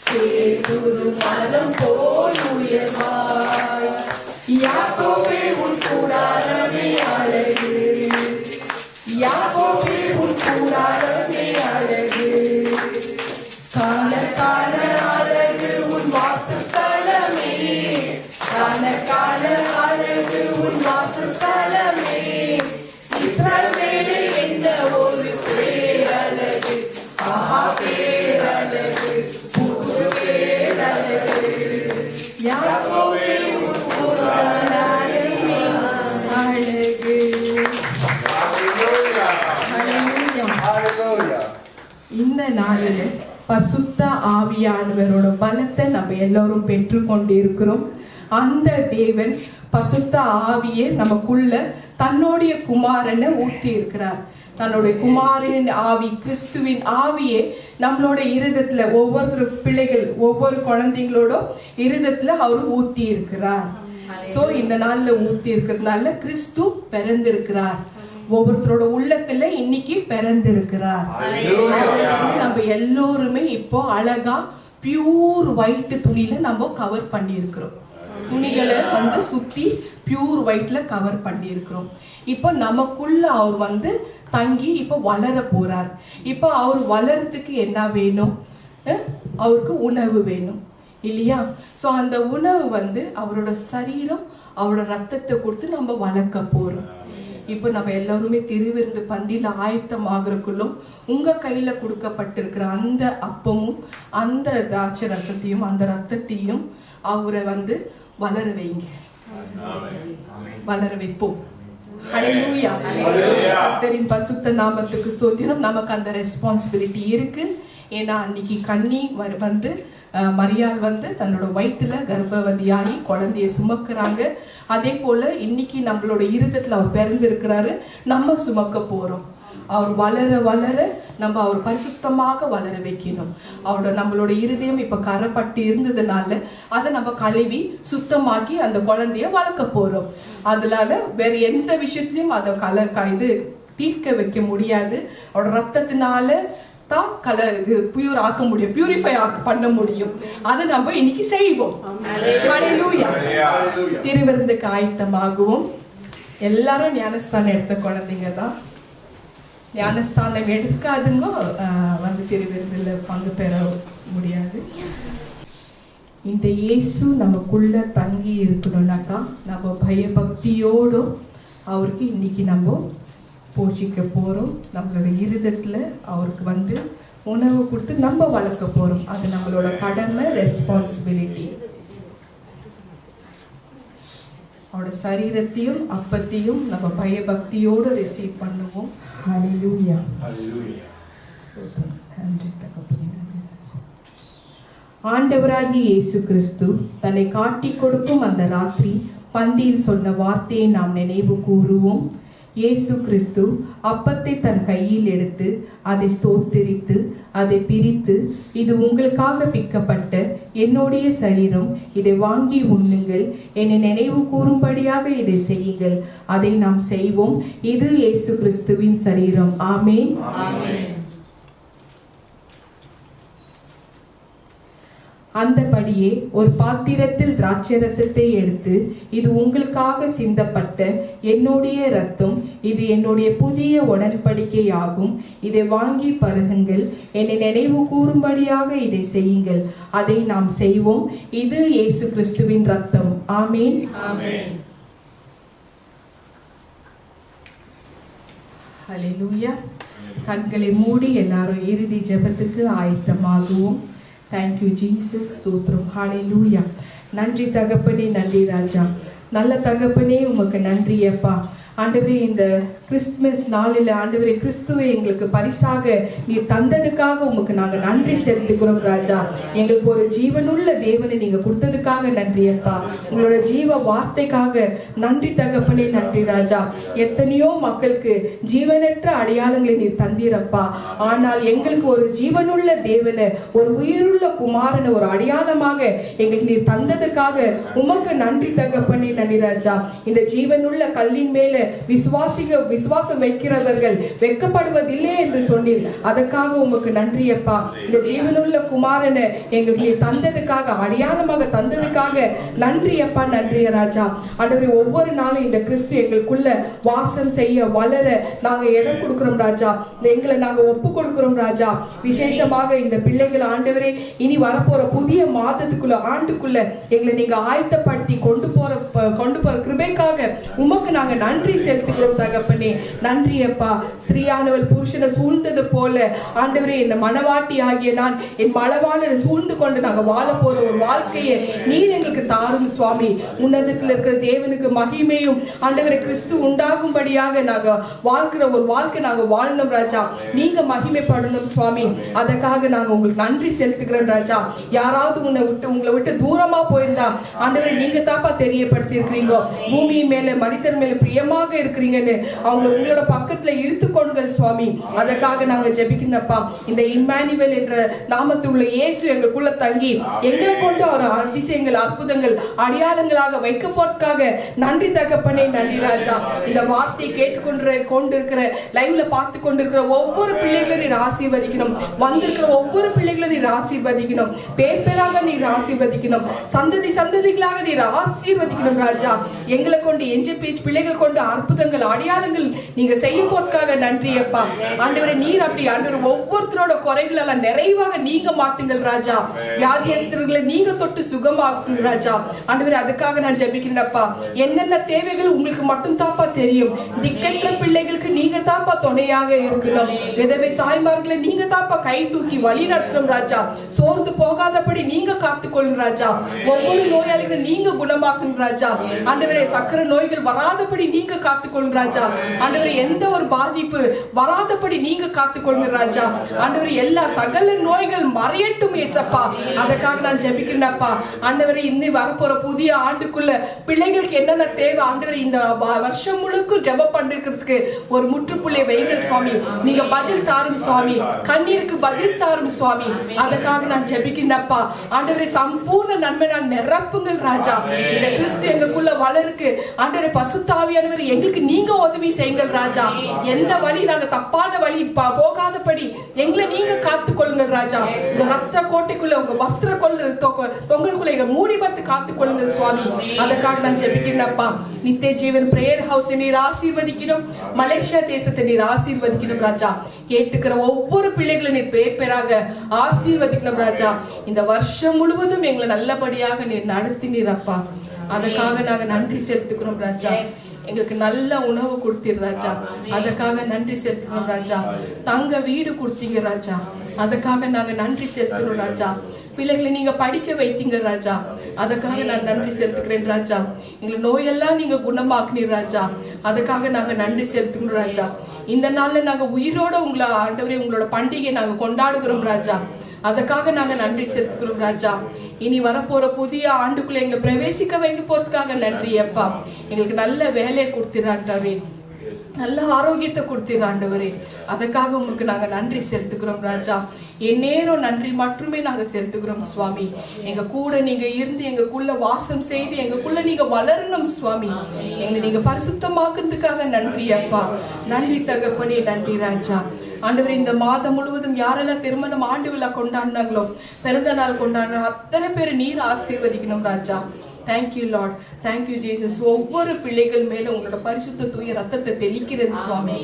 சேரு மரம் போல் உயர்வாய். யாக்கோபே உன் கூடாரமே அழகு, யாக்கோபே உன் கூடாரமே அழகு. காண காண அழகு உன் வாசஸ்தலமே, காண காண அழகு உன் வாசஸ்தலமே. இஸ்ரவேலே என்ற ஒரு பேரழகு, ஆஹா பேரழகு, புது பேரழகு. யாக்கோபே உன் கூடாரமே அழகு. Hallelujah. இந்த நாளில் பரிசுத்த ஆவியானவரோட பலத்தை நம்ம எல்லாரும் பெற்றுக்கொண்டு இருக்கிறோம். அந்த தேவன் பரிசுத்த ஆவியை நமக்குள்ள தன்னுடைய குமாரனை ஊற்றி இருக்கிறார். தன்னுடைய குமாரனின் ஆவி, கிறிஸ்துவின் ஆவியை நம்மளோட இருதயத்துல, ஒவ்வொரு பிள்ளைகள், ஒவ்வொரு குழந்தைங்களோட இருதயத்துல அவர் ஊற்றி இருக்கிறார். சோ இந்த நாள்ல ஊத்தி இருக்கிறதுனால கிறிஸ்து பிறந்திருக்கிறார். ஒவ்வொருத்தரோட உள்ளத்துல இன்னைக்கு பிறந்திருக்கிறார். நம்ம எல்லோருமே இப்போ அழகா பியூர் ஒயிட் துணியில நம்ம கவர் பண்ணி இருக்கிறோம். துணிகளை சுத்தி பியூர் ஒயிட்ல கவர் பண்ணி இருக்கிறோம். இப்போ நமக்குள்ள அவர் தங்கி இப்போ வளர போறார். இப்போ அவர் வளர்றதுக்கு என்ன வேணும்? அவருக்கு உணவு வேணும் இல்லையா? ஸோ அந்த உணவு அவரோட சரீரம், அவரோட ரத்தத்தை கொடுத்து நம்ம வளர்க்க போறோம். இப்போ நம்ம எல்லாருமே திருவிருந்து பந்தியில் ஆயத்தமாகறதுக்குள்ளும் உங்க கையில கொடுக்கப்பட்டிருக்கிற அந்த அப்பமும் அந்த திராட்சை ரசத்தையும் அந்த ரத்தத்தையும் அவரை வளர வைங்க, வளர வைப்போம். ஹல்லேலூயா. கர்த்தரின் பரிசுத்த நாமத்துக்கு ஸ்தோத்திரம். நமக்கு அந்த ரெஸ்பான்சிபிலிட்டி இருக்கு. ஏன்னா அன்னைக்கு கன்னி மரியாள் தன்னோட வயிற்றுல கர்ப்பவதியாகி குழந்தைய சுமக்குறாங்க. அதே போல இன்னைக்கு நம்மளோட இருதயத்துல அவர் பிறந்திருக்கிறாரு, நம்ம சுமக்க போறோம். அவர் வளர வளர நம்ம அவர் பரிசுத்தமாக வளர வைக்கணும். நம்மளோட இருதயம் இப்ப கரைப்பட்டு இருந்ததுனால அதை நம்ம கழுவி சுத்தமாக்கி அந்த குழந்தைய வளர்க்க போறோம். அதனால வேற எந்த விஷயத்திலையும் அதை தீர்க்க வைக்க முடியாது. அவரோட ரத்தத்தினால தான் பியூர் ஆக்க முடியும், பியூரிஃபை பண்ண முடியும். அதை நம்ம இன்னைக்கு செய்வோம். ஹல்லேலூயா. திருவிருந்துக்கு ஆயத்தமாகவும் எல்லாரும் ஞானஸ்தானம் எடுத்த குழந்தைங்க தான். ஞானஸ்தானம் எடுக்காதுங்க திருவிருந்துல பங்கு பெற முடியாது. இந்த இயேசு நமக்குள்ள தங்கி இருக்கணும்னாக்கா நம்ம பயபக்தியோடும் அவருக்கு இன்னைக்கு நம்ம போஷிக்க போறோம். நம்மளோட இருதயத்துல அவருக்கு உணவு கொடுத்து நம்ம வளர்க்க போறோம். அது நம்மளோட கடமை, ரெஸ்பான்சிபிலிட்டி. அவரோட சரீரத்தையும் அப்பத்தையும் நம்ம பயபக்தியோடு ரிசீவ் பண்ணுவோம். ஹல்லேலூயா. ஆண்டவராகிய இயேசு கிறிஸ்து தன்னை காட்டி கொடுக்கும் அந்த ராத்திரி பந்தியில் சொன்ன வார்த்தையை நாம் நினைவு கூறுவோம். இயேசு கிறிஸ்து அப்பத்தை தன் கையில் எடுத்து அதை ஸ்தோத்திரித்து அதை பிரித்து, இது உங்களுக்காக பிக்கப்பட்ட என்னுடைய சரீரம், இதை வாங்கி உண்ணுங்கள், என்னை நினைவு கூறும்படியாக இதை செய்யுங்கள். அதை நாம் செய்வோம். இது இயேசு கிறிஸ்துவின் சரீரம். ஆமென். அந்தபடியே ஒரு பாத்திரத்தில் திராட்சரசத்தை எடுத்து, இது உங்களுக்காக சிந்தப்பட்ட என்னுடைய இரத்தம், இது என்னுடைய புதிய உடன்படிக்கை ஆகும், இதை வாங்கி பருகுங்கள், என்னை நினைவு கூறும்படியாக இதை செய்யுங்கள். அதை நாம் செய்வோம். இது இயேசு கிறிஸ்துவின் இரத்தம். ஆமென். ஹல்லேலூயா. கண்களை மூடி எல்லாரும் இறுதி ஜெபத்துக்கு ஆயத்தமாகுவோம். Thank you Jesus. ஸ்தோத்திரம். ஹல்லேலூயா. நன்றி தகப்பனே, நன்றி ராஜா. நல்ல தகப்பனே, உமக்கு நன்றி அப்பா. ஆண்டவரே, இந்த கிறிஸ்துமஸ் நாளில் ஆண்டவரே கிறிஸ்துவை எங்களுக்கு பரிசாக நீர் தந்ததுக்காக உமக்கு நாங்கள் நன்றி செலுத்துகிறோம் ராஜா. எங்களுக்கு ஒரு ஜீவனுள்ள தேவனை நீங்க கொடுத்ததுக்காக நன்றி அப்பா. உங்களோட ஜீவ வார்த்தைக்காக நன்றி தகப்பனே, நன்றி ராஜா. எத்தனையோ மக்களுக்கு ஜீவனற்ற அடையாளங்களை நீர் தந்தீரப்பா. ஆனால் எங்களுக்கு ஒரு ஜீவனுள்ள தேவனை, ஒரு உயிருள்ள குமாரனை ஒரு அடையாளமாக எங்களுக்கு நீர் தந்ததுக்காக உமக்கு நன்றி தகப்பனே, நன்றி ராஜா. இந்த ஜீவனுள்ள கல்லின் மேல விசுவாசம் வைக்கிறவர்கள் வெட்கப்படுவதில்லை என்று சொன்னீர். அதற்காக உமக்கு நன்றி அப்பா. இந்த ஜீவனுள்ள குமாரனை எங்களுக்கு நீ தந்ததுக்காக, அடையாளமாக தந்ததுக்காக நன்றி அப்பா, நன்றி ராஜா. ஆண்டவரே, ஒவ்வொரு நாளும் இந்த கிறிஸ்து எங்களுக்குள்ள வாசம் செய்ய வளர நாங்க இடம் கொடுக்கிறோம் ராஜா. எங்களை நாங்க ஒப்பு கொடுக்கிறோம் ராஜா. விசேஷமாக இந்த பிள்ளைகள் ஆண்டவரே இனி வரப்போற புதிய மாதத்துக்குள்ள, ஆண்டுக்குள்ள எங்களை நீங்க ஆயத்தப்படுத்தி கொண்டு போற கிருபைக்காக உமக்கு நாங்க நன்றி செலுத்துகிறோம் தகப்பனே. நன்றி அப்பா. ஸ்திரீயானவள் புருஷனை சூழ்ந்தது போல ஆண்டவரே, இந்த மனவாட்டி ஆகிய நான் என் மலவாளரை சூழ்ந்து கொண்டு நாங்க வாழ போற ஒரு வாழ்க்கையை நீர் எங்களுக்கு தாரும் சுவாமி. உன்னதத்தில் இருக்கிற தேவனுக்கு மகிமையும் ஆண்டவரே கிறிஸ்து உண்டாகும்படியாக நாங்க வாழ்க்கிற ஒரு வாழ்க்கை நாங்க வாழணும் ராஜா. நீங்க மகிமைப்படணும் சுவாமி. அதற்காக நாங்க உங்களுக்கு நன்றி செலுத்துகிறோம் ராஜா. யாராவது உங்களை விட்டு தூரமா போயிருந்தா ஆண்டவரே நீங்க தாப்பா தெரியப்படுத்தி இருக்கிறீங்க. பூமி மேல மனிதர் மேல பிரியமா சுகமாக இருக்கிறீங்கன்னு அவங்களை உங்களோட பக்கத்துல இழுத்துக்கொள்ளுங்கள் சுவாமி. அதற்காக நாங்க ஜெபிக்கிறப்பா. இந்த இம்மானுவேல் என்ற நாமத்தில் உள்ள இயேசு எங்களுக்குள்ள தங்கி எங்களை கொண்டு அவர் அதிசயங்கள் அற்புதங்கள் அடையாளங்களாக வைக்க போறதுக்காக நன்றி தகப்பனே. நன்றி ராஜா. இந்த வார்த்தையை கொண்டிருக்கிற லைவ்ல பார்த்து கொண்டிருக்கிற ஒவ்வொரு பிள்ளைகளும் நீர் ஆசீர்வதிக்கணும். வந்திருக்கிற ஒவ்வொரு பிள்ளைகளும் நீர் ஆசீர்வதிக்கணும். பேர் பேராக நீர் ஆசீர்வதிக்கணும். சந்ததி சந்ததிகளாக நீர் ஆசீர்வதிக்கணும் ராஜா. எங்களை கொண்டு எஞ்சி பிள்ளைகள் கொண்டு அற்புதங்கள் அடையாளங்கள் நீங்க செய்ய போறதுக்காக நன்றி அப்பா. ஆண்டவரே நீர் அப்படி ஆண்டவர் ஒவ்வொருத்தரோட குறைகள் எல்லாம் நிறைவாக நீங்க மாத்துங்கள் ராஜா. வியாதியஸ்தர்களை நீங்க தொட்டு சுகமாக்குங்க ராஜா. ஆண்டவரே அதுக்காக நான் ஜெபிக்கிறேன் அப்பா. என்னென்ன தேவைகள் உங்களுக்கு மட்டும் தாப்பா தெரியும். திக்கற்ற பிள்ளைகளுக்கு நீங்க தாப்பா துணையாக இருக்கணும். விதவை தாய்மார்களை நீங்க தாப்பா கை தூக்கி வழி நடத்தணும் ராஜா. சோர்ந்து போகாதபடி நீங்க காத்துக்கொள்ளும் ராஜா. ஒவ்வொரு நோயாளிகளும் நீங்க குணமாக்குங்க ராஜா. ஆண்டவரே சக்கரை நோய்கள் வராதபடி நீங்க காத்துக்கொள்ளும் ராஜா. ஆண்டவரே எந்த ஒரு பாதிப்பு வராதபடி நீங்க காத்துக்கொள்ளுங்க ராஜா. ஆண்டவரே எல்லா சகல நோய்கள் மறையட்டும் ஏசப்பா. அதற்காக நான் ஜெபிக்கிறேன் அப்பா. ஆண்டவரே இன்னும் வரப்போற புதிய ஆண்டுக்குள்ள பிள்ளைகளுக்கு என்னென்ன தேவை ஆண்டவரே இந்த வருஷம் முழுக்க ஜெபம் பண்ணிருக்கிறதுக்கு ஒரு முற்றுப்புள்ளி வைங்கள் சுவாமி. நீங்க பதில் தாரும் சுவாமி. கண்ணீருக்கு பதில் தாரும் சுவாமி. அதற்காக நான் ஜெபிக்கிறேன் அப்பா. ஆண்டவரே சம்பூர்ண நன்மை நான் நிரப்புங்கள் ராஜா. இந்த கிறிஸ்து எங்களுக்குள்ள வளருக்கு ஆண்டவரே பசுத்த ஆவியானவர் எங்களுக்கு நீங்க உதவி செய்யுங்கள் ராஜா. எந்த வழி நாங்க தப்பான வழி போகாதபடி எங்களை நீங்க காத்துக்கொள்ளுங்கள் ராஜா. உங்க ரத்த கோட்டைக்குள்ள உங்க வஸ்திர தொங்கலுக்குள்ள எங்க மூடி பார்த்து காத்துக்கொள்ளுங்கள் சுவாமி. அதற்காக நான் ஜெபிக்கிறேன் அப்பா. நித்திய ஜீவன் பிரேயர் ஹவுஸ் நீர் ஆசீர்வதிக்கணும். மலேசியா தேசத்தை நீர் ஆசீர்வதிக்கணும் ராஜா. கேட்டுக்கிற ஒவ்வொரு பிள்ளைகளை நீர் பேர் பேராக ஆசீர்வதிக்கணும் ராஜா. இந்த வருஷம் முழுவதும் எங்களை நல்லபடியாக நீர் நடத்தினீர் அப்பா. அதற்காக நாங்க நன்றி செலுத்துக்கிறோம் ராஜா. எங்களுக்கு நல்ல உணவு கொடுத்தீர் ராஜா. அதற்காக நன்றி செலுத்துக்கிறோம் ராஜா. தங்க வீடு கொடுத்தீங்க ராஜா. அதற்காக நாங்க நன்றி செலுத்துக்கிறோம் ராஜா. பிள்ளைகளை நீங்க படிக்க வைத்தீங்க ராஜா. அதற்காக நான் நன்றி செலுத்துக்கிறேன் ராஜா. எங்களை நோயெல்லாம் நீங்க குணமாக்குனீர் ராஜா. அதுக்காக நாங்க நன்றி செலுத்துக்கிறோம் ராஜா. இந்த நாள்ல நாங்க உயிரோட உங்களை ஆண்டவரே உங்களோட பண்டிகை நாங்க கொண்டாடுகிறோம் ராஜா. அதுக்காக நாங்க நன்றி செலுத்துக்கிறோம் ராஜா. இனி வரப்போற புதிய ஆண்டுக்குள்ள எங்களை பிரவேசிக்க வைக்க போறதுக்காக நன்றி அப்பா. எங்களுக்கு நல்ல வேலையை கொடுத்திராண்டவே, நல்ல ஆரோக்கியத்தை கொடுத்திராண்டவரே. அதுக்காக உங்களுக்கு நாங்க நன்றி செலுத்துக்கிறோம் ராஜா. என் நேரம் நன்றி மட்டுமே நாங்க செலுத்துகிறோம் சுவாமி. எங்க கூட நீங்க இருந்து எங்களுக்குள்ள வாசம் செய்து எங்களுக்குள்ள நீங்க வளரணும் சுவாமி. எங்களை நீங்க பரிசுத்தமாக்குறதுக்காக நன்றி அப்பா. நன்றி தகப்பனே. நன்றி ராஜா. ஆண்டவரே இந்த மாதம் முழுவதும் யாரெல்லாம் திருமணம் ஆண்டு விழா கொண்டாடினாங்களோ, பிறந்த நாள் கொண்டாடினா அத்தனை பேர் நீர் ஆசீர்வதிக்கணும் ராஜா. Thank you Lord. Thank you Jesus. ஒவ்வொரு பிள்ளைகள் மேல உங்களோட பரிசுத்த தூய ரத்தத்தை தெளிக்கிறேன் சுவாமி.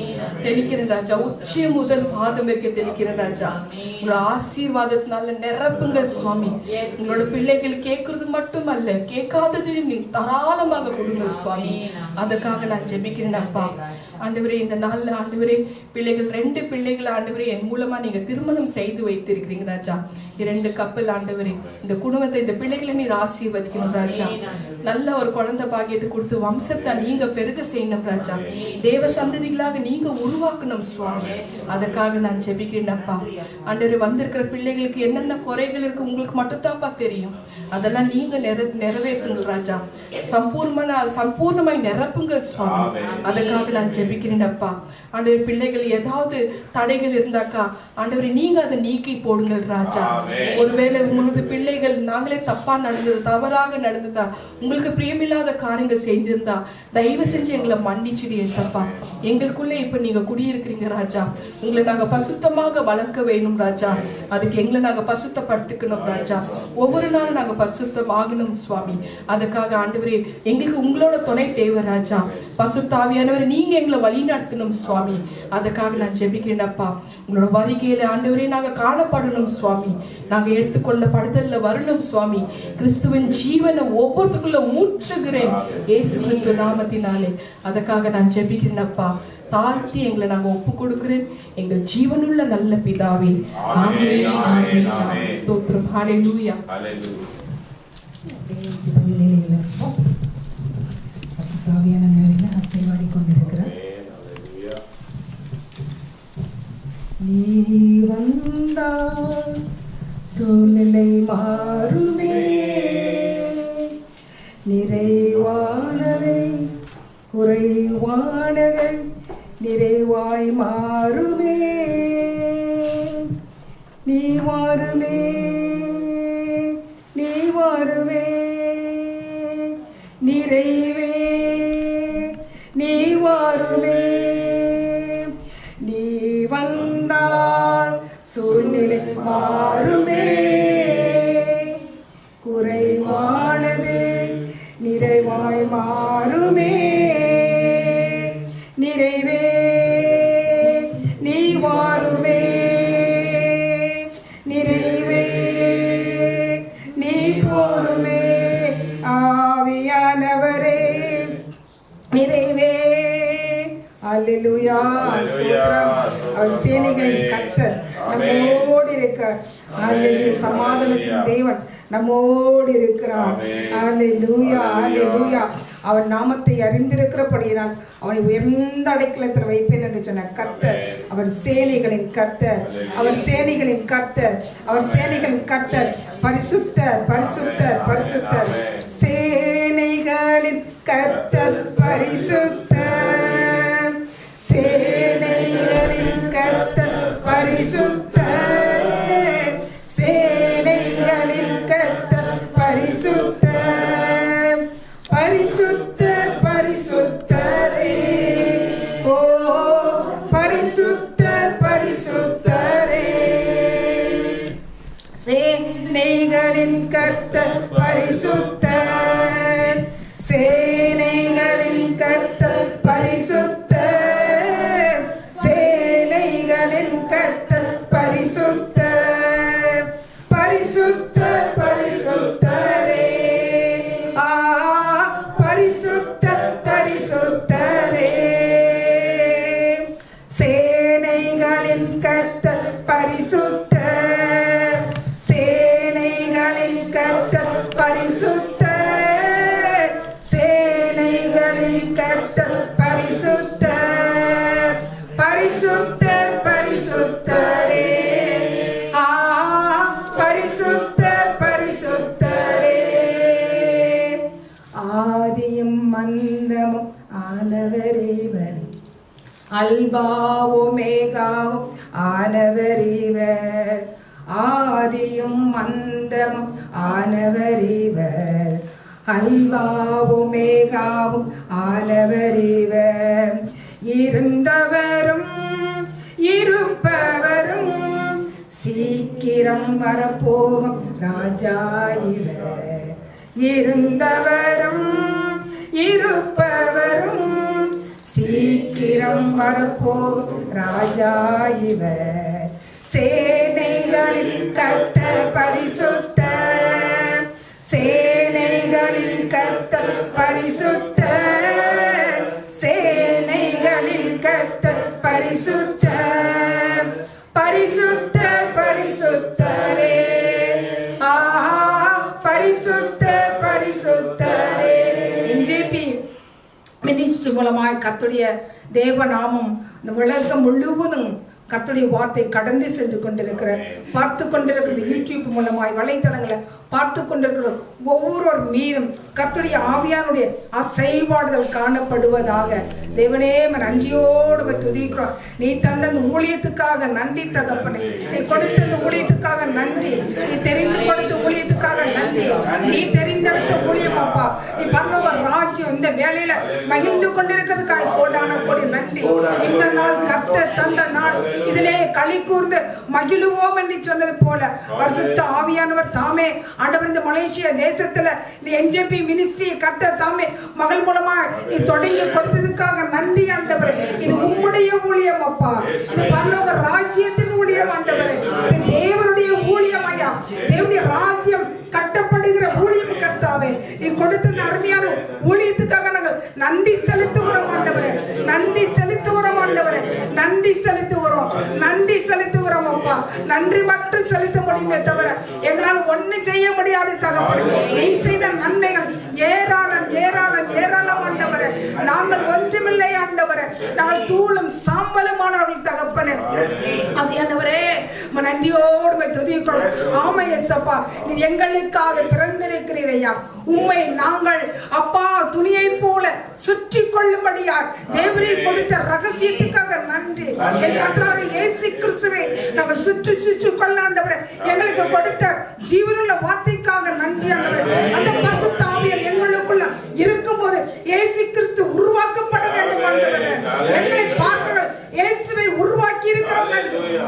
தெளிக்கிறேன் ராஜா. உச்ச முதல் பாதம் இருக்க தெளிக்கிறேன் ராஜா. உங்களோட ஆசீர்வாதத்தினால நிரப்புங்கள் சுவாமி. உங்களோட பிள்ளைகள் கேட்கறது மட்டும் அல்ல, கேட்காததையும் நீங்க தாராளமாக கொடுங்க சுவாமி. அதுக்காக நான் ஜெபிக்கிறேன் அப்பா. ஆண்டவரே இந்த நாள்ல ஆண்டவரே பிள்ளைகள் 2 பிள்ளைகள் ஆண்டவரே என் மூலமா நீங்க திருமணம் செய்து வைத்திருக்கிறீங்க ராஜா. 2 கப்பல் ஆண்டவரே இந்த குடும்பத்தை இந்த பிள்ளைகளை நீர் ஆசீர்வதிக்கணும் ராஜா. நல்ல ஒரு குழந்தை பாக்கியத்தை கொடுத்து வம்சத்தை நீங்க பெருக செய்யணும் ராஜா. தேவ சந்ததிகளாக நீங்க உருவாக்கணும் சுவாமி. அதுக்காக நான் ஜெபிக்கிறேன் அப்பா. ஆண்டவரே வந்திருக்கிற பிள்ளைகளுக்கு என்னென்ன குறைகள் இருக்கு உங்களுக்கு மட்டும்தான்ப்பா தெரியும். அதெல்லாம் நீங்க நிறைவேற்றுங்க ராஜா. சம்பூர்ணமாய் நிரப்புங்க சுவாமி. அதுக்காக நான் ஜெபிக்கிறேன் அப்பா. ஆண்டவரே பிள்ளைகள் ஏதாவது தடைகள் இருந்தாக்கா ஆண்டவரே நீங்க அதை நீக்கி போடுங்கள் ராஜா. ஒருவேளை உங்களது பிள்ளைகள் நாங்களே தப்பா நடந்தது, தவறாக நடந்ததா, உங்களுக்கு பிரியமில்லாத காரியங்கள் செய்திருந்தா தயவு செஞ்சு எங்களை மன்னிச்சுடு ஏசப்பா. எங்களுக்குள்ள இப்ப நீங்க குடியிருக்கிறீங்க ராஜா. உங்களை நாங்க பரிசுத்தமாக வளர்க்க வேணும் ராஜா. அதுக்கு எங்களை நாங்க பரிசுத்தப்படுத்திக்கணும் ராஜா. ஒவ்வொரு நாளும் நாங்க பரிசுத்தமாகணும் சுவாமி. அதுக்காக ஆண்டவரே எங்களுக்கு உங்களோட துணை தேவை ராஜா. பரிசுத்த ஆவியானவரே நீங்க எங்களை வழி நடத்தணும் சுவாமி. அதுக்காக நான் ஜெபிக்கிறேன் அப்பா. உங்களோட வருகையில ஆண்டவரே நாங்க காணப்படணும் சுவாமி. நாங்க எடுத்துக்கொள்ள படுதல்ல வரணும் சுவாமி. கிறிஸ்துவின் ஜீவனை ஒவ்வொருத்துக்குள்ள ஊற்றுகிறேன் இயேசு கிறிஸ்து நாமத்தினாலே. அதுக்காக நான் ஜெபிக்கிறேன் அப்பா. தாழ்த்தி எங்களை நாங்க ஒப்பு கொடுக்கிறேன் எங்கள் ஜீவனுள்ள நல்ல பிதாவே. ஆமென் ஆமென் ஆமென். ஸ்தோத்திரம். ஹalleluya. ஆசீர்வாடி கொண்டிருக்கிறார். நீ வந்தால் சூழ்நிலை மாறுமே, நிறைவானவை குறைவானவை நிறைவாய் மாறுமே நீ மாறுமே நீ மாறுமே நிறைவே நீ மாறுமே நீ வந்தால் சூழ்நிலை மாறுமே குறைவானது நிறைவாய் மாறுமே நிறைவே நீ மாறுமே நிறைவே நீ போருமே ஆவியானவரே நிறைவே அல்லேலூயா ஸ்தோத்திரம் அவர் சேனைகளின் கர்த்தர் நம்மோடு இருக்கிறார் அல்லேலூயா சமாதானத்தின் தேவன் நம்மோடு இருக்கிறார் அல்லேலூயா அல்லேலூயா அவன் நாமத்தை அறிந்திருக்கிறபடியினால் அவனை உயர்ந்த அடைக்கலத்தில் வைப்பேன் என்று சொன்ன கர்த்தர் அவர் சேனைகளின் கர்த்தர் அவர் சேனைகளின் கர்த்தர் அவர் சேனைகளின் கர்த்தர் பரிசுத்தர் பரிசுத்தர் பரிசுத்தர் சேனைகளின் கர்த்தர் பரிசுத்தர் சேனைகளின் கர்த்தர் பரிசுத்தர் சேனைகளின் கர்த்தர் பரிசுத்தர் பரிசுத்தர் பரிசுத்தரே ஓ பரிசுத்தர் பரிசுத்தரே சேனைகளின் கர்த்தர் பரிசுத்தர் சேனைகளின் கர்த்தர் பரிசுத்தர் சேனைகளின் கர்த்தர் பரிசுத்தர் பரிசுத்தர் பரிசுத்தரே ஆ பரிசுத்தர் பரிசுத்தரே சேனைகளின் கர்த்தர் பரிசுத்தர் சேனைகளின் கர்த்தர் பரிசுத்தர் சேனைகளின் கர்த்தர் பரிசுத்தர் பரிசுத்தர் பரிசுத்தரே ஆ பரிசுத்தர் பரிசுத்தரே ஆதியும் மந்தமும் ஆனவரேவர் அல்பாவுமேகாவும் ஆனவரேவர் ஆதியும் மந்தமும் ஆனவரேவர் அல்பாவுமேகாவும் ஆனவரேவர் இருந்தவரும் இருப்பவரும் சீக்கிரம் வரப்போகும் ராஜா இவர் இருந்தவரும் இருப்பவரும் சீக்கிரம் வரப்போகும் ராஜா இவர் சேனைகளின் கர்த்தர் பரிசுத்தர் சேனைகளின் கர்த்தர் பரிசுத்தர் சேனைகளின் கர்த்தர் பரிசுத்தர் பரிசுத்தர் பரிசுத்தரே ஆஹா பரிசுத்தர் பரிசுத்தரே என்ஜேபி மினிஸ்ட்ரி மூலமாய் கர்த்தருடைய தேவநாமம் இந்த உலகம் முழுவதும் கர்த்தருடைய வார்த்தை கடந்து சென்று கொண்டிருக்கிற பார்த்து கொண்டிருக்கிற யூடியூப் மூலமாய் வலைத்தளங்களை பார்த்து கொண்டிருக்கிற ஒவ்வொரு மீதும் கர்த்தருடைய ஆவியானுடைய அசைபாடுதல் காணப்படுவதாக தேவனே நன்றியோடு துதிக்கிறோம். நீ தந்த ஊழியத்துக்காக நன்றி தகப்பனே. நீ கொடுத்த ஊழியத்துக்காக நன்றி. நீ தெரிந்து கொடுத்த ஊழியத்துக்காக நன்றி. நீ தெரிந்தெடுத்த ஊழியம் அப்பா. நீ பரலோக ராஜ்யம் இந்த வேலையில மகிழ்ந்து கொண்டிருக்கிறதுக்காக கோடான கோடி நன்றி. இந்த நாள் கர்த்தர் தந்த நாள், இதிலே களி கூர்ந்து மகிழுவோம் என்று சொன்னது போல பரிசுத்த ஆவியானவர் தாமே ஆண்டவர் இந்த மலேசியா தேசத்துல இந்த என்ஜேபி மினிஸ்ட்ரி கர்த்தர் தாமே மகள் மூலமா நீ தொடங்கி கொடுத்ததுக்காக நன்றி ஆண்டவரே. இது உம்முடைய ஊழியம் அப்பா. இது பரலோக ராஜ்யத்தின் ஊழியம் ஆண்டவரே. இது தேவனுடைய ஊழியம் ஐயா. தேவனுடைய ராஜ்யம் கட்டப்படுகிற ஊழியம் கர்த்தாவே. நீ கொடுத்த அருமையான ஊழியத்துக்காக நாங்கள் நன்றி செலுத்துகிறோம் ஆண்டவரே. நன்றி செலுத்துகிறோம் ஆண்டவரே. நன்றி செலுத்துகிறோம். நன்றி செலுத்துகிறோம் அப்பா. நன்றி மட்டும் செலுத்த முடியுமே தவிர எங்களால் ஒண்ணு செய்ய முடியாது தகப்பனே. நீ செய்த நன்மைகள் ஏராளம் ஏராளம் ஏராளம் ஆண்டவரே. நாங்கள் ஒன்றுமில்லை ஆண்டவரே. நாங்கள் தூளும் சாம்பலுமானவர்கள் தகப்பனே. அது ஆண்டவரே நன்றியோடு துதிக்கிறோம். செலுத்துகிறோம். ஆமை ஏசப்பா, நீ எங்களுக்காக பிறந்திருக்கிறீர் ஐயா. உம்மை நாங்கள் அப்பா துணியை போல சுற்றி கொள்ளும்படியார் தேவரீர் கொடுத்த ரகசியத்துக்காக நன்றி. கர்த்தராகிய இயேசு கிறிஸ்துவை நாங்கள் சுற்றி கொள்ள ஆண்டவரே, எங்களுக்கு கொடுத்த ஜீவனுள்ள வார்த்தைக்காக நன்றி ஆண்டவரே. அந்த பரிசுத்த ஆவியார் எங்களுக்குள்ள இருக்கும்போது இயேசு கிறிஸ்து உருவாக்கப்பட வேண்டும் ஆண்டவரே. எங்களை பார்க்கிற இயேசுவை உருவாக்கி இருக்கிறோம்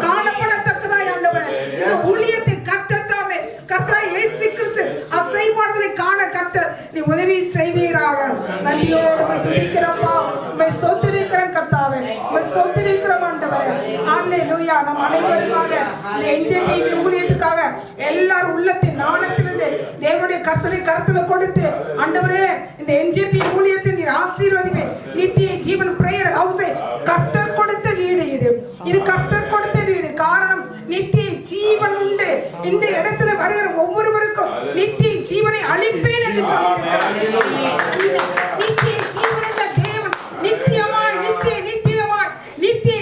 காணப்படத்தக்கதாய் ஆண்டவரே. இந்த ஊழியத்தை கர்த்தத்தாமே கர்த்தராகிய இயேசு கிறிஸ்து அசைவாடுதலை காண கர்த்தர் நீ உதவி செய்வீராக. நன்றியோடு துதிக்கிறோம்ப்பா, உம்மை ஸ்தோத்திரிக்கிறோம் கர்த்தாவே, உம்மை ஸ்தோத்திரிக்கிறோம் ஆண்டவரே. அல்லேலூயா. நம் அனைவருக்காக இந்த என்ஜேபி ஊழியத்துக்காக எல்லாரும் உள்ளத்தின் நாணத்திலிருந்து தேவனுடைய கர்த்தரை கருத்துல கொடுத்து ஆண்டவரே இந்த என்ஜேபி ஊழியத்தை நீர் ஆசீர்வதிமே. நித்திய ஜீவன் பிரேயர் ஹவுஸை கர்த்தர் கொடுத்த வீடு இது கர்த்தர் கொடுத்த வீடு. காரணம் நித்திய ஜீவன் உண்டு. இந்த இடத்துல வருகிற ஒவ்வொருவருக்கும் நித்திய ஜீவனை அளிப்பேன் என்று சொல்லியிருக்கிறார். நித்திய ஜீவனுள்ள தேவன் நித்தியமாய்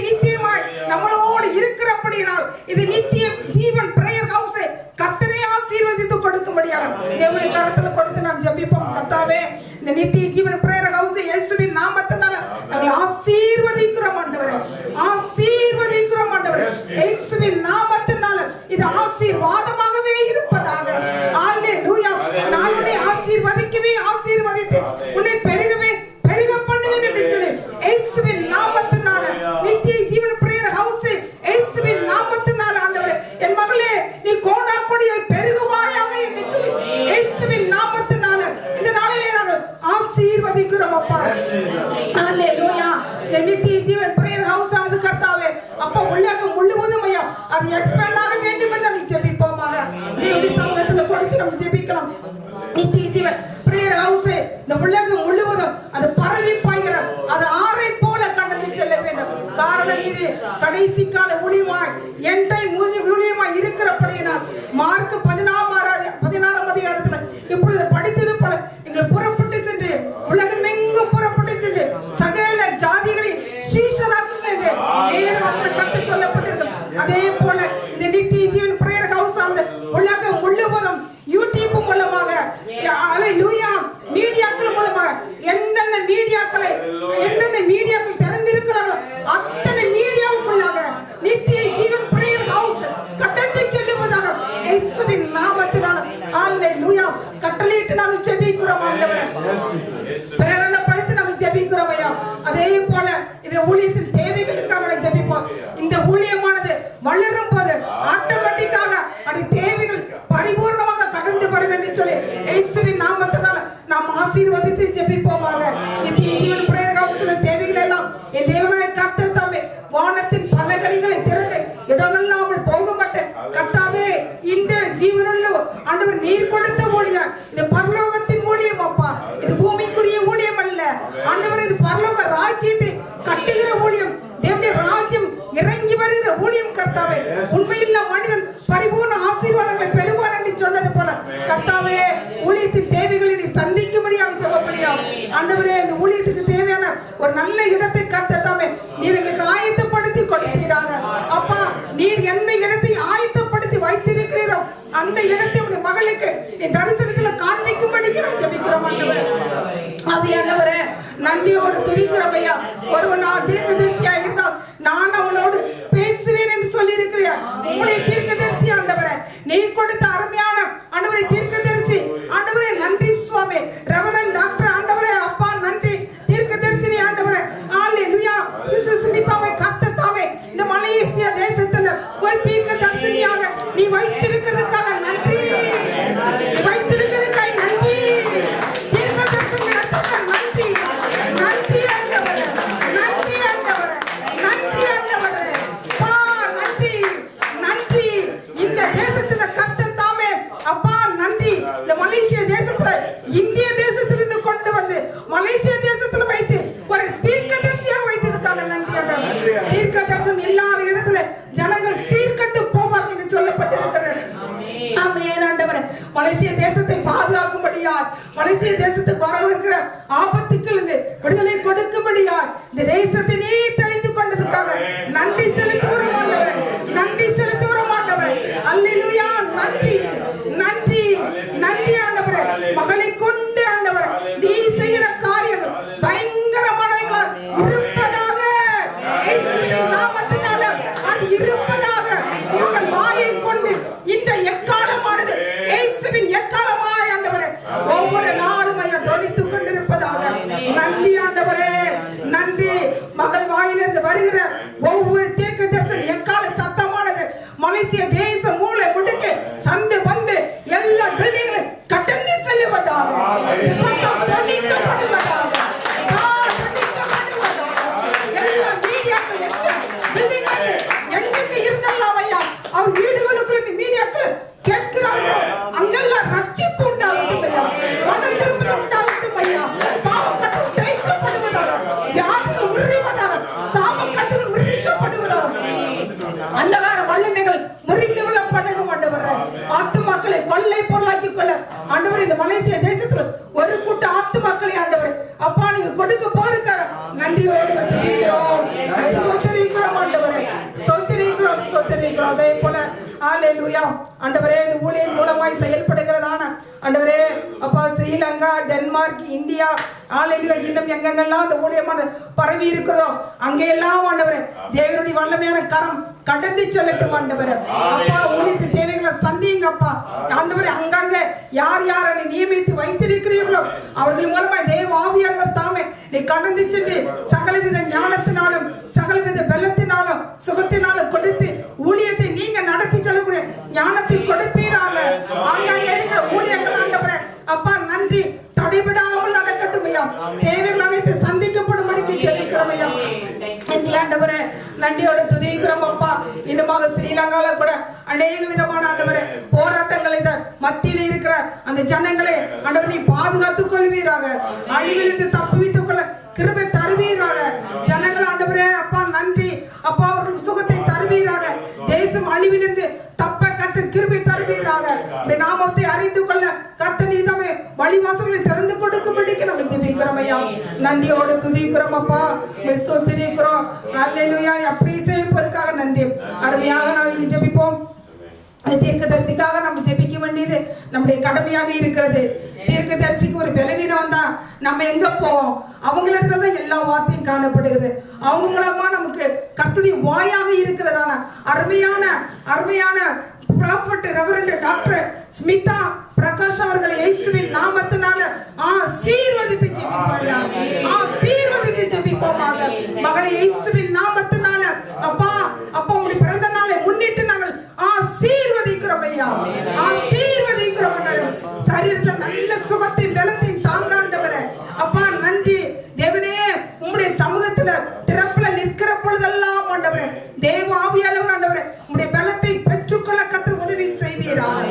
நித்தியமாய் நம்மளோடு இருக்கிறபடியால் இது நித்திய ஜீவன் பிரேயர் ஹவுஸை கர்த்தரை ஆசீர்வதித்து கொடுக்கும்படியாக தேவனுடைய கரத்துல கொடுத்து நாம் ஜெபிப்போம். கர்த்தாவே, இந்த நித்திய ஜீவன் பிரேயர் ஹவுஸை இயேசுவின் நாமத்தினால நாங்கள் ஆசீர்வதிக்கிறோம் ஆண்டவரே, ஆசீர்வதிக்கிறோம் ஆண்டவரே. இயேசுவின் நாமத்தினால இது ஆசீர்வாதமாகவே இருப்பதாக. அல்லேலூயா. நான் உன்னை ஆசீர்வதிக்கவே ஆசீர்வதித்து உன்னை பெருகவே பெருக பண்ணுவேன் என்று சொல்லி இயேசுவின் நாமத்தினால நித்திய ஜீவன் பிரேயர் ஹவுஸ் இயேசுவின் நாமத்தினால ஆண்டவரே என் மகளே நீ கோடா கொடியை பெருகுவாயாக என்று சொல்லி இயேசுவின் நாமத்தினால இந்த நாளிலே நாங்கள் ஆசீர்வதிக்கிறோம் அப்பா. அல்லேலூயா. நித்திய ஜீவன் பிரேயர் ஹவுஸ் ஆனது கர்த்தாவே அப்பா உலகம் முழுவதும் ஐயா அது எக்ஸ்பேண்ட் ஆக வேண்டும் என்று நாம் ஜெபிப்போமாக. தேவனுடைய சமூகத்துல கொடுத்து நாம் ஜெபிக்கலாம். நித்திய ஜீவன் பிரேயர் ஹவுஸ் இந்த உலகம் முழுவதும் அது பரவி பாய்கிற அது ஆறை போல கடந்து செல்ல வேண்டும். காரணம் இது கடைசி கால ஊழியமாய் என் டைம் ஊழியமாய் இருக்கிறபடியினால் மார்க் 16ஆம் அதிகாரத்துல இப்பொழுது படித்தது போல நீங்கள் புறப்பட்டு சென்று உலகம் எங்கும் புறப்பட்டு சென்று சகல ஜாதிகளின் சீஷராக்குங்கள் என்று வேதவசனம் கற்றுச் சொல்லப்பட்டிருக்கும். அதே போல இந்த நித்திய ஜீவன் பிரேயர் ஹவுஸ் ஆனது உலகம் முழுவதும் யூடியூப் மூலமாக அல்லேலூயா மீடியாக்கள் மூலமாக எந்தெந்த மீடியாக்கள் திறந்திருக்கிறார்கள் அத்தனை மீடியாவுக்குள்ளாக நித்திய ஜீவன் பிரேயர் ஹவுஸ் கடந்து செல்லுவதாக இயேசுவின் நாமத்தினால அல்லேலூயா கட்டளையிட்டு நாம் ஜெபிக்கிறோம் ஆண்டவரே. பிரேரணப்படுத்தி நாம் ஜெபிக்கிறோம் ஐயா. அதே போல இந்த ஊழியத்தின் தேவைகளுக்காக நாம் ஜெபிப்போம். இந்த ஊழியமானது வளரும் போது ஆட்டோமேட்டிக்காக அது தேவைகள் பரிபூர்ணமாக கடந்து வரும் என்று சொல்லி இயேசுவின் நாமத்தினால நாம் ஆசீர்வதித்து ஜெபிப்போமாக. நித்திய ஜீவன் பிரேயர் ஹவுஸின் தேவைகள் எல்லாம் என் தேவனாய கர்த்தர் தாமே வானத்தின் பல கனிகளை திறந்து இடமில்லாமல் போகும்பட்ட கர்த்தாவே இந்த ஜீவனுள்ள ஆண்டவர் நீர் கொடுத்த ஊழியம் இது பரலோகத்தின் ஊழியம் அப்பா. இது பூமிக்குரிய ஊழியம் அல்ல ஆண்டவர், இது பரலோக ராஜ்யத்தை கட்டுகிற ஊழியம், தேவனுடைய ராஜ்யம் இறங்கி வருகிற ஊழியம் கர்த்தாவே. உண்மையில்ல மனிதன் பரிபூர்ண ஆசீர்வாதங்களை பெறுவார் என்று சொன்னது போல கர்த்தாவே ஊழியத்தின் தேவைகளை நீ சந்திக்கும்படியாக ஜெபப்படியாக ஆண்டவரே இந்த ஊழியத்துக்கு தேவையான ஒரு நல்ல இடத்தை கர்த்தாவே நீர் எங்களுக்கு ஆயத்தப்படுத்தி கொடுப்பீராங்க அப்பா. நீர் எந்த இடத்தை ஆயத்தப்படுத்தி வைத்திருக்கிறீரோ அந்த இடத்தை உடைய மகளுக்கு நீ தரிசனத்துல காண்பிக்கும்படிக்கு நான் ஜெபிக்கிறோம் ஆண்டவரே. ஆவியானவரே நன்றியோடு துதிக்கிறோம் ஐயா. ஒருவன் தீர்க்கதரிசியா இருந்தால் நான் அவனோடு பேசுவேன் என்று சொல்லி இருக்கிறார். உங்களுடைய தீர்க்கதரிசி ஆண்டவரே நீர் கொடுத்த அருமையான ஆண்டவரே தீர்க்கதரிசி ஆண்டவரே நன்றி சுவாமி. ரெவரண்ட் டாக்டர் ஆண்டவரே அப்பா நன்றி. தீர்க்கதரிசி ஆண்டவரே அல்லேலூயா. சிஸ்டர் சுமிதாவை கர்த்தத்தாவே இந்த மலேசியா தேசத்துல ஒரு தீர்க்கதரிசியாக நீ வைத்திருக்கிறதுக்காக நன்றி. நீ வைத்திருக்கிறதுக்காக நன்றி. தீர்க்கதரிசி நன்றி நன்றி ஆண்டவரே நன்றி ஆண்டவரே நன்றி ஆண்டவரே பா நன்றி நன்றி. இந்த தேசத்துல கர்த்தத்தாமே அப்பா நன்றி. இந்த மலேசியா தேசத்துல இந்திய தேசத்திலிருந்து கொண்டு வந்து மலேசியா தேசத்துல வைத்து ஒரு தீர்க்கதரிசியாக வைத்ததுக்காக நன்றி ஆண்டவரே. தீர்க்கதரிசனம் இல்லாத இடத்துல ஜனங்கள் சீர்கட்டு போவார்கள் என்று சொல்லப்பட்டிருக்கிறது. ஆமென் ஆண்டவரே. மலேசியா தேசத்தை பாதுகாக்கும்படியார் மலேசியா தேசத்துக்கு வரவிருக்கிற ஆபத்துக்களிலிருந்து விடுதலை கொடுக்கும்படியார் இந்த தேசத்தை நீ தெரிந்து கொண்டதுக்காக நன்றி செலுத்துகிறோம் ஆண்டவரே. நன்றி செலுத்துகிறோம் ஆண்டவரே. அல்லேலூயா அல்லேலூயா. ஆண்டவரே இந்த ஊழியர் மூலமாய் செயல்படுகிறதான ஆண்டவரே அப்பா ஸ்ரீலங்கா, டென்மார்க், இந்தியா அல்லேலூயா இன்னும் எங்கெங்கெல்லாம் அந்த ஊழியமான பரவி இருக்கிறதோ அங்கெல்லாம் ஆண்டவரே தேவனுடைய வல்லமையான கரம் கடந்து செல்லட்டும் ஆண்டவரே. அப்பா ஊழியத்தின் தேவைகளை சந்திங்க அப்பா ஆண்டவரே. அங்கங்க யார் யாரை நியமித்து வைத்திருக்கிறீர்களோ அவர்கள் மூலமாய் தேவ ஆவியானவர் தாமே நீ கடந்து சென்று சகலவித ஞானத்தினாலும் சகலவித பலத்தினாலும் சுகத்தினாலும் கொடுத்து ஊழியத்தை நீங்க நடத்தி செல்லக்கூடிய ஞானத்தை கொடுப்பீராக. அங்கங்க இருக்கிற ஊழியர்கள் ஆண்டவரே அப்பா நன்றி தடைபடாமல் நடக்கட்டும் ஐயா. தேவைகள் அனைத்து சந்திக்கப்படும்படிக்கு ஜெபிக்கிறோம் ஐயா. ஆண்டவரே நன்றியோட துதிக்கிறோம் அப்பா. இன்னுமாக ஸ்ரீலங்கால கூட அநேக விதமான ஆண்டவரே போராட்டங்களை மத்தியில் இருக்கிற அந்த ஜனங்களை ஆண்டவரே நீ பாதுகாத்துக் கொள்வீராக. அழிவிலிருந்து தப்புவித்துக் கொள்ள கிருபை தருவீராக. ஜனங்கள் ஆண்டவரே அப்பா நன்றி அப்பா அவர்களுக்கு சுகத்தை தருவீராக. தேசம் அழிவிலிருந்து தப்ப கர்த்தர் கிருபை தருவீராக. நாமத்தை அறிந்து கொள்ள கர்த்தர் நீதாமே வழிவாசல்களை திறந்து கொடுக்கும்படிக்கு நம்ம ஜெபிக்கிறோம் ஐயா. நன்றியோடு துதிக்கிறோம் அப்பா. ஸ்தோத்திரிக்கிறோம். அல்லேலூயா. அப்படி செய்வதற்காக நன்றி. அருமையாக நாம் இனி ஜெபிப்போம். தீர்க்கதரிசிக்காக நம்ம ஜெபிக்க வேண்டியது நம்முடைய கடமையாக இருக்கிறது. தீர்க்கதரிசிக்கு ஒரு பலவீனம் வந்தா நம்ம எங்க போவோம்? அவங்களிடத்துல தான் எல்லா வார்த்தையும் காணப்படுகிறது. அவங்க மூலமா நமக்கு கர்த்தருடைய வாயாக இருக்கிறதான அருமையான அருமையான prophet reverend doctor Smitha Prakash அவர்களை இயேசுவின் நாமத்தினால ஆசீர்வதித்து ஜெபிப்போம். ஆசீர்வதித்து ஜெபிப்போமாக. மகளை இயேசுவின் நாமத்தினால அப்பா அப்பா உங்களுடைய பிறந்த நாளை முன்னிட்டு நாங்கள் ஆசீர்வதிக்கிறோம் ஐயா. ஆசீர்வதிக்கிறோம். சரீரத்துல நல்ல சுகத்தை பலத்தை தாங்காண்டவரே அப்பா நன்றி தேவனே. உங்களுடைய சமூகத்துல திறப்புல நிற்கிற பொழுதெல்லாம் ஆண்டவரே தேவ ஆவியானவர் ஆண்டவரே உங்களுடைய பலத்தை பெற்றுக்கொள்ள கர்த்தர் உதவி செய்வீராக.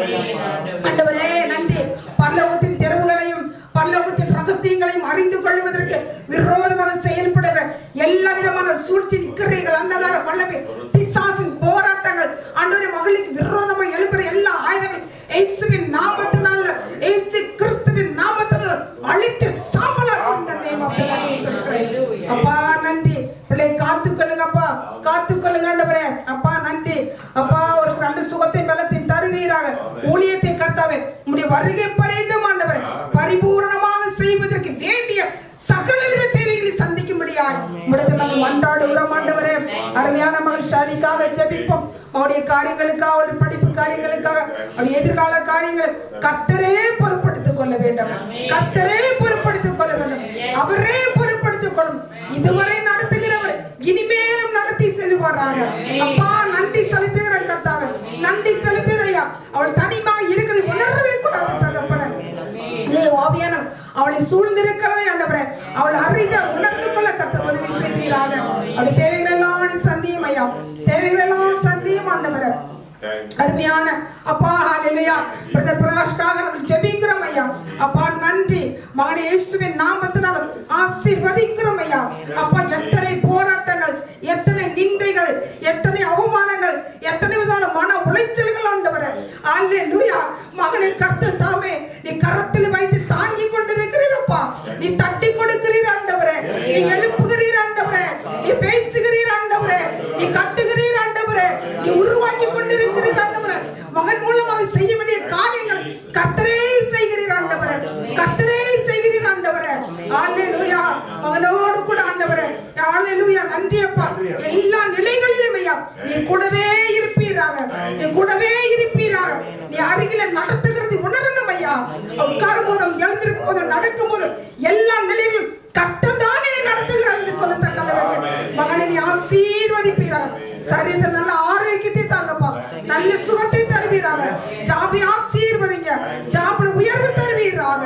ஆண்டவரே நன்றி. பரலோகத்தின் திறவுகளையும் பரலோகத்தின் ரகசியங்களையும் அறிந்து கொள்வதற்கு விரோதமாக செயல்படுகிற எல்லா விதமான சூழ்ச்சி கிரைகள் அந்தகார வல்லமை பிசாசின் போராட்டங்கள் ஆண்டவரே மகளுக்கு விரோதமாக எழுப்புற எல்லா ஆயுதங்கள் இயேசுவின் நாமத்தினால இயேசு கிறிஸ்துவின் நாமத்தினால அழித்து சாம்பலாக்கும். இந்த name of the Lord Jesus Christ. அப்பா நன்றி. பிள்ளை காத்துக்கொள்ளுங்க அப்பா. காத்துக்கொள்ளுங்க ஆண்டவரே அப்பா நன்றி. அப்பா ஒரு நல்ல சுகத்தை பலத்தை தருவீராக. ஊழியத்தை கர்த்தாவே உம்முடைய வருகை பரியந்தம் ஆண்டவரே பரிபூரணமாக செய்வதற்கு வேண்டிய சகலவித தேவைகளை சந்திக்கும்படியாய் உம்மிடத்தில் நாங்கள் மன்றாடுகிறோம் ஆண்டவரே. அருமையான மகள் ஷாலிக்காக ஜெபிப்போம். அவருடைய காரியங்களுக்காக அவருடைய படிப்பு காரியங்களுக்காக அவருடைய எதிர்கால காரியங்களை கர்த்தரே பொறுப்படுத்திக் கொள்ள வேண்டும். கர்த்தரே பொறுப்படுத்திக் கொள்ள வேண்டும். அவரே பொறுப்படுத்திக் கொள்ளும். இதுவரை நடத்துகிறவர் இனிமேலும் நடத்தி செல்வாராக. அப்பா நன்றி செலுத்துகிற கர்த்தாவே நன்றி செலுத்துகிறையா. அவள் தனிமாக இருக்கிறது உணரவே கூடாது தகப்பனே. ஆவியான அவளை சூழ்ந்திருக்கிறதை ஆண்டவரே அவள் அறிந்த உணர்ந்து கொள்ள கர்த்தர் உதவி செய்வீராக. அவளுடைய தேவைகள் எல்லாம் சந்தியும் ஐயா. தேவைகள் எல்லாம் சந்தியும் ஆண்டவரே. அருமையான அப்பா ஹalleluya. பிரதர் பிரகாஷ்காக நம்ம ஜெபிக்கிறோம் ஐயா. அப்பா நன்றி. மகனே இயேசுவின் நாமத்தினால ஆசீர்வதிக்கிறோம் ஐயா. அப்பா எத்தனை போராட்டங்கள் எத்தனை நிந்தைகள் எத்தனை அவமானங்கள் எத்தனை விதமான மன உளைச்சல்கள் ஆண்டவரே ஹalleluya. மகனே கர்த்தர் தாமே நீ கரத்தில் வைத்து தாங்கி கொண்டிருக்கிறீரப்பா. நீ தட்டி கொடுக்கிறீர் ஆண்டவரே. நீ எழுப்புகிறீர் ஆண்டவரே. நீ பேசுகிறீர் ஆண்டவரே. நீ கட்டுகிறீர் ஆண்டவரே. நீ உருவாக்கி கொண்டிருக்கிறீர் ஆண்டவரே. மகன் மூலமாக செய்ய வேண்டிய காரியங்கள் கர்த்தரே செய்கிறீர் ஆண்டவரே. கர்த்தரே செய்கிறீர் ஆண்டவரே. ஹalleluya. மகனோடு கூட ஆண்டவரே ஹalleluya. நன்றி அப்பா. எல்லா நிலைகளிலும் ஐயா நீ கூடவே இருப்பீராக. நீ கூடவே இருப்பீராக. நீ அருகில நடத்துகிறது உணரணும் ஐயா. உட்காரும் போதும் எழுந்திருக்கும் போதும் நடக்கும் போதும் எல்லா நிலையிலும் கர்த்தர் தான் நீ நடத்துகிறார் என்று சொல்லத்தக்கவர்கள் மகனை நீ ஆசீர்வதிப்பீராக. சரீரத்தை நல்ல ஆரோக்கியத்தை தாங்கப்பா. நல்ல சுகத்தை தருவீராக. ஜாபை ஆசீர்வதிங்க. ஜாபுல உயர்வு தருவீராக.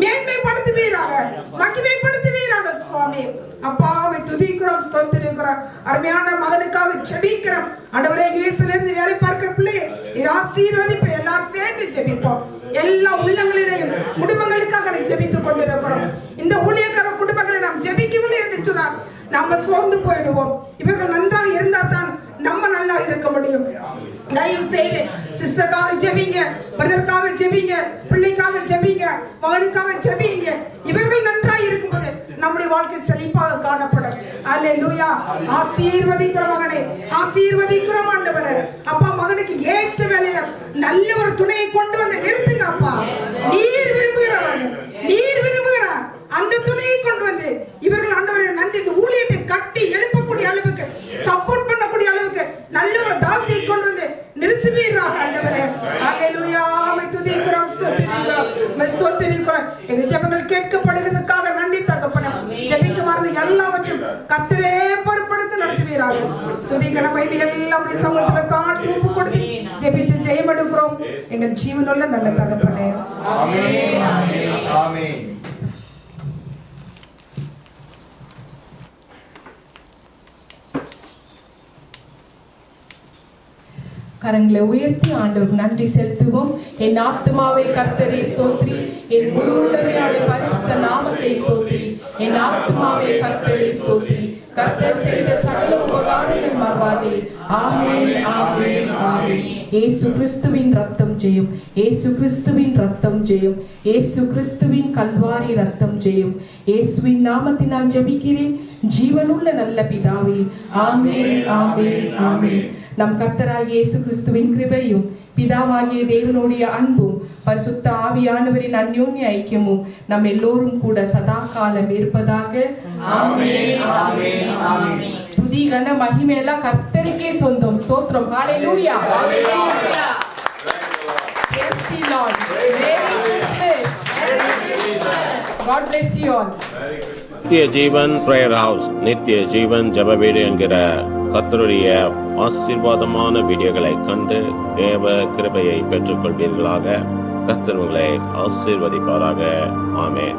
மேன்மைப்படுத்துவீராக. மகிமைப்படுத்துவீராக சுவாமி. அப்பாவை துதிக்கிறோம் ஸ்தோத்திரிக்கிறோம். அருமையான மகனுக்காக ஜெபிக்கிறோம் ஆண்டவரே. யுஎஸ்ல இருந்து வேலை பார்க்கிற பிள்ளையை ஆசீர்வதிப்பு. எல்லாரும் சேர்ந்து ஜெபிப்போம். எல்லா உள்ளங்களிலேயும் குடும்பங்களுக்காக நாம் ஜெபித்துக் கொண்டிருக்கிறோம். இந்த ஊழியக்கார குடும்பங்களை நாம் ஜெபிக்கவில்லை என்று சொன்னால் நம்ம சோர்ந்து போயிடுவோம். இவர்கள் நன்றாக இருந்தால் தான் நம்ம நல்லா இருக்க முடியும். தயவு செய்து சிஸ்டருக்காக ஜெபிங்க, பிரதருக்காக ஜெபிங்க, பிள்ளைக்காக ஜெபிங்க, மகனுக்காக ஜெபிங்க. இவர்கள் நன்றாக இருக்கும்போது நம்முடைய வாழ்க்கை செழிப்பாக காணப்படும். அல்லேலூயா. ஆசீர்வதிக்கிற மகனை ஆசீர்வதிக்கிறோம் ஆண்டவரே. அப்பா, மகனுக்கு ஏற்ற வேலையில நல்ல ஒரு துணையை கொண்டு வந்து நிறுத்துங்க அப்பா. நீர் விரும்புகிறவர்கள், நீர் விரும்புகிறார் அந்த துணையை கொண்டு வந்து இவர்கள் ஆண்டவரே நன்றி இந்த ஊழியத்தை கட்டி எழுப்பக்கூடிய அளவுக்கு, சப்போர்ட் பண்ணக்கூடிய அளவுக்கு நல்ல ஒரு தாசியை கொண்டு வந்து நிறுத்துவீராக ஆண்டவரே. அல்லேலூயா. ஆமை துதிக்கிறோம், ஸ்தோத்திரிக்கிறோம். எங்க ஜெபங்கள் கேட்கப்படுகிறதுக்காக நன்றி தகப்பனே. ஜெபிக்க மறந்து எல்லாவற்றையும் கர்த்தரே பொறுப்படுத்தி நடத்துவீராக. துதிக்கிற மகிமை எல்லாம் சமூகத்தில் தாழ்த்தி ஒப்பு கொடுத்து ஜெபித்து ஜெயம் எடுக்கிறோம் எங்கள் ஜீவனுள்ள நல்ல தகப்பனே. ஆமென். ஆமென். கரங்களை உயர்த்தி ஆண்டவருக்கு நன்றி செலுத்துவோம். என் ஆத்துமாவை கர்த்தரை ஸ்தோத்திரி, என் முழு உள்ளமையோட பரிசுத்த நாமத்தை ஸ்தோத்திரி. என் ஆத்துமாவை கர்த்தரை ஸ்தோத்திரி, கர்த்தர் செய்த சகல உபகாரங்கள் மறவாதே. ஆமென், ஆமென், ஆமென். இயேசு கிறிஸ்துவின் ரத்தம் ஜெயம், இயேசு கிறிஸ்துவின் ரத்தம் ஜெயம், இயேசு கிறிஸ்துவின் கல்வாரி ரத்தம் ஜெயம். இயேசுவின் நாமத்தினால் ஜெபிக்கிறேன் ஜீவனுள்ள நல்ல பிதாவே. ஆமென், ஆமென், ஆமென். நம் கர்த்தராகிய இயேசு கிறிஸ்துவின் கிருபையும் பிதாவாகிய தேவனுடைய அன்பும் பரிசுத்த ஆவியானவரின் அந்யோன்ய ஐக்கியமும் நம் எல்லோரும் கூட சதா காலம் இருப்பதாக. ஆமென், ஆமென், ஆமென். துதி கன மகிமை எல்லாம் கர்த்தருக்கே சொந்தம். ஸ்தோத்திரம். ஹalleluya. ஹalleluya. Praise the Lord. Merry Christmas. God bless you all. நித்திய ஜீவன் பிரேயர் ஹவுஸ், நித்திய ஜீவன் ஜெப வீடு என்கிற கர்த்தருடைய ஆசீர்வாதமான வீடியோகளை கண்டு தேவ கிருபையை பெற்றுக் கொள்வீர்களாக. கர்த்தர் உங்களை ஆசீர்வதிப்பாராக. ஆமென்.